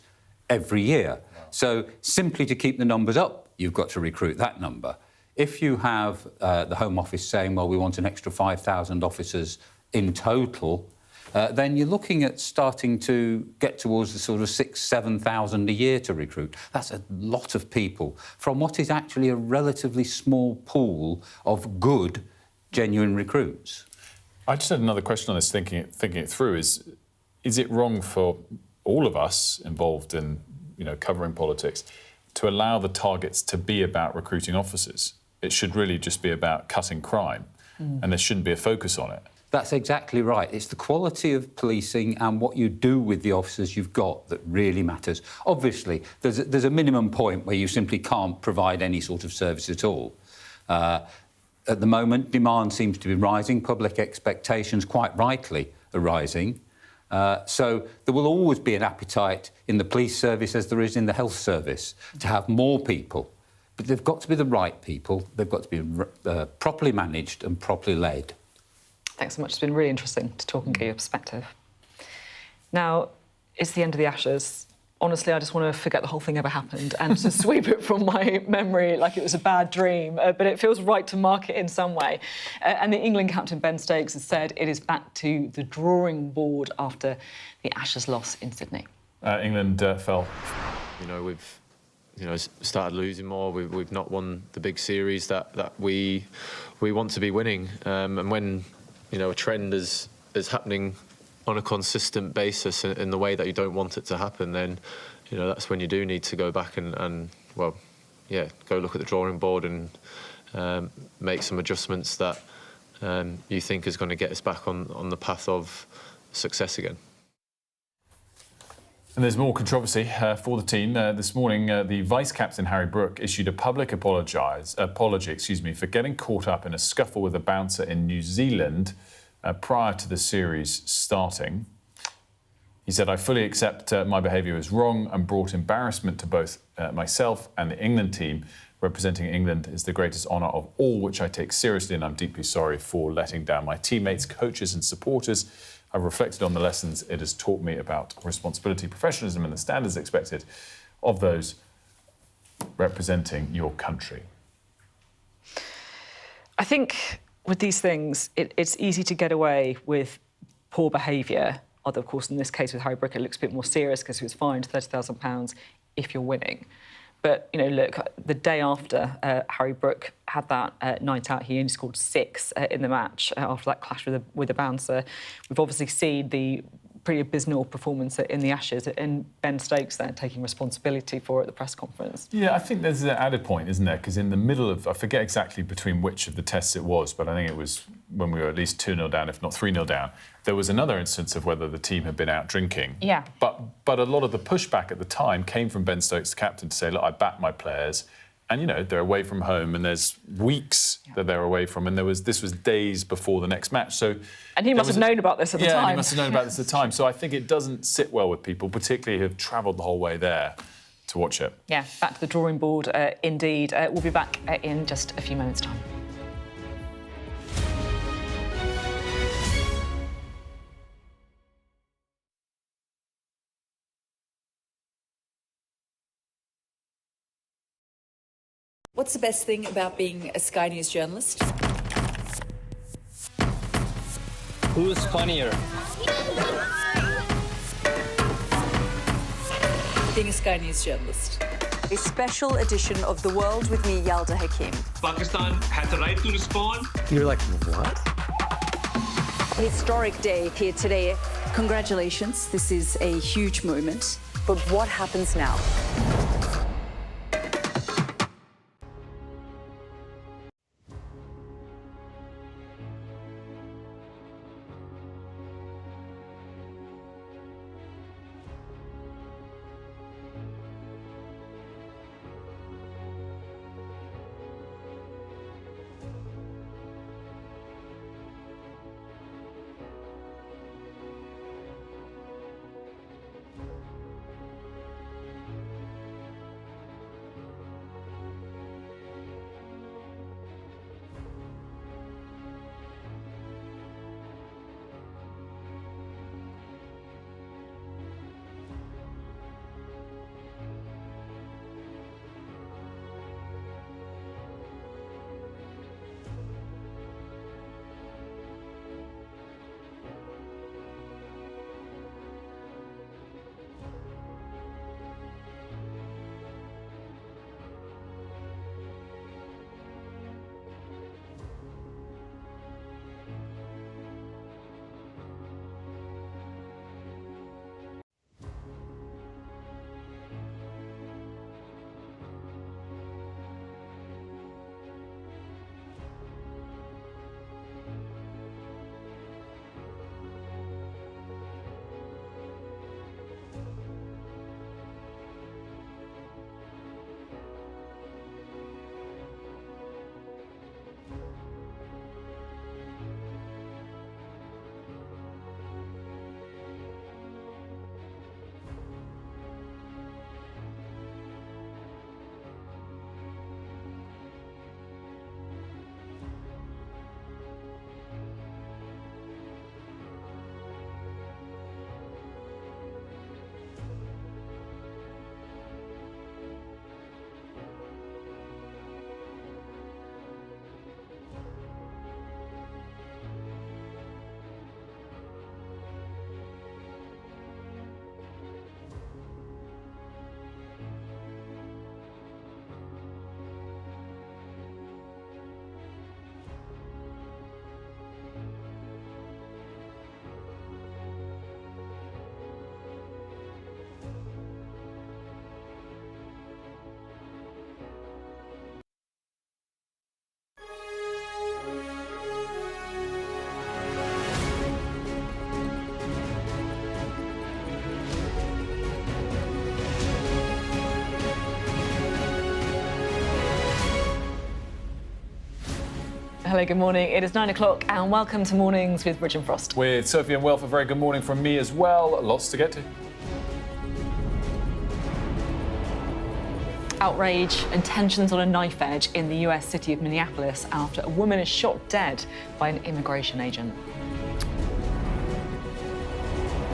every year. Wow. So simply to keep the numbers up, you've got to recruit that number. If you have the Home Office saying, well, we want an extra 5,000 officers in total, then you're looking at starting to get towards the sort of 6,000-7,000 a year to recruit. That's a lot of people from what is actually a relatively small pool of good, genuine recruits. I just had another question on this, thinking it through. Is it wrong for all of us involved in, covering politics to allow the targets to be about recruiting officers? It should really just be about cutting crime, and there shouldn't be a focus on it. That's exactly right. It's the quality of policing and what you do with the officers you've got that really matters. Obviously, there's a minimum point where you simply can't provide any sort of service at all. At the moment, demand seems to be rising. Public expectations, quite rightly, are rising. So there will always be an appetite in the police service, as there is in the health service, to have more people. But they've got to be the right people. They've got to be properly managed and properly led. Thanks so much. It's been really interesting to talk and get your perspective. Now, it's the end of the Ashes. Honestly, I just want to forget the whole thing ever happened and to sweep it from my memory like it was a bad dream. But it feels right to mark it in some way. And the England captain, Ben Stokes, has said it is back to the drawing board after the Ashes loss in Sydney. England fell. We've started losing more. We've not won the big series that we want to be winning. And when a trend is happening on a consistent basis in the way that you don't want it to happen, then that's when you do need to go back and go look at the drawing board and make some adjustments that you think is going to get us back on the path of success again. And there's more controversy for the team. This morning, the vice-captain, Harry Brook, issued a public apology for getting caught up in a scuffle with a bouncer in New Zealand prior to the series starting. He said, "I fully accept my behaviour was wrong and brought embarrassment to both myself and the England team. Representing England is the greatest honour of all, which I take seriously, and I'm deeply sorry for letting down my teammates, coaches and supporters. I've reflected on the lessons it has taught me about responsibility, professionalism and the standards expected of those representing your country." I think with these things, it's easy to get away with poor behaviour. Although, of course, in this case with Harry Brook, it looks a bit more serious because he was fined £30,000 if you're winning. But, look, the day after Harry Brook had that night out, he only scored 6 in the match after that clash with the bouncer. We've obviously seen the pretty abysmal performance in the Ashes, and Ben Stokes there taking responsibility for it at the press conference. Yeah, I think there's an added point, isn't there? Because in the middle of, I forget exactly between which of the tests it was, but I think it was when we were at least 2-0 down, if not 3-0 down. There was another instance of whether the team had been out drinking. Yeah. But a lot of the pushback at the time came from Ben Stokes, the captain, to say, look, I back my players. And, they're away from home and there's weeks that they're away from, and this was days before the next match. So, and he must have known about this at the time. Yeah, he must have known about this at the time. So I think it doesn't sit well with people, particularly who have travelled the whole way there to watch it. Yeah, back to the drawing board, indeed. We'll be back in just a few moments' time. What's the best thing about being a Sky News journalist? Who's funnier? Being a Sky News journalist. A special edition of The World with me, Yalda Hakim. Pakistan has the right to respond. You're like, what? Historic day here today. Congratulations, this is a huge moment. But what happens now? Hello, good morning. It is 9 o'clock and welcome to Mornings with Bridge and Frost. With Sophy and Wilfred, a very good morning from me as well. Lots to get to. Outrage and tensions on a knife edge in the US city of Minneapolis after a woman is shot dead by an immigration agent.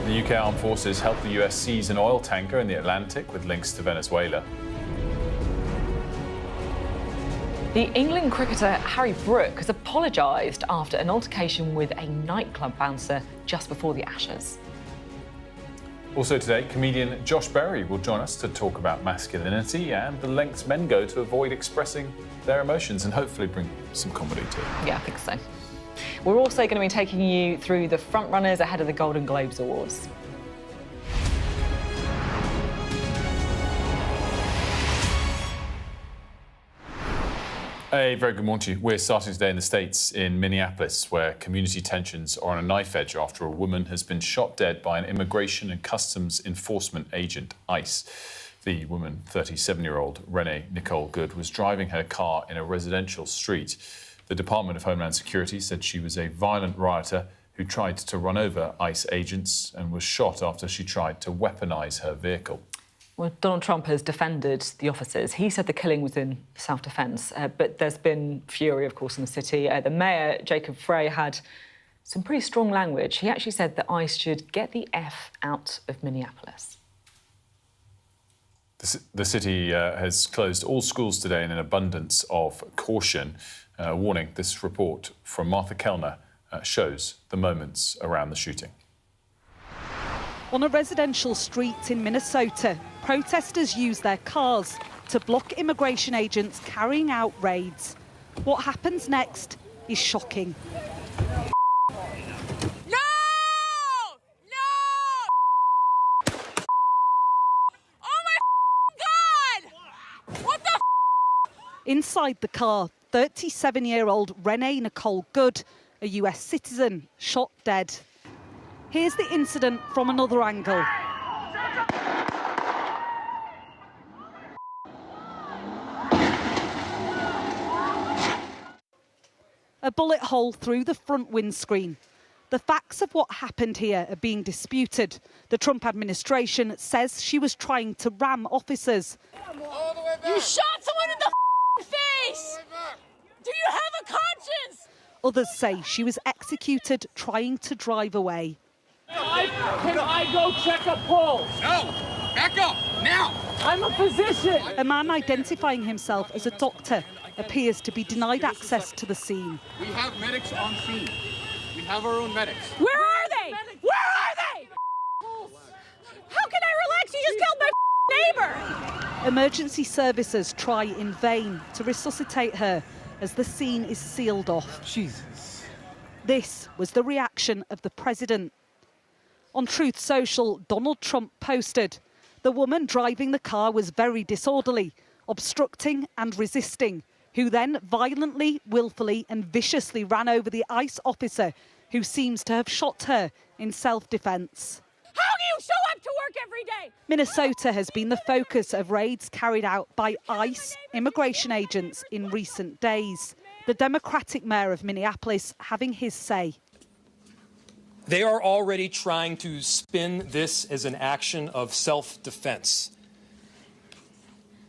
The UK Armed Forces helped the US seize an oil tanker in the Atlantic with links to Venezuela. The England cricketer Harry Brook has apologised after an altercation with a nightclub bouncer just before the Ashes. Also today, comedian Josh Berry will join us to talk about masculinity and the lengths men go to avoid expressing their emotions and hopefully bring some comedy too. Yeah, I think so. We're also going to be taking you through the front runners ahead of the Golden Globes Awards. A very good morning to you. We're starting today in the States, in Minneapolis, where community tensions are on a knife edge after a woman has been shot dead by an immigration and customs enforcement agent, ICE. The woman, 37-year-old Renee Nicole Good, was driving her car in a residential street. The Department of Homeland Security said she was a violent rioter who tried to run over ICE agents and was shot after she tried to weaponize her vehicle. Well, Donald Trump has defended the officers. He said the killing was in self-defence, but there's been fury, of course, in the city. The mayor, Jacob Frey, had some pretty strong language. He actually said that ICE should get the F out of Minneapolis. The city has closed all schools today in an abundance of caution. Warning, this report from Martha Kellner shows the moments around the shooting. On a residential street in Minnesota, protesters used their cars to block immigration agents carrying out raids. What happens next is shocking. Inside the car, 37-year-old Renee Nicole Good, a US citizen, shot dead. Here's the incident from another angle. A bullet hole through the front windscreen. The facts of what happened here are being disputed. The Trump administration says she was trying to ram officers. You shot someone in the face! Do you have a conscience? Others say she was executed trying to drive away. Can I go check a pulse? No! Back up! Now! I'm a physician! A man identifying himself as a doctor appears to be denied access to the scene. We have medics on scene. We have our own medics. Where are they? Where are they? How can I relax? You just killed my neighbor! Emergency services try in vain to resuscitate her as the scene is sealed off. Jesus. This was the reaction of the president. On Truth Social, Donald Trump posted, "The woman driving the car was very disorderly, obstructing and resisting, who then violently, willfully and viciously ran over the ICE officer who seems to have shot her in self-defence." How do you show up to work every day? Minnesota has been the focus of raids carried out by ICE immigration agents in recent days. The Democratic mayor of Minneapolis having his say. They are already trying to spin this as an action of self-defense.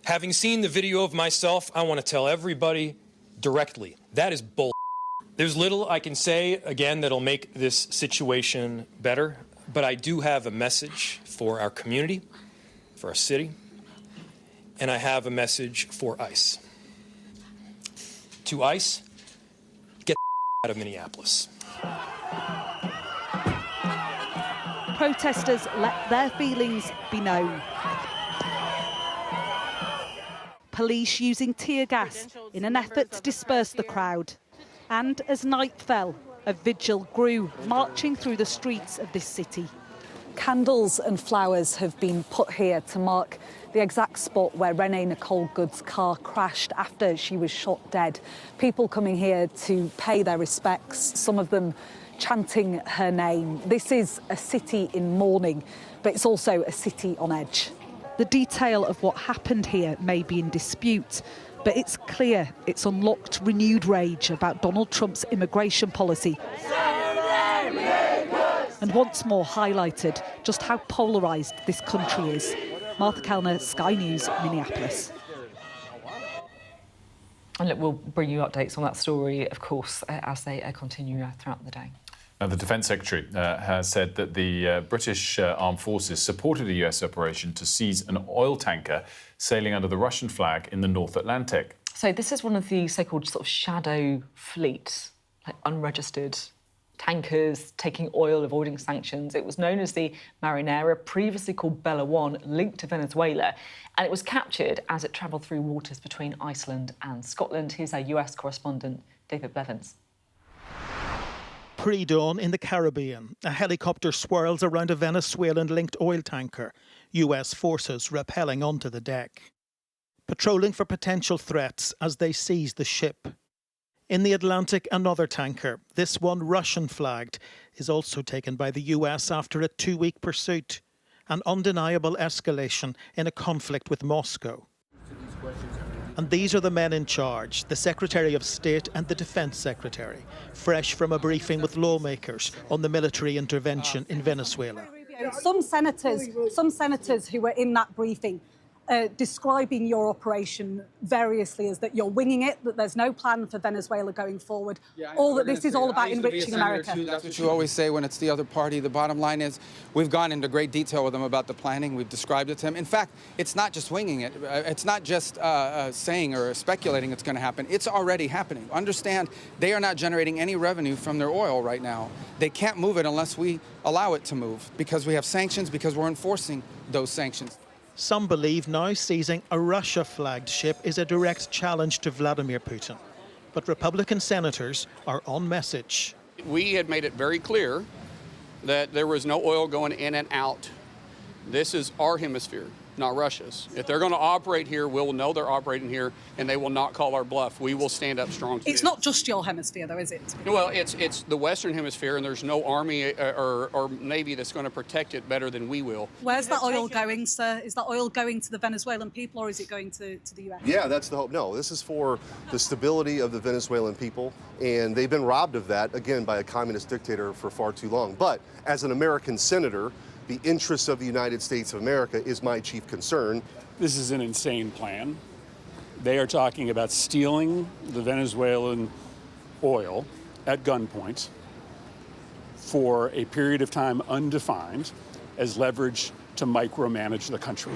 Having seen the video of myself, I want to tell everybody directly, that is bull. There's little I can say, again, that'll make this situation better, but I do have a message for our community, for our city, and I have a message for ICE. To ICE, get out of Minneapolis. Protesters let their feelings be known. Police using tear gas in an effort to disperse the crowd. And as night fell, a vigil grew, marching through the streets of this city. Candles and flowers have been put here to mark the exact spot where Renee Nicole Good's car crashed after she was shot dead. People coming here to pay their respects, some of them chanting her name. This is a city in mourning, but it's also a city on edge. The detail of what happened here may be in dispute, But it's clear it's unlocked renewed rage about Donald Trump's immigration policy. And once more highlighted just how polarised this country is. Martha Kellner, Sky News, Minneapolis. And look, we'll bring you updates on that story, of course, as they continue throughout the day. The Defence Secretary has said that the British Armed Forces supported a US operation to seize an oil tanker sailing under the Russian flag in the North Atlantic. So this is one of the so-called sort of shadow fleets, like unregistered tankers taking oil, avoiding sanctions. It was known as the Marinera, previously called Bella One, linked to Venezuela, and it was captured as it travelled through waters between Iceland and Scotland. Here's our US correspondent, David Blevins. Pre-dawn in the Caribbean, a helicopter swirls around a Venezuelan-linked oil tanker, US forces rappelling onto the deck, patrolling for potential threats as they seize the ship. In the Atlantic, another tanker, this one Russian-flagged, is also taken by the US after a 2-week pursuit, an undeniable escalation in a conflict with Moscow. And these are the men in charge, the Secretary of State and the Defence Secretary, fresh from a briefing with lawmakers on the military intervention in Venezuela. Some senators who were in that briefing describing your operation variously as that you're winging it, that there's no plan for Venezuela going forward, or that this is all about enriching America. That's what you always say when it's the other party. The bottom line is we've gone into great detail with them about the planning. We've described it to them. In fact, it's not just winging it. It's not just saying or speculating it's going to happen. It's already happening. Understand, they are not generating any revenue from their oil right now. They can't move it unless we allow it to move because we have sanctions, because we're enforcing those sanctions. Some believe now seizing a Russia-flagged ship is a direct challenge to Vladimir Putin. But Republican senators are on message. We had made it very clear that there was no oil going in and out. This is our hemisphere, not Russia's. If they're going to operate here, we'll know they're operating here, and they will not call our bluff. We will stand up strong. It's not just your hemisphere, though, is it? Well, it's the Western Hemisphere, and there's no army or navy that's going to protect it better than we will. Where's that oil going, sir? Is that oil going to the Venezuelan people, or is it going to the US? Yeah, that's the hope. No, this is for the stability of the Venezuelan people, and they've been robbed of that, again, by a communist dictator for far too long. But as an American senator, the interests of the United States of America is my chief concern. This is an insane plan. They are talking about stealing the Venezuelan oil at gunpoint for a period of time undefined as leverage to micromanage the country.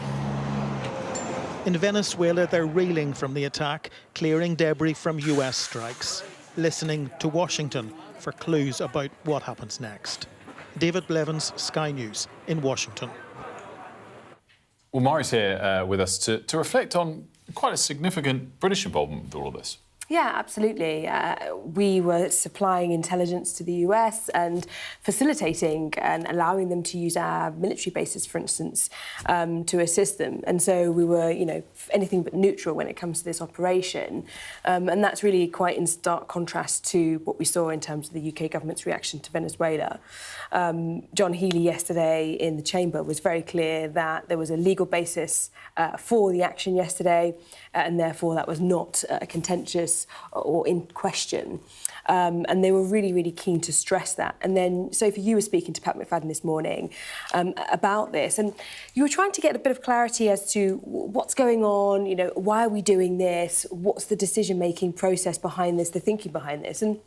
In Venezuela, they're reeling from the attack, clearing debris from US strikes, listening to Washington for clues about what happens next. David Blevins, Sky News in Washington. Well, Mari's here with us to reflect on quite a significant British involvement with all of this. Yeah, absolutely. We were supplying intelligence to the US and facilitating and allowing them to use our military bases, for instance, to assist them. And so we were, anything but neutral when it comes to this operation. And that's really quite in stark contrast to what we saw in terms of the UK government's reaction to Venezuela. John Healey yesterday in the chamber was very clear that there was a legal basis for the action yesterday, and therefore that was not contentious or in question. And they were really, really keen to stress that. And then, Sophie, you were speaking to Pat McFadden this morning about this, and you were trying to get a bit of clarity as to what's going on, why are we doing this, what's the decision-making process behind this, the thinking behind this. And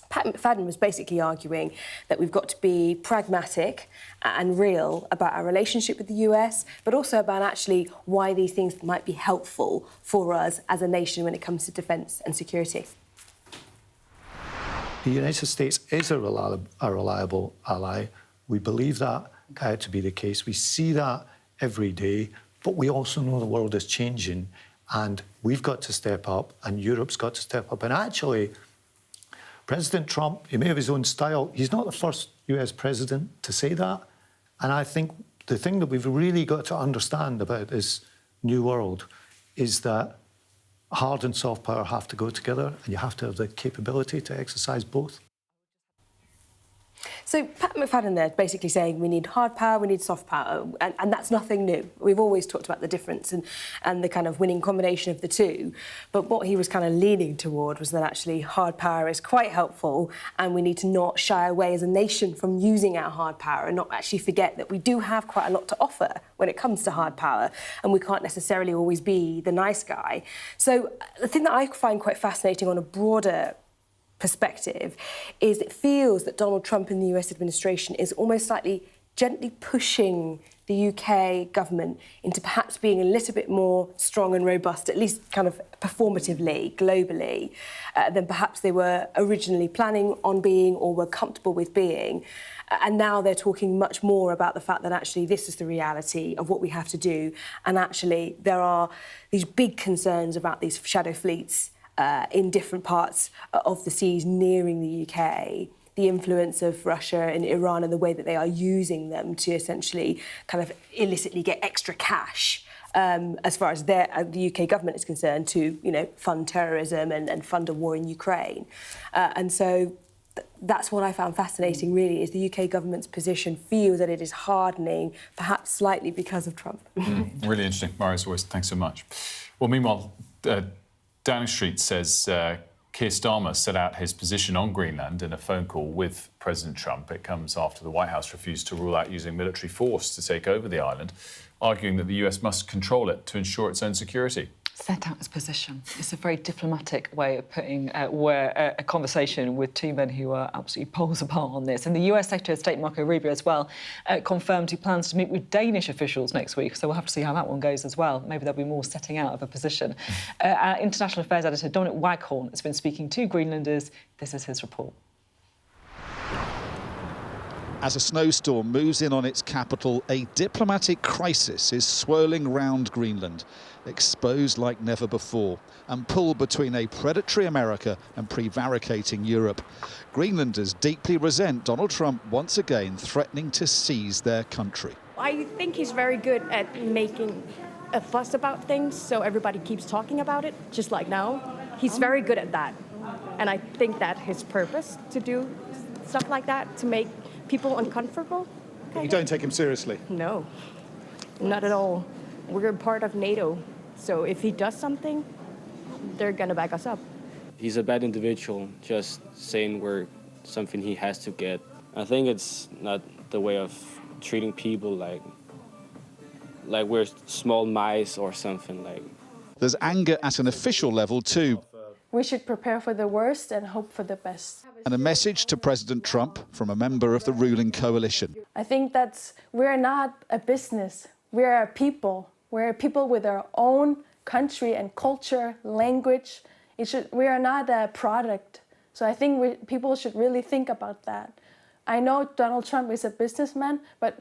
Pat McFadden was basically arguing that we've got to be pragmatic and real about our relationship with the US, but also about actually why these things might be helpful for us as a nation when it comes to defence and security. The United States is a reliable ally. We believe that to be the case. We see that every day, but we also know the world is changing, and we've got to step up, and Europe's got to step up. And actually, President Trump, he may have his own style. He's not the first US president to say that. And I think the thing that we've really got to understand about this new world is that hard and soft power have to go together, and you have to have the capability to exercise both. So Pat McFadden there basically saying we need hard power, we need soft power, and that's nothing new. We've always talked about the difference and the kind of winning combination of the two. But what he was kind of leaning toward was that actually hard power is quite helpful, and we need to not shy away as a nation from using our hard power and not actually forget that we do have quite a lot to offer when it comes to hard power, and we can't necessarily always be the nice guy. So the thing that I find quite fascinating on a broader perspective is it feels that Donald Trump in the US administration is almost slightly gently pushing the UK government into perhaps being a little bit more strong and robust, at least kind of performatively, globally, than perhaps they were originally planning on being or were comfortable with being. And now they're talking much more about the fact that actually this is the reality of what we have to do. And actually there are these big concerns about these shadow fleets in different parts of the seas nearing the UK, the influence of Russia and Iran and the way that they are using them to essentially kind of illicitly get extra cash as far as the UK government is concerned to, you know, fund terrorism and fund a war in Ukraine. And so that's what I found fascinating, really, is the UK government's position feels that it is hardening, perhaps slightly because of Trump. Really interesting. Mario, as always, thanks so much. Well, meanwhile, Downing Street says Keir Starmer set out his position on Greenland in a phone call with President Trump. It comes after the White House refused to rule out using military force to take over the island, arguing that the US must control it to ensure its own security. Set out his position. It's a very diplomatic way of putting a conversation with two men who are absolutely poles apart on this. And the US Secretary of State Marco Rubio as well confirmed he plans to meet with Danish officials next week. So we'll have to see how that one goes as well. Maybe there'll be more setting out of a position. Our International Affairs editor Dominic Waghorn has been speaking to Greenlanders. This is his report. As a snowstorm moves in on its capital, a diplomatic crisis is swirling round Greenland, exposed like never before, and pulled between a predatory America and prevaricating Europe. Greenlanders deeply resent Donald Trump once again threatening to seize their country. I think he's very good at making a fuss about things, so everybody keeps talking about it, just like now. He's very good at that. And I think that's his purpose, to do stuff like that, to make people uncomfortable. But you don't take him seriously? No, not at all. We're part of NATO, so if he does something, they're gonna back us up. He's a bad individual, just saying we're something he has to get. I think it's not the way of treating people like we're small mice or something like. There's anger at an official level too. We should prepare for the worst and hope for the best. And a message to President Trump from a member of the ruling coalition. I think we're not a business, we're a people. We're a people with our own country and culture, language. We are not a product. So I think people should really think about that. I know Donald Trump is a businessman, but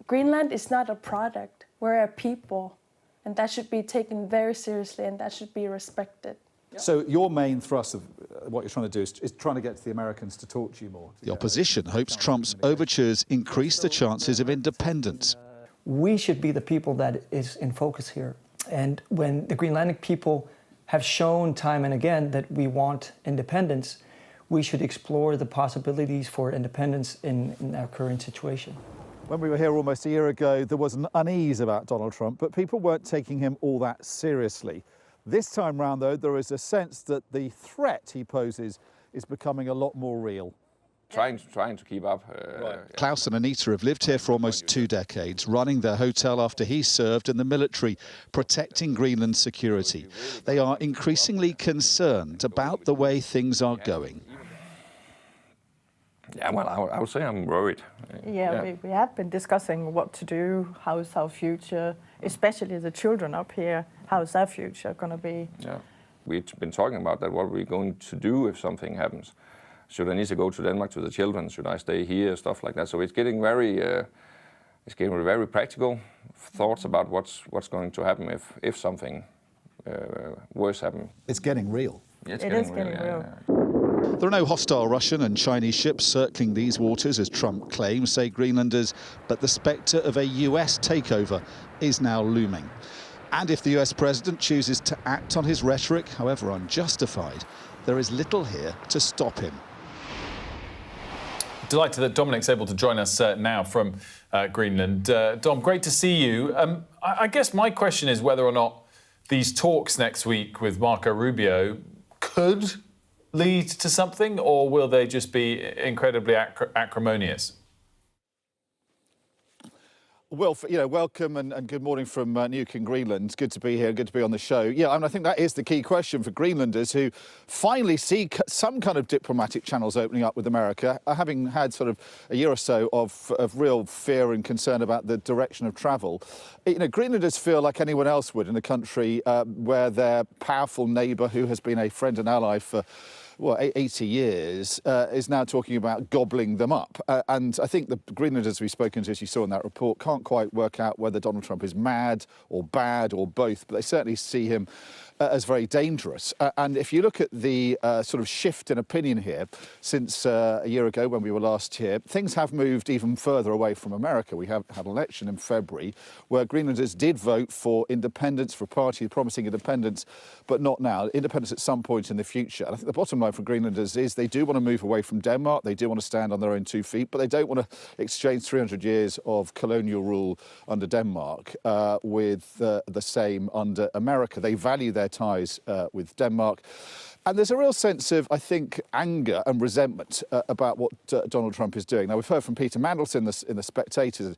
Greenland is not a product. We're a people, and that should be taken very seriously, and that should be respected. So your main thrust of what you're trying to do is trying to get the Americans to talk to you more. The opposition hopes Trump's overtures increase the chances of independence. We should be the people that is in focus here. And when the Greenlandic people have shown time and again that we want independence, we should explore the possibilities for independence in our current situation. When we were here almost a year ago, there was an unease about Donald Trump, but people weren't taking him all that seriously. This time round, though, there is a sense that the threat he poses is becoming a lot more real. Trying to keep up. Klaus and Anita have lived here for almost 2 decades, running their hotel after he served in the military, protecting Greenland's security. They are increasingly concerned about the way things are going. Yeah, well, I would say I'm worried. Yeah. We have been discussing what to do, how is our future, especially the children up here, how is their future going to be? Yeah, we've been talking about that, what are we going to do if something happens? Should I need to go to Denmark to the children? Should I stay here? Stuff like that. So it's getting very practical thoughts about what's going to happen if something worse happens. It's getting real. Yeah, it is getting real. There are no hostile Russian and Chinese ships circling these waters, as Trump claims, say Greenlanders, but the spectre of a US takeover is now looming. And if the US president chooses to act on his rhetoric, however unjustified, there is little here to stop him. Delighted that Dominic's able to join us now from Greenland. Dom, great to see you. I guess my question is whether or not these talks next week with Marco Rubio could lead to something, or will they just be incredibly acrimonious? Wilfred, welcome and good morning from Nuuk in Greenland. Good to be here, good to be on the show. Yeah, I think that is the key question for Greenlanders, who finally see some kind of diplomatic channels opening up with America, having had sort of a year or so of real fear and concern about the direction of travel. Greenlanders feel like anyone else would in a country where their powerful neighbour, who has been a friend and ally for 80 years, is now talking about gobbling them up. And I think the Greenlanders we've spoken to, as you saw in that report, can't quite work out whether Donald Trump is mad or bad or both, but they certainly see him as very dangerous. And if you look at the sort of shift in opinion here since a year ago when we were last here, things have moved even further away from America. We have had an election in February where Greenlanders did vote for independence, for a party promising independence, but not now. Independence at some point in the future. And I think the bottom line for Greenlanders is they do want to move away from Denmark. They do want to stand on their own 2 feet, but they don't want to exchange 300 years of colonial rule under Denmark with the same under America. They value their ties with Denmark. And there's a real sense of, I think, anger and resentment about what Donald Trump is doing. Now, we've heard from Peter Mandelson in the Spectator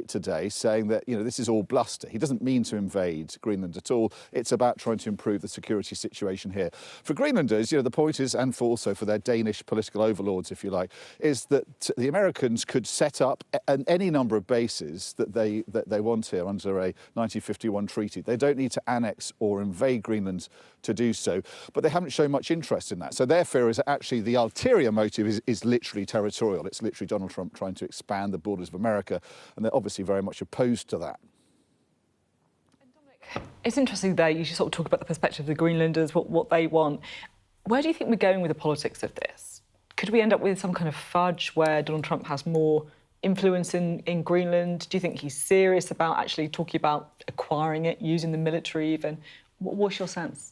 today saying that, this is all bluster. He doesn't mean to invade Greenland at all. It's about trying to improve the security situation here. For Greenlanders, the point is, and also for their Danish political overlords, if you like, is that the Americans could set up any number of bases that they want here under a 1951 treaty. They don't need to annex or invade Greenland to do so, but they haven't shown much interest in that. So their fear is that actually the ulterior motive is literally territorial. It's literally Donald Trump trying to expand the borders of America, and they're obviously very much opposed to that. It's interesting there, you sort of talk about the perspective of the Greenlanders, what they want. Where do you think we're going with the politics of this? Could we end up with some kind of fudge where Donald Trump has more influence in Greenland? Do you think he's serious about actually talking about acquiring it, using the military even? What's your sense?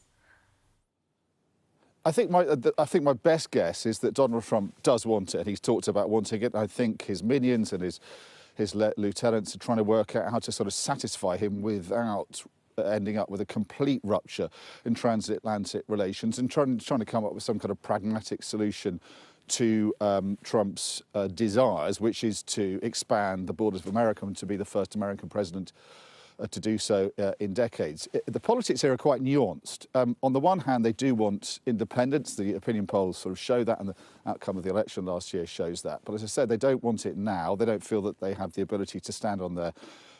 I think my best guess is that Donald Trump does want it. He's talked about wanting it. I think his minions and his lieutenants are trying to work out how to sort of satisfy him without ending up with a complete rupture in transatlantic relations, and trying to come up with some kind of pragmatic solution to Trump's desires, which is to expand the borders of America and to be the first American president to do so in decades. The politics here are quite nuanced. On the one hand, they do want independence. The opinion polls sort of show that, and the outcome of the election last year shows that. But as I said, they don't want it now. They don't feel that they have the ability to stand on their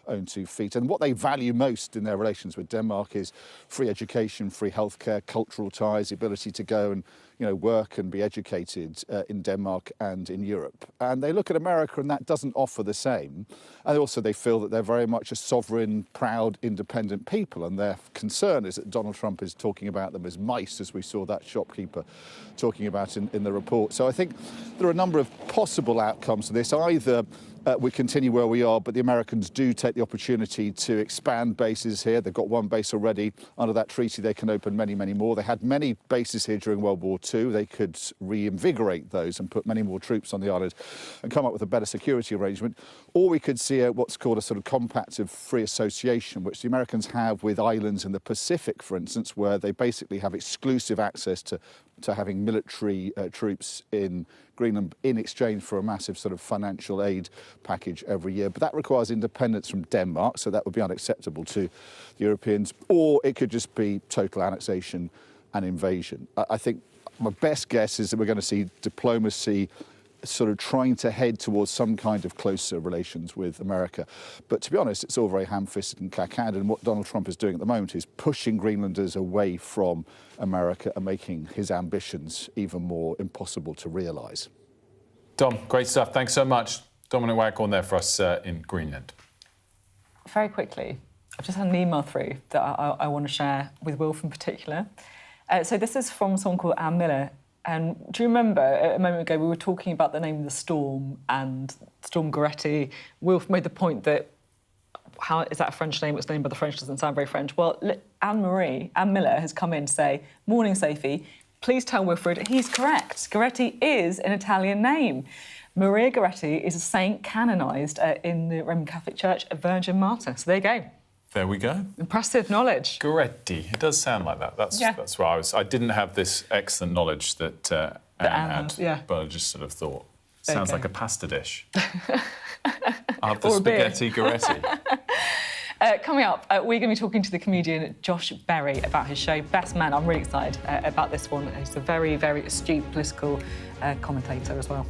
own 2 feet. And what they value most in their relations with Denmark is free education, free healthcare, cultural ties, the ability to go and work and be educated in Denmark and in Europe. And they look at America and that doesn't offer the same. And also they feel that they're very much a sovereign, proud, independent people. And their concern is that Donald Trump is talking about them as mice, as we saw that shopkeeper talking about in the report. So I think there are a number of possible outcomes to this. Either we continue where we are, but the Americans do take the opportunity to expand bases here. They've got one base already. Under that treaty, they can open many, many more. They had many bases here during World War II. They could reinvigorate those and put many more troops on the island and come up with a better security arrangement. Or we could see what's called a sort of compact of free association, which the Americans have with islands in the Pacific, for instance, where they basically have exclusive access to having military troops in Greenland in exchange for a massive sort of financial aid package every year. But that requires independence from Denmark, so that would be unacceptable to the Europeans. Or it could just be total annexation and invasion. I think my best guess is that we're going to see diplomacy sort of trying to head towards some kind of closer relations with America. But to be honest, it's all very ham-fisted and cack-handed, and what Donald Trump is doing at the moment is pushing Greenlanders away from America and making his ambitions even more impossible to realise. Dom, great stuff. Thanks so much. Dominic Waghorn there for us in Greenland. Very quickly, I've just had an email through that I want to share with Wilf in particular. So this is from someone called Anne Miller. And do you remember, a moment ago, we were talking about the name of the storm and Storm Goretti. Wilf made the point that, how is that a French name? It's named by the French, doesn't sound very French. Well, Anne Miller has come in to say, "Morning, Sophy. Please tell Wilfred he's correct. Goretti is an Italian name." Maria Goretti is a saint canonised in the Roman Catholic Church, a Virgin Martyr. So there you go. There we go. Impressive knowledge. Goretti. It does sound like that. That's where I was. I didn't have this excellent knowledge that Anne had, but I just sort of thought, sounds like a pasta dish. I'll have the spaghetti Goretti. Coming up, we're going to be talking to the comedian Josh Berry about his show Best Man. I'm really excited about this one. He's a very, very astute political commentator as well.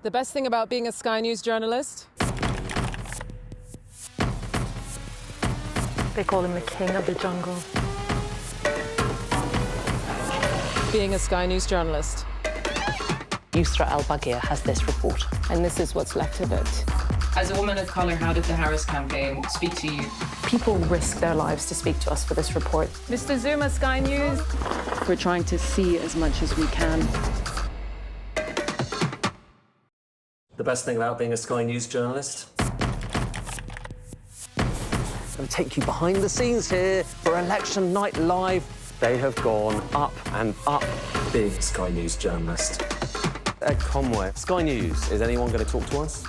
The best thing about being a Sky News journalist? They call him the king of the jungle. Being a Sky News journalist. Yusra Al-Baghir has this report. And this is what's left of it. As a woman of colour, how did the Harris campaign speak to you? People risk their lives to speak to us for this report. Mr. Zuma, Sky News. We're trying to see as much as we can. The best thing about being a Sky News journalist? I'm going to take you behind the scenes here for Election Night Live. They have gone up and up. Being a Sky News journalist. Ed Conway. Sky News, is anyone going to talk to us?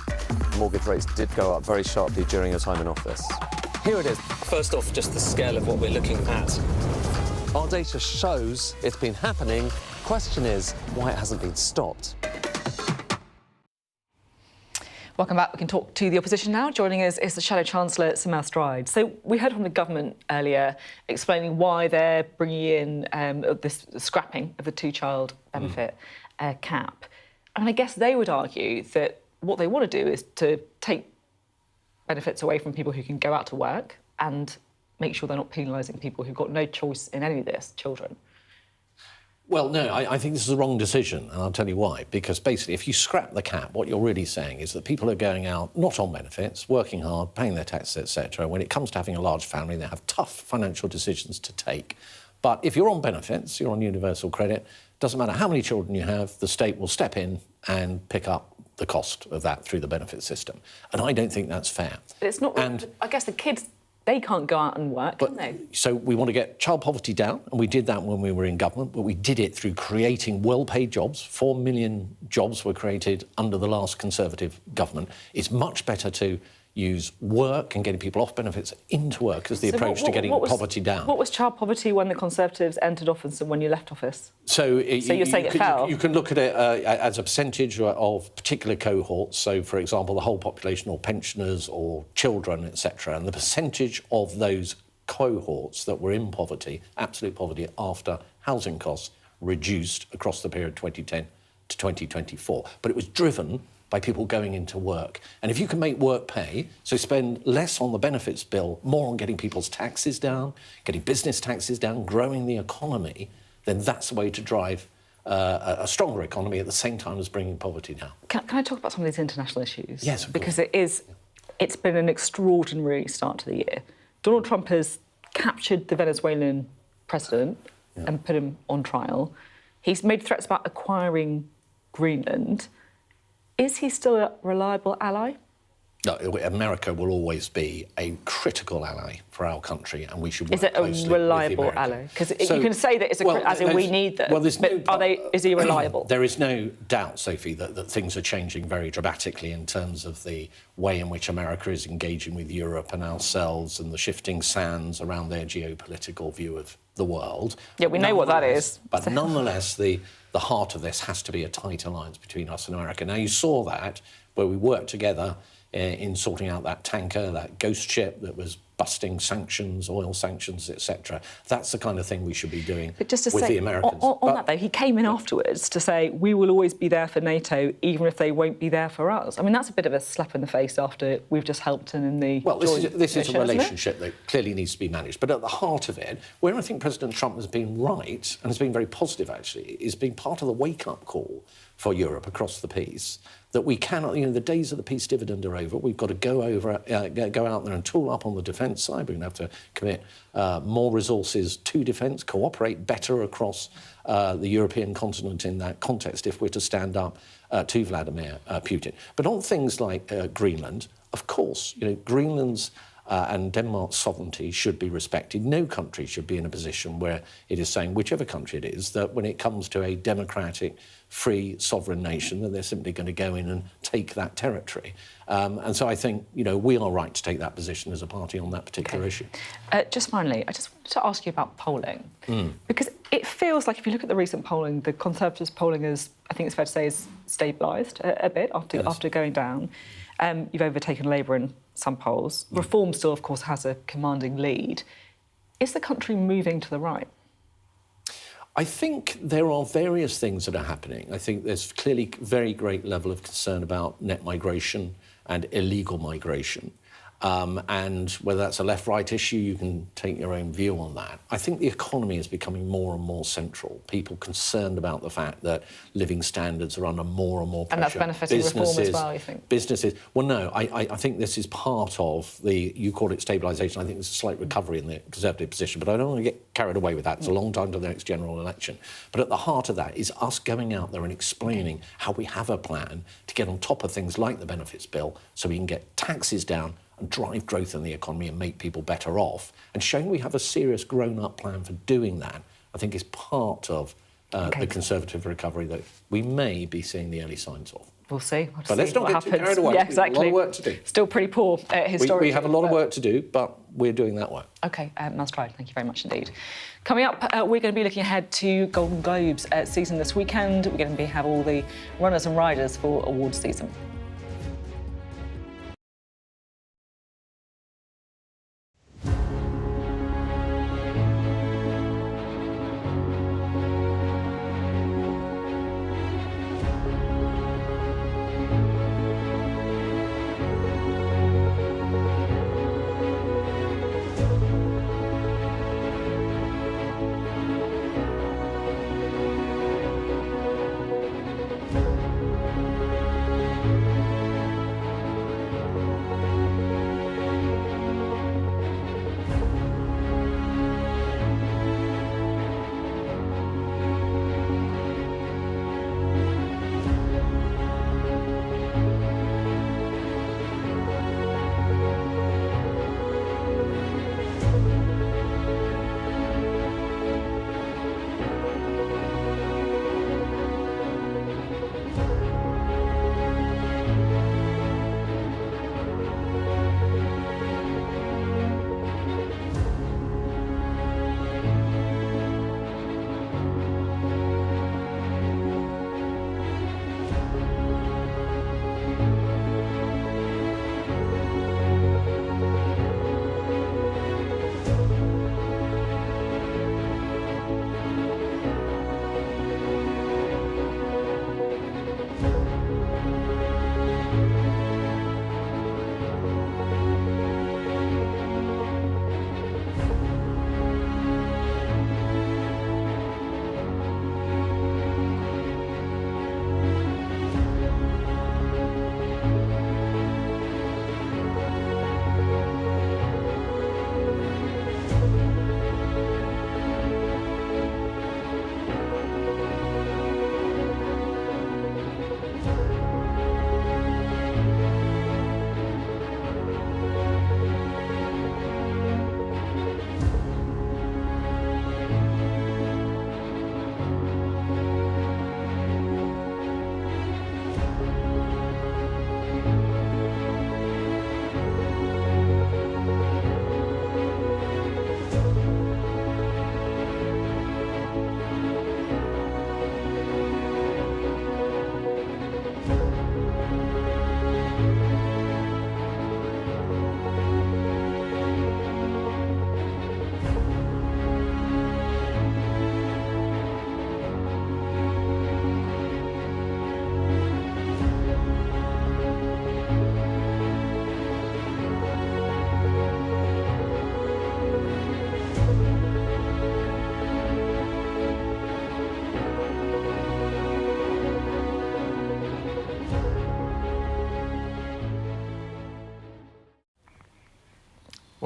Mortgage rates did go up very sharply during your time in office. Here it is. First off, just the scale of what we're looking at. Our data shows it's been happening. Question is, why it hasn't been stopped. Welcome back. We can talk to the opposition now. Joining us is the Shadow Chancellor, Sir Mal Stride. So we heard from the government earlier explaining why they're bringing in this scrapping of the two-child benefit cap. And I guess they would argue that what they want to do is to take benefits away from people who can go out to work and make sure they're not penalising people who've got no choice in any of this, children. Well, no, I think this is the wrong decision, and I'll tell you why. Because basically, if you scrap the cap, what you're really saying is that people are going out not on benefits, working hard, paying their taxes, etc. When it comes to having a large family, they have tough financial decisions to take. But if you're on benefits, you're on universal credit, doesn't matter how many children you have, the state will step in and pick up the cost of that through the benefit system. And I don't think that's fair. It's not. And I guess the kids, they can't go out and work, can they? So we want to get child poverty down, and we did that when we were in government, but we did it through creating well-paid jobs. 4 million jobs were created under the last Conservative government. It's much better to use work and getting people off benefits into work as the approach to getting poverty down. What was child poverty when the Conservatives entered office and when you left office? So you're saying it fell? You can look at it as a percentage of particular cohorts. So, for example, the whole population or pensioners or children, etc. And the percentage of those cohorts that were in poverty, absolute poverty, after housing costs reduced across the period 2010 to 2024. But it was driven by people going into work. And if you can make work pay, so spend less on the benefits bill, more on getting people's taxes down, getting business taxes down, growing the economy, then that's the way to drive a stronger economy at the same time as bringing poverty down. Can I talk about some of these international issues? Yes, of because course. it's been an extraordinary start to the year. Donald Trump has captured the Venezuelan president and put him on trial. He's made threats about acquiring Greenland. Is he still a reliable ally? No, America will always be a critical ally for our country, and we should work Is it a closely reliable with the ally? Because you can say that it's as in we need them. Well, is he reliable? There is no doubt, Sophie, that things are changing very dramatically in terms of the way in which America is engaging with Europe and ourselves and the shifting sands around their geopolitical view of the world. Yeah, we know what that is. But nonetheless, the heart of this has to be a tight alliance between us and America. Now, you saw that where we worked together in sorting out that tanker, that ghost ship that was busting sanctions, oil sanctions, etc. That's the kind of thing we should be doing But just to with say, the Americans. on that, though, he came in afterwards to say, we will always be there for NATO, even if they won't be there for us. I mean, that's a bit of a slap in the face after we've just helped him in the Well, this is a mission, relationship that clearly needs to be managed. But at the heart of it, where I think President Trump has been right, and has been very positive, actually, is being part of the wake-up call for Europe across the piece, that we cannot, the days of the peace dividend are over. We've got to go out there and tool up on the defence side. We're going to have to commit more resources to defence, cooperate better across the European continent in that context if we're to stand up to Vladimir Putin. But on things like Greenland, of course, Greenland's and Denmark's sovereignty should be respected. No country should be in a position where it is saying, whichever country it is, that when it comes to a democratic, free, sovereign nation, that they're simply going to go in and take that territory. And so I think, we are right to take that position as a party on that particular issue. Just finally, I just wanted to ask you about polling. Because it feels like, if you look at the recent polling, the Conservatives' polling is, I think it's fair to say, is stabilised a bit after going down. You've overtaken Labour in some polls. Reform still, of course, has a commanding lead. Is the country moving to the right? I think there are various things that are happening. I think there's clearly very great level of concern about net migration and illegal migration. And whether that's a left-right issue, you can take your own view on that. I think the economy is becoming more and more central. People concerned about the fact that living standards are under more and more pressure. And that's benefiting reform as well, you think? Businesses. Well, no, I think this is part of you call it stabilisation. I think there's a slight recovery in the Conservative position, but I don't want to get carried away with that. It's a long time to the next general election. But at the heart of that is us going out there and explaining how we have a plan to get on top of things like the benefits bill so we can get taxes down and drive growth in the economy and make people better off. And showing we have a serious grown-up plan for doing that, I think, is part of the Conservative recovery that we may be seeing the early signs of. We'll see. But let's not get too carried away. Yeah, exactly. We have a lot of work to do. Still pretty poor historically. We have a lot of work to do, but we're doing that work. OK, must try. Thank you very much indeed. Coming up, we're going to be looking ahead to Golden Globes season this weekend. We're going to have all the runners and riders for awards season.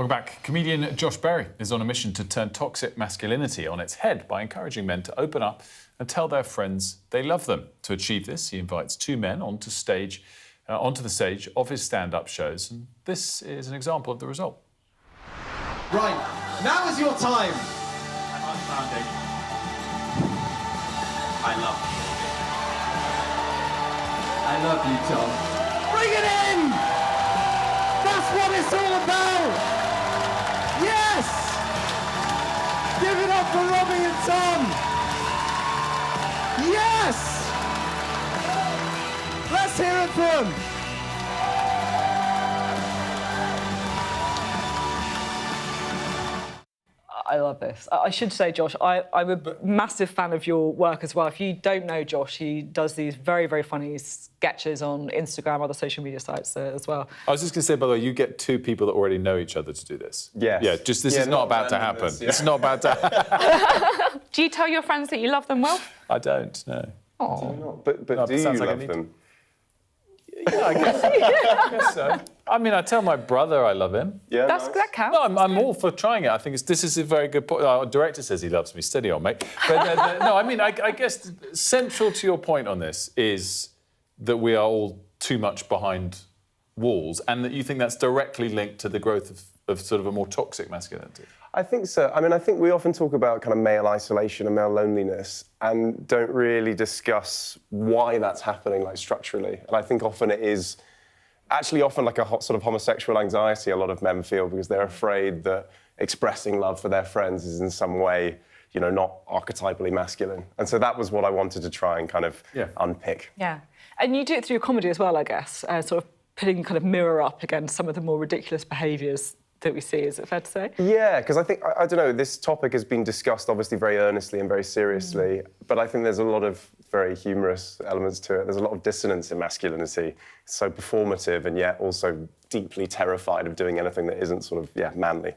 Welcome back. Comedian Josh Berry is on a mission to turn toxic masculinity on its head by encouraging men to open up and tell their friends they love them. To achieve this, he invites two men onto the stage of his stand-up shows, and this is an example of the result. Right, now is your time. I'm unfounding. I love you, Tom. Bring it in! That's what it's all about! Yes! Give it up for Robbie and Tom! Yes! Let's hear it for them! I love this. I should say, Josh, I'm a massive fan of your work as well. If you don't know Josh, he does these very, very funny sketches on Instagram, other social media sites as well. I was just going to say, by the way, you get two people that already know each other to do this. Yes. Yeah, just this is not about to happen. Yeah. It's not about to happen. Do you tell your friends that you love them, Will? I don't, no. Oh. But No, do you sounds like I love need them? Yeah, I guess so. I mean, I tell my brother I love him. Yeah, that counts. No, I'm all for trying it. I think this is a very good point. Our director says he loves me. Steady on, mate. But no, I mean, I guess central to your point on this is that we are all too much behind walls, and that you think that's directly linked to the growth of sort of a more toxic masculinity. I think so. I mean, I think we often talk about kind of male isolation and male loneliness and don't really discuss why that's happening, like structurally. And I think often it is actually often like a sort of homosexual anxiety a lot of men feel because they're afraid that expressing love for their friends is in some way, you know, not archetypally masculine. And so that was what I wanted to try and kind of unpick. Yeah. And you do it through your comedy as well, I guess, sort of putting kind of mirror up against some of the more ridiculous behaviours that we see, is it fair to say? Yeah, because I think, I don't know, this topic has been discussed obviously very earnestly and very seriously, but I think there's a lot of very humorous elements to it. There's a lot of dissonance in masculinity. It's so performative and yet also deeply terrified of doing anything that isn't sort of, manly.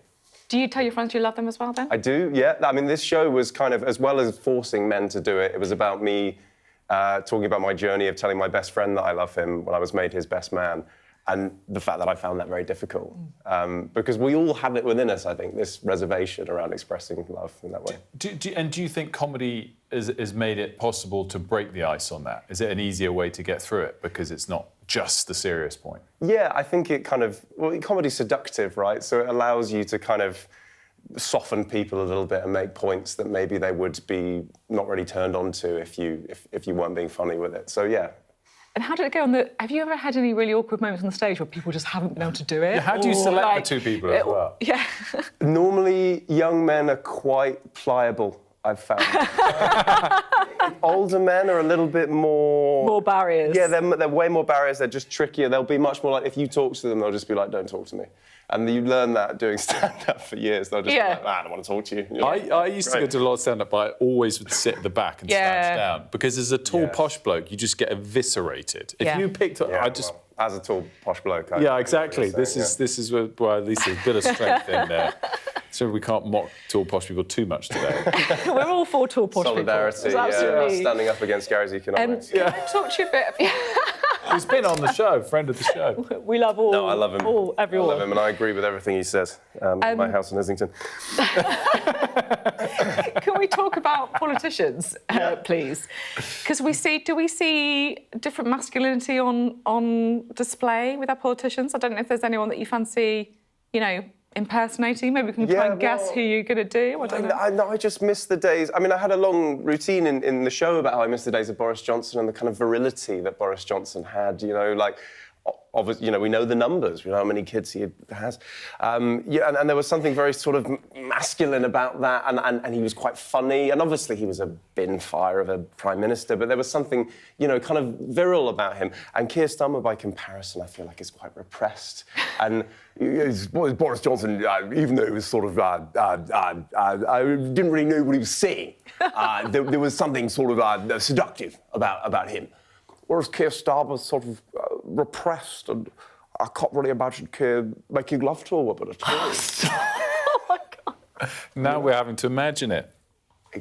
Do you tell your friends you love them as well, then? I do, yeah. I mean, this show was kind of, as well as forcing men to do it, it was about me talking about my journey of telling my best friend that I love him when I was made his best man. And the fact that I found that very difficult. Because we all have it within us, I think, this reservation around expressing love in that way. Do you think comedy has made it possible to break the ice on that? Is it an easier way to get through it because it's not just the serious point? Yeah, I think it kind of... Well, comedy's seductive, right? So it allows you to kind of soften people a little bit and make points that maybe they would be not really turned on to if you weren't being funny with it. So, yeah. And how did it go on the... Have you ever had any really awkward moments on the stage where people just haven't been able to do it? Yeah, how do you select the two people as well? Yeah. Normally, young men are quite pliable, I've found. Older men are a little bit more... More barriers. Yeah, they're way more barriers. They're just trickier. They'll be much more like, if you talk to them, they'll just be like, don't talk to me. And you learn that doing stand-up for years. They'll just be like, I don't want to talk to you. I used to go to a lot of stand-up, but I always would sit at the back and slouch down. Because as a tall, posh bloke, you just get eviscerated. If you picked up... Well, as a tall, posh bloke... exactly. This is where at least there's a bit of strength in there. So we can't mock tall, posh people too much today. We're all for tall, posh Solidarity, people. Absolutely. Standing up against Gary's economics. Can I talk to you a bit... He's been on the show, friend of the show. We love all... No, I love him. Everyone. I love him and I agree with everything he says. My house in Islington. Can we talk about politicians, please? Because do we see different masculinity on display with our politicians? I don't know if there's anyone that you fancy, impersonating. Maybe we can try and guess who you're going to do. I don't know. I just miss the days. I mean, I had a long routine in the show about how I miss the days of Boris Johnson and the kind of virility that Boris Johnson had, obviously, we know the numbers, we know how many kids he has. And there was something very sort of masculine about that, and he was quite funny, and obviously he was a bin fire of a prime minister, but there was something, kind of virile about him. And Keir Starmer, by comparison, I feel like is quite repressed. And Boris Johnson, even though he was sort of, I didn't really know what he was saying, there was something sort of seductive about him. Whereas Keir Starmer sort of repressed, and I can't really imagine Keir making love to a woman at all. Oh, my God. Now we're having to imagine it.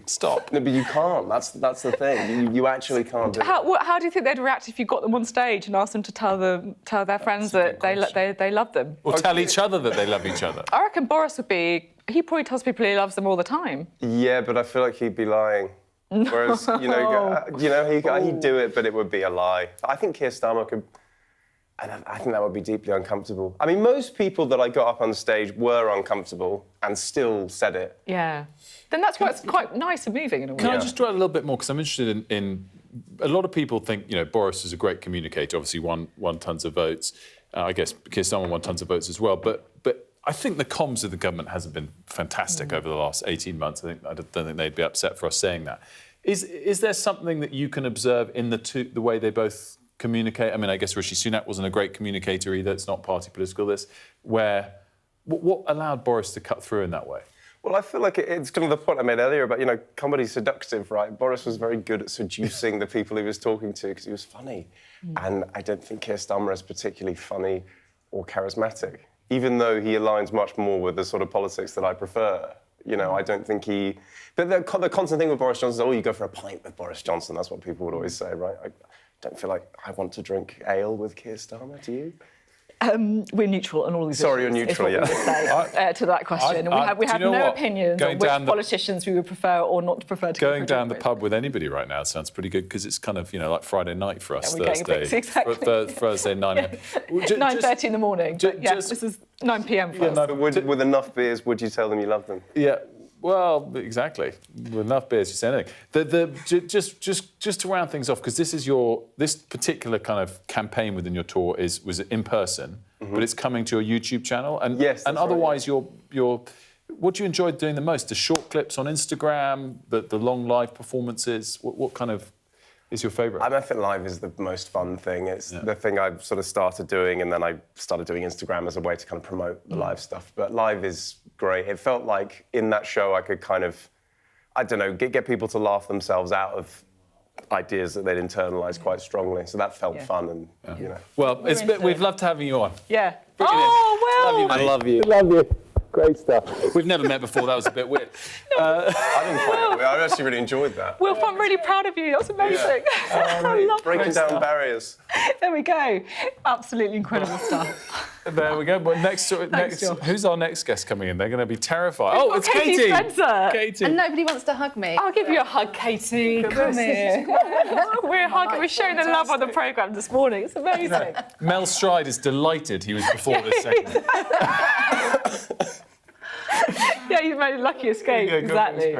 Stop. No, but you can't. That's the thing. You actually can't do it. How do you think they'd react if you got them on stage and asked them to tell their friends that they love them? Or tell each other that they love each other? I reckon Boris would be... He probably tells people he loves them all the time. Yeah, but I feel like he'd be lying. Whereas, he'd do it, but it would be a lie. I think Keir Starmer could... I think that would be deeply uncomfortable. I mean, most people that I got up on stage were uncomfortable and still said it. Yeah. Then that's why it's quite nice and moving in a way. Can I just dwell a little bit more, because I'm interested in... A lot of people think, Boris is a great communicator, obviously won tons of votes. I guess Keir Starmer won tons of votes as well. But I think the comms of the government hasn't been fantastic over the last 18 months. I don't think they'd be upset for us saying that. Is there something that you can observe in the way they both communicate? I mean, I guess Rishi Sunak wasn't a great communicator either. It's not party political, this. What allowed Boris to cut through in that way? Well, I feel like it's kind of the point I made earlier about, comedy's seductive, right? Boris was very good at seducing the people he was talking to because he was funny. And I don't think Keir Starmer is particularly funny or charismatic, even though he aligns much more with the sort of politics that I prefer. I don't think he... But the constant thing with Boris Johnson is, you go for a pint with Boris Johnson. That's what people would always say, right? I don't feel like I want to drink ale with Keir Starmer, do you? We're neutral on all these Sorry, issues. you're neutral, is what we would say, to that question. We have no opinions on which politicians we would prefer or not prefer to going down the pub with anybody right now sounds pretty good, because it's kind of, like Friday night for us, Thursday. Exactly. Thursday, 9 a.m. 9:30 in the morning. This is 9 p.m. for us. With enough beers, would you tell them you love them? Yeah. Well, exactly. With enough beers, you say anything. Just to round things off, because this particular kind of campaign within your tour was in person, but it's coming to your YouTube channel, and yes, and otherwise your what do you enjoy doing the most? The short clips on Instagram, the long live performances. What kind of is your favourite? I think live is the most fun thing. It's the thing I sort of started doing, and then I started doing Instagram as a way to kind of promote the live stuff. But live is great. It felt like in that show I could kind of, I don't know, get people to laugh themselves out of ideas that they'd internalised quite strongly. So that felt fun, and Well, we've loved having you on. Yeah. Well. I love you. Love you. Great stuff. We've never met before. That was a bit weird. I didn't find it weird. I actually really enjoyed that. Wilf, I'm really proud of you. That was amazing. I love breaking down barriers. There we go. Absolutely incredible stuff. There we go. But next, who's our next guest coming in? They're going to be terrified. It's Katie Spencer. Katie. And nobody wants to hug me. I'll give you a hug, Katie. Come here. We're showing the love on the programme this morning. It's amazing. Mel Stride is delighted he was before this segment. Yeah, you've made a lucky escape. Exactly.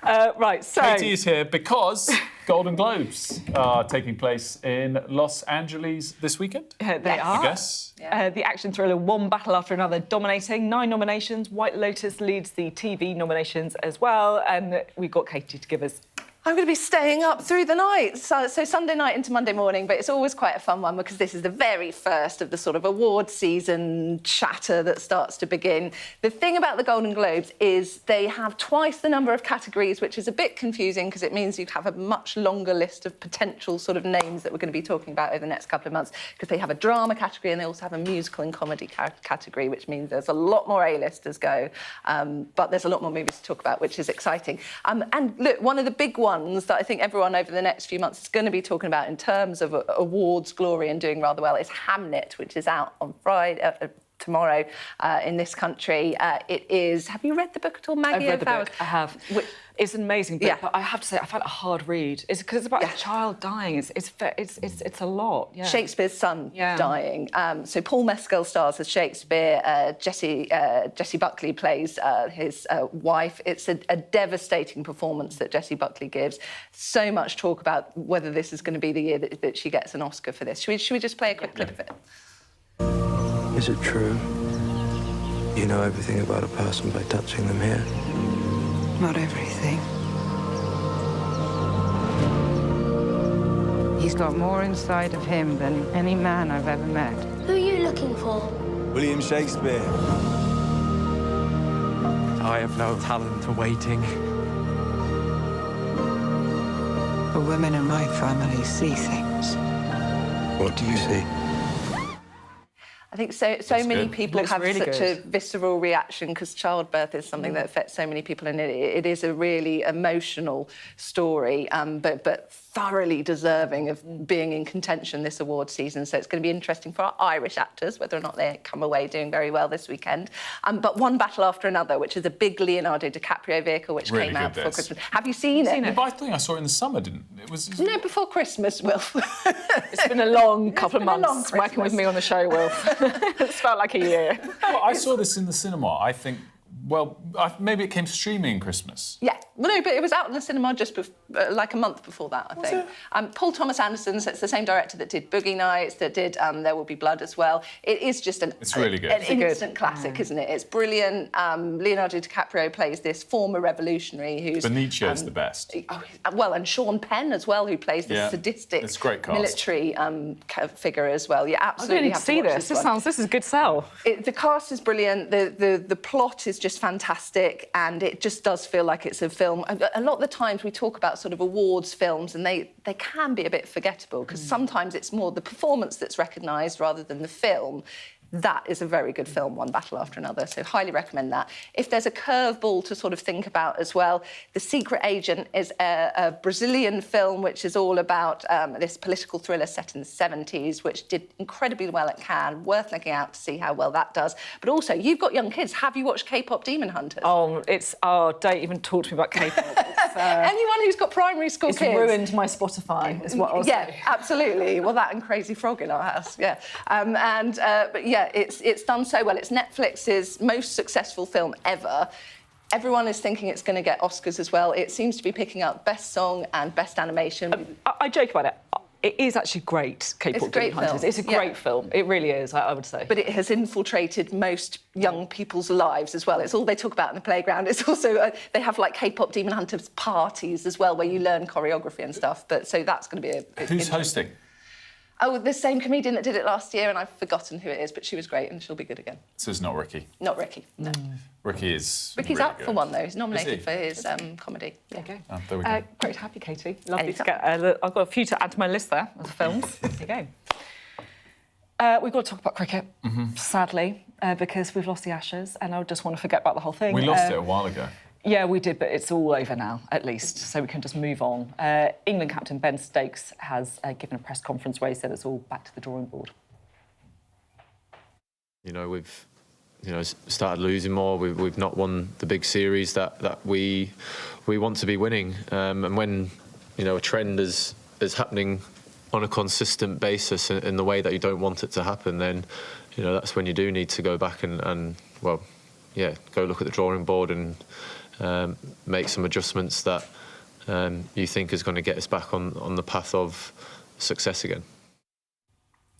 Right, so... Katie is here because Golden Globes are taking place in Los Angeles this weekend. They are. I guess. The action thriller, one battle after another, dominating. 9 nominations. White Lotus leads the TV nominations as well. And we've got Katie to give us... I'm going to be staying up through the night, so Sunday night into Monday morning, but it's always quite a fun one because this is the very first of the sort of award season chatter that starts to begin. The thing about the Golden Globes is they have twice the number of categories, which is a bit confusing because it means you have a much longer list of potential sort of names that we're going to be talking about over the next couple of months, because they have a drama category and they also have a musical and comedy category, which means there's a lot more A-listers go, but there's a lot more movies to talk about, which is exciting. And look, one of the big ones that I think everyone over the next few months is going to be talking about in terms of awards, glory and doing rather well is Hamnet, which is out on Friday, tomorrow in this country. It is... Have you read the book at all, Maggie? I've read the book. I have. It's an amazing book, but I have to say I found it a hard read. It's because it's about a child dying. It's a lot. Yeah. Shakespeare's son dying. So Paul Mescal stars as Shakespeare. Jessie Buckley plays his wife. It's a devastating performance that Jessie Buckley gives. So much talk about whether this is going to be the year that she gets an Oscar for this. Should we just play a quick clip of it? Is it true? You know everything about a person by touching them here? Not everything. He's got more inside of him than any man I've ever met. Who are you looking for? William Shakespeare. I have no talent for waiting. The women in my family see things. What do you see? I think so many people have such a visceral reaction because childbirth is something that affects so many people, and it is a really emotional story, but thoroughly deserving of being in contention this award season. So it's going to be interesting for our Irish actors, whether or not they come away doing very well this weekend. But One Battle After Another, which is a big Leonardo DiCaprio vehicle, which came out before Christmas. Have you seen it? Yeah, but I think I saw it in the summer, didn't it? No, before Christmas, Wilf. It's been a long couple of months working with me on the show, Wilf. It's felt like a year. Well, I saw this in the cinema. I think, maybe it came streaming in Christmas. Yeah, well, no, but it was out in the cinema just like a month before that, I think. Paul Thomas Anderson, so it's the same director that did Boogie Nights, that did There Will Be Blood as well. It is just it's really good. an instant classic, isn't it? It's brilliant. Leonardo DiCaprio plays this former revolutionary who's... Benicio's the best. And Sean Penn as well, who plays this sadistic it's great cast. military figure as well. You absolutely have to see watch this. This is a good sell. The cast is brilliant. The plot is just fantastic, and it just does feel like it's a film. A lot of the times we talk about sort of awards films, and they can be a bit forgettable because sometimes it's more the performance that's recognised rather than the film. That is a very good film, One Battle After Another, so highly recommend that. If there's a curveball to sort of think about as well, The Secret Agent is a Brazilian film which is all about this political thriller set in the 70s, which did incredibly well at Cannes, worth looking out to see how well that does. But also, you've got young kids. Have you watched K-pop Demon Hunters? Don't even talk to me about K-pop. Anyone who's got primary school kids... It's ruined my Spotify, is what I'll say. Yeah, absolutely. Well, that and Crazy Frog in our house, yeah. But yeah, it's done so well. It's Netflix's most successful film ever. Everyone is thinking it's going to get Oscars as well. It seems to be picking up Best Song and Best Animation. I joke about it. It is actually great, K-pop Demon Hunters. It's a great film. It really is, I would say. But it has infiltrated most young people's lives as well. It's all they talk about in the playground. It's also, they have like K-pop Demon Hunters parties as well, where you learn choreography and stuff. So that's going to be Who's hosting? Oh, the same comedian that did it last year, and I've forgotten who it is, but she was great, and she'll be good again. So it's not Ricky? Not Ricky, no. Ricky's really up for one, though. He's nominated for his comedy. There you go. Oh, there we go. Great to have you, Katie. Lovely to get... I've got a few to add to my list there of films. There you go. We've got to talk about cricket, sadly, because we've lost the Ashes, and I just want to forget about the whole thing. We lost it a while ago. Yeah, we did, but it's all over now, at least, so we can just move on. England captain Ben Stokes has given a press conference where he said it's all back to the drawing board. You know, we've started losing more. We've not won the big series that we want to be winning. And when a trend is happening on a consistent basis in the way that you don't want it to happen, then that's when you do need to go back and go look at the drawing board and make some adjustments that you think is going to get us back on the path of success again.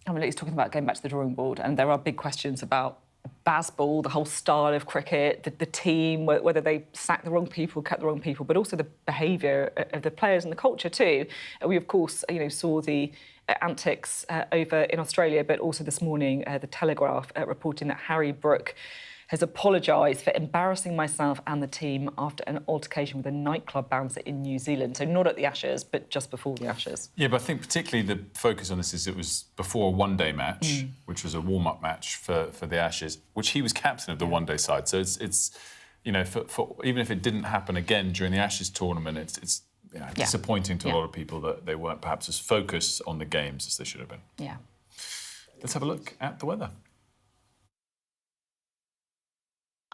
I mean, he's talking about going back to the drawing board, and there are big questions about Bazball, the whole style of cricket, the team, whether they sacked the wrong people, kept the wrong people, but also the behaviour of the players and the culture too. We, of course, saw the antics over in Australia, but also this morning, the Telegraph reporting that Harry Brook has apologised for embarrassing myself and the team after an altercation with a nightclub bouncer in New Zealand. So not at the Ashes, but just before the Ashes. Yeah, but I think particularly the focus on this is it was before a one-day match, which was a warm-up match for the Ashes, which he was captain of the one-day side. So it's for even if it didn't happen again during the Ashes tournament, it's disappointing to a lot of people that they weren't perhaps as focused on the games as they should have been. Yeah. Let's have a look at the weather.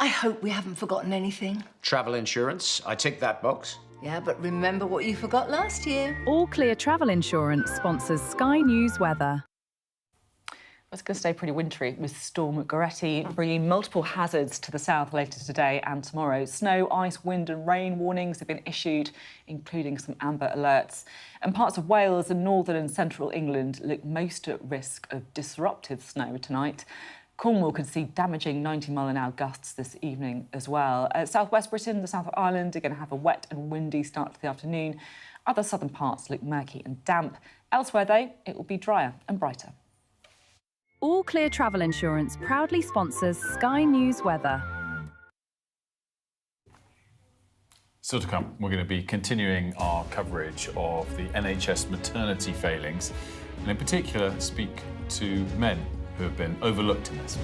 I hope we haven't forgotten anything. Travel insurance, I tick that box. Yeah, but remember what you forgot last year. All Clear Travel Insurance sponsors Sky News weather. It's going to stay pretty wintry with Storm Goretti bringing multiple hazards to the south later today and tomorrow. Snow, ice, wind and rain warnings have been issued, including some amber alerts. And parts of Wales and northern and central England look most at risk of disruptive snow tonight. Cornwall could see damaging 90-mile-an-hour gusts this evening as well. South-west Britain, the south of Ireland are going to have a wet and windy start to the afternoon. Other southern parts look murky and damp. Elsewhere, though, it will be drier and brighter. All Clear Travel Insurance proudly sponsors Sky News weather. Still to come, we're going to be continuing our coverage of the NHS maternity failings, and in particular speak to men who have been overlooked in this.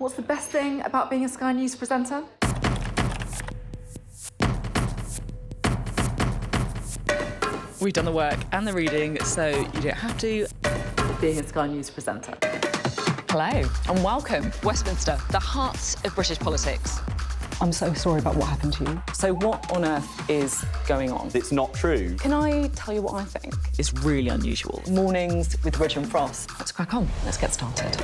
What's the best thing about being a Sky News presenter? We've done the work and the reading, so you don't have to. Being a Sky News presenter. Hello and welcome. Westminster, the heart of British politics. I'm so sorry about what happened to you. So what on earth is going on? It's not true. Can I tell you what I think? It's really unusual. Mornings with Ridge and Frost. Let's crack on. Let's get started.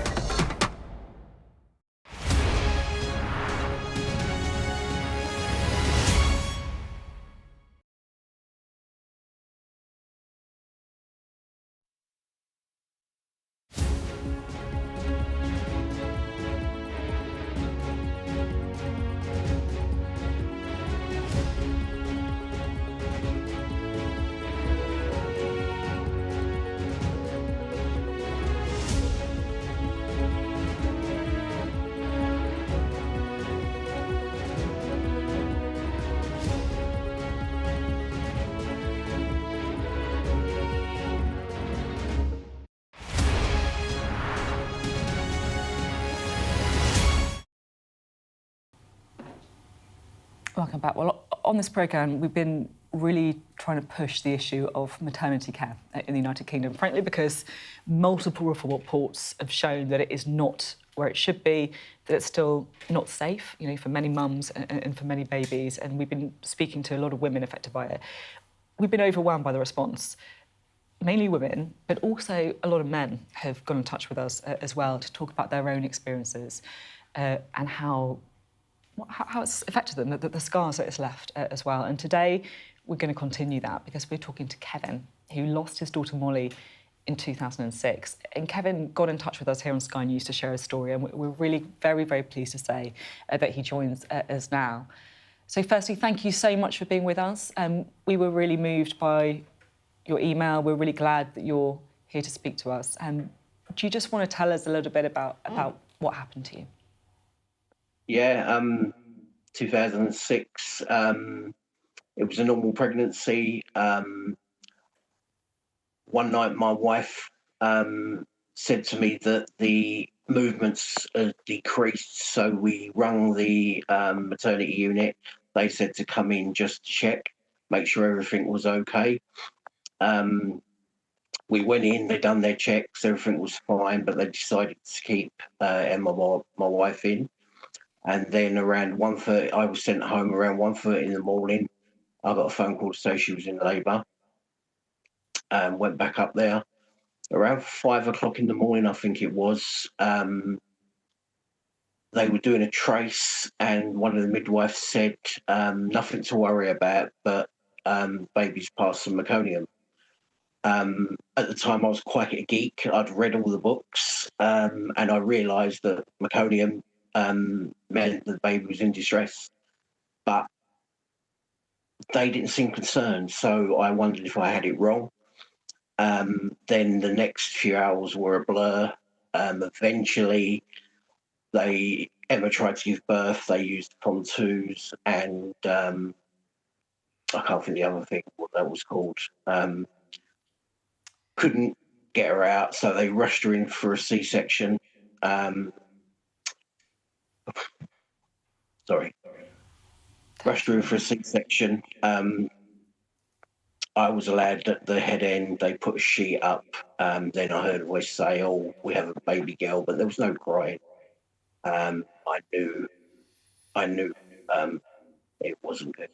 Welcome back. Well, on this programme, we've been really trying to push the issue of maternity care in the United Kingdom, frankly, because multiple reports have shown that it is not where it should be, that it's still not safe, you know, for many mums and for many babies, and we've been speaking to a lot of women affected by it. We've been overwhelmed by the response. Mainly women, but also a lot of men have got in touch with us as well to talk about their own experiences and how it's affected them, the scars that it's left as well. And today, we're going to continue that because we're talking to Kevin, who lost his daughter Molly in 2006. And Kevin got in touch with us here on Sky News to share his story, and we're really very, very pleased to say that he joins us now. So firstly, thank you so much for being with us. We were really moved by your email. We're really glad that you're here to speak to us. Do you just want to tell us a little bit about what happened to you? Yeah, 2006, it was a normal pregnancy. One night my wife said to me that the movements decreased, so we rung the maternity unit. They said to come in just to check, make sure everything was okay. We went in, they done their checks, everything was fine, but they decided to keep Emma, my wife, in. And then around 1:30, I was sent home around 1:30 in the morning. I got a phone call to say she was in labour. Went back up there. Around 5 o'clock in the morning, I think it was, they were doing a trace, and one of the midwives said, nothing to worry about, but baby's passed some meconium. At the time, I was quite a geek. I'd read all the books, and I realised that meconium meant the baby was in distress. But they didn't seem concerned, so I wondered if I had it wrong. Then the next few hours were a blur. Eventually, Emma tried to give birth. They used pontoons, and I can't think the other thing what that was called. Couldn't get her out, so they rushed her in for a C-section. Rushed her in for a C-section. I was allowed at the head end. They put a sheet up. Then I heard a voice say, "Oh, we have a baby girl," but there was no crying. I knew it wasn't good.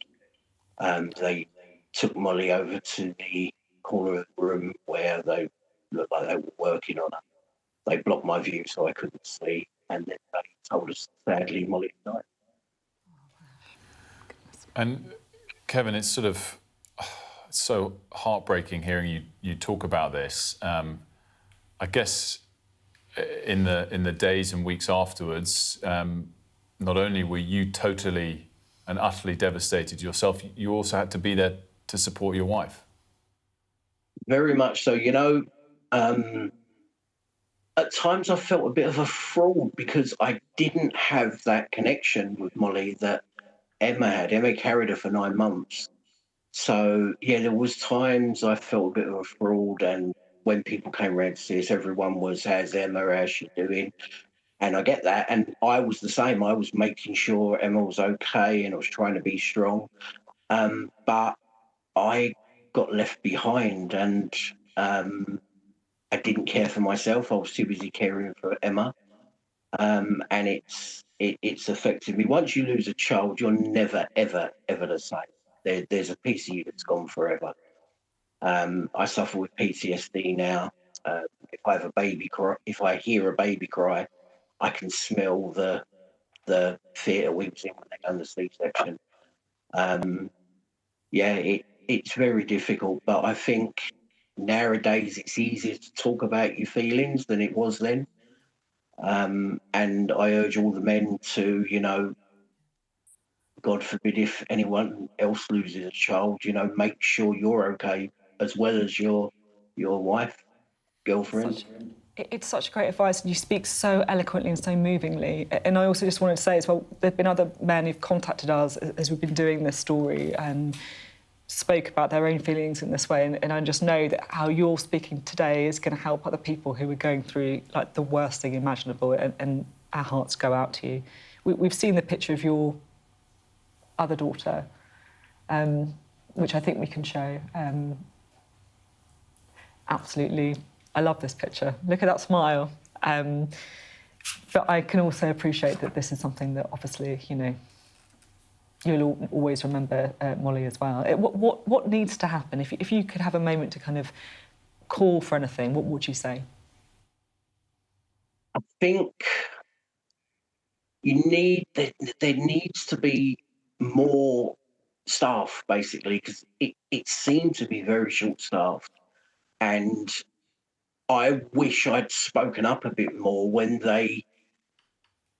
They took Molly over to the corner of the room where they looked like they were working on her. They blocked my view so I couldn't see, and then they told us, sadly, Molly died. And Kevin, it's sort of so heartbreaking hearing you talk about this. I guess in the days and weeks afterwards, not only were you totally and utterly devastated yourself, you also had to be there to support your wife. Very much so. You know, at times I felt a bit of a fraud because I didn't have that connection with Molly that Emma had. Emma carried her for 9 months. So, yeah, there was times I felt a bit of a fraud, and when people came around to see us, everyone was, "How's Emma? How's she doing?" And I get that. And I was the same. I was making sure Emma was okay, and I was trying to be strong. But I got left behind, and I didn't care for myself. I was too busy caring for Emma. And it's affected me. Once you lose a child, you're never, ever, ever the same. There's a piece of you that's gone forever. I suffer with PTSD now. If I have a baby cry, if I hear a baby cry, I can smell the theatre we was in when they done the C-section. It's very difficult, but I think nowadays it's easier to talk about your feelings than it was then. And I urge all the men to, you know, God forbid if anyone else loses a child, you know, make sure you're okay as well as your wife, girlfriend. It's such great advice, and you speak so eloquently and so movingly. And I also just wanted to say as well, there have been other men who've contacted us as we've been doing this story and spoke about their own feelings in this way. And I just know that how you're speaking today is going to help other people who are going through like the worst thing imaginable, and our hearts go out to you. We've seen the picture of your other daughter, which I think we can show. Absolutely, I love this picture. Look at that smile. But I can also appreciate that this is something that obviously, you know, you'll always remember Molly as well. What needs to happen? If you could have a moment to kind of call for anything, what would you say? I think there needs to be more staff, basically, because it seemed to be very short-staffed. And I wish I'd spoken up a bit more when they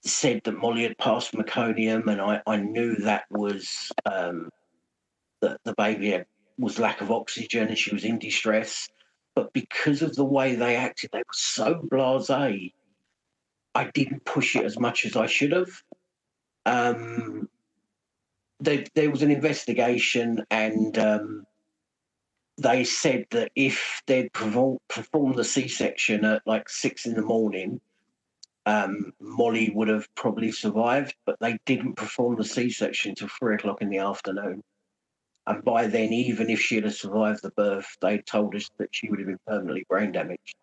said that Molly had passed meconium, and I knew that was that the baby was lack of oxygen and she was in distress. But because of the way they acted, they were so blasé. I didn't push it as much as I should have. There was an investigation, and they said that if they'd performed the C-section at like 6 a.m, Molly would have probably survived, but they didn't perform the C-section till 3 o'clock in the afternoon. And by then, even if she had survived the birth, they told us that she would have been permanently brain damaged.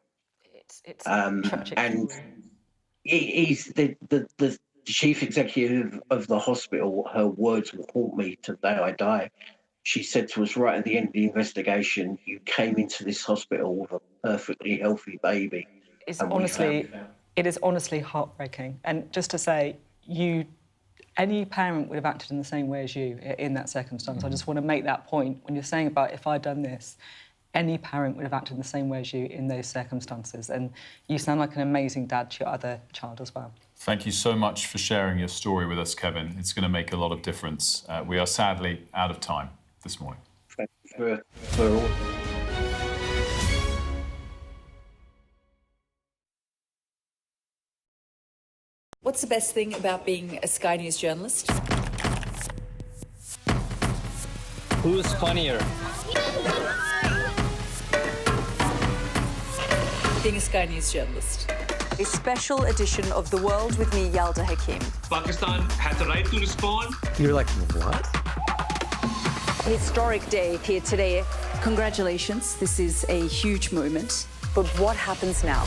It's tragic. And he's the chief executive of the hospital. Her words will haunt me till the day I die. she said to us right at the end of the investigation, you came into this hospital with a perfectly healthy baby. It is honestly heartbreaking. And just to say, any parent would have acted in the same way as you in that circumstance. I just want to make that point. When you're saying about if I'd done this, any parent would have acted in the same way as you in those circumstances. And you sound like an amazing dad to your other child as well. Thank you so much for sharing your story with us, Kevin. It's going to make a lot of difference. We are sadly out of time this morning. Thank you for all. What's the best thing about being a Sky News journalist? Who's funnier? Being a Sky News journalist. A special edition of The World with me, Yalda Hakim. Pakistan has the right to respond. You're like, what? Historic day here today. Congratulations, this is a huge moment. But what happens now?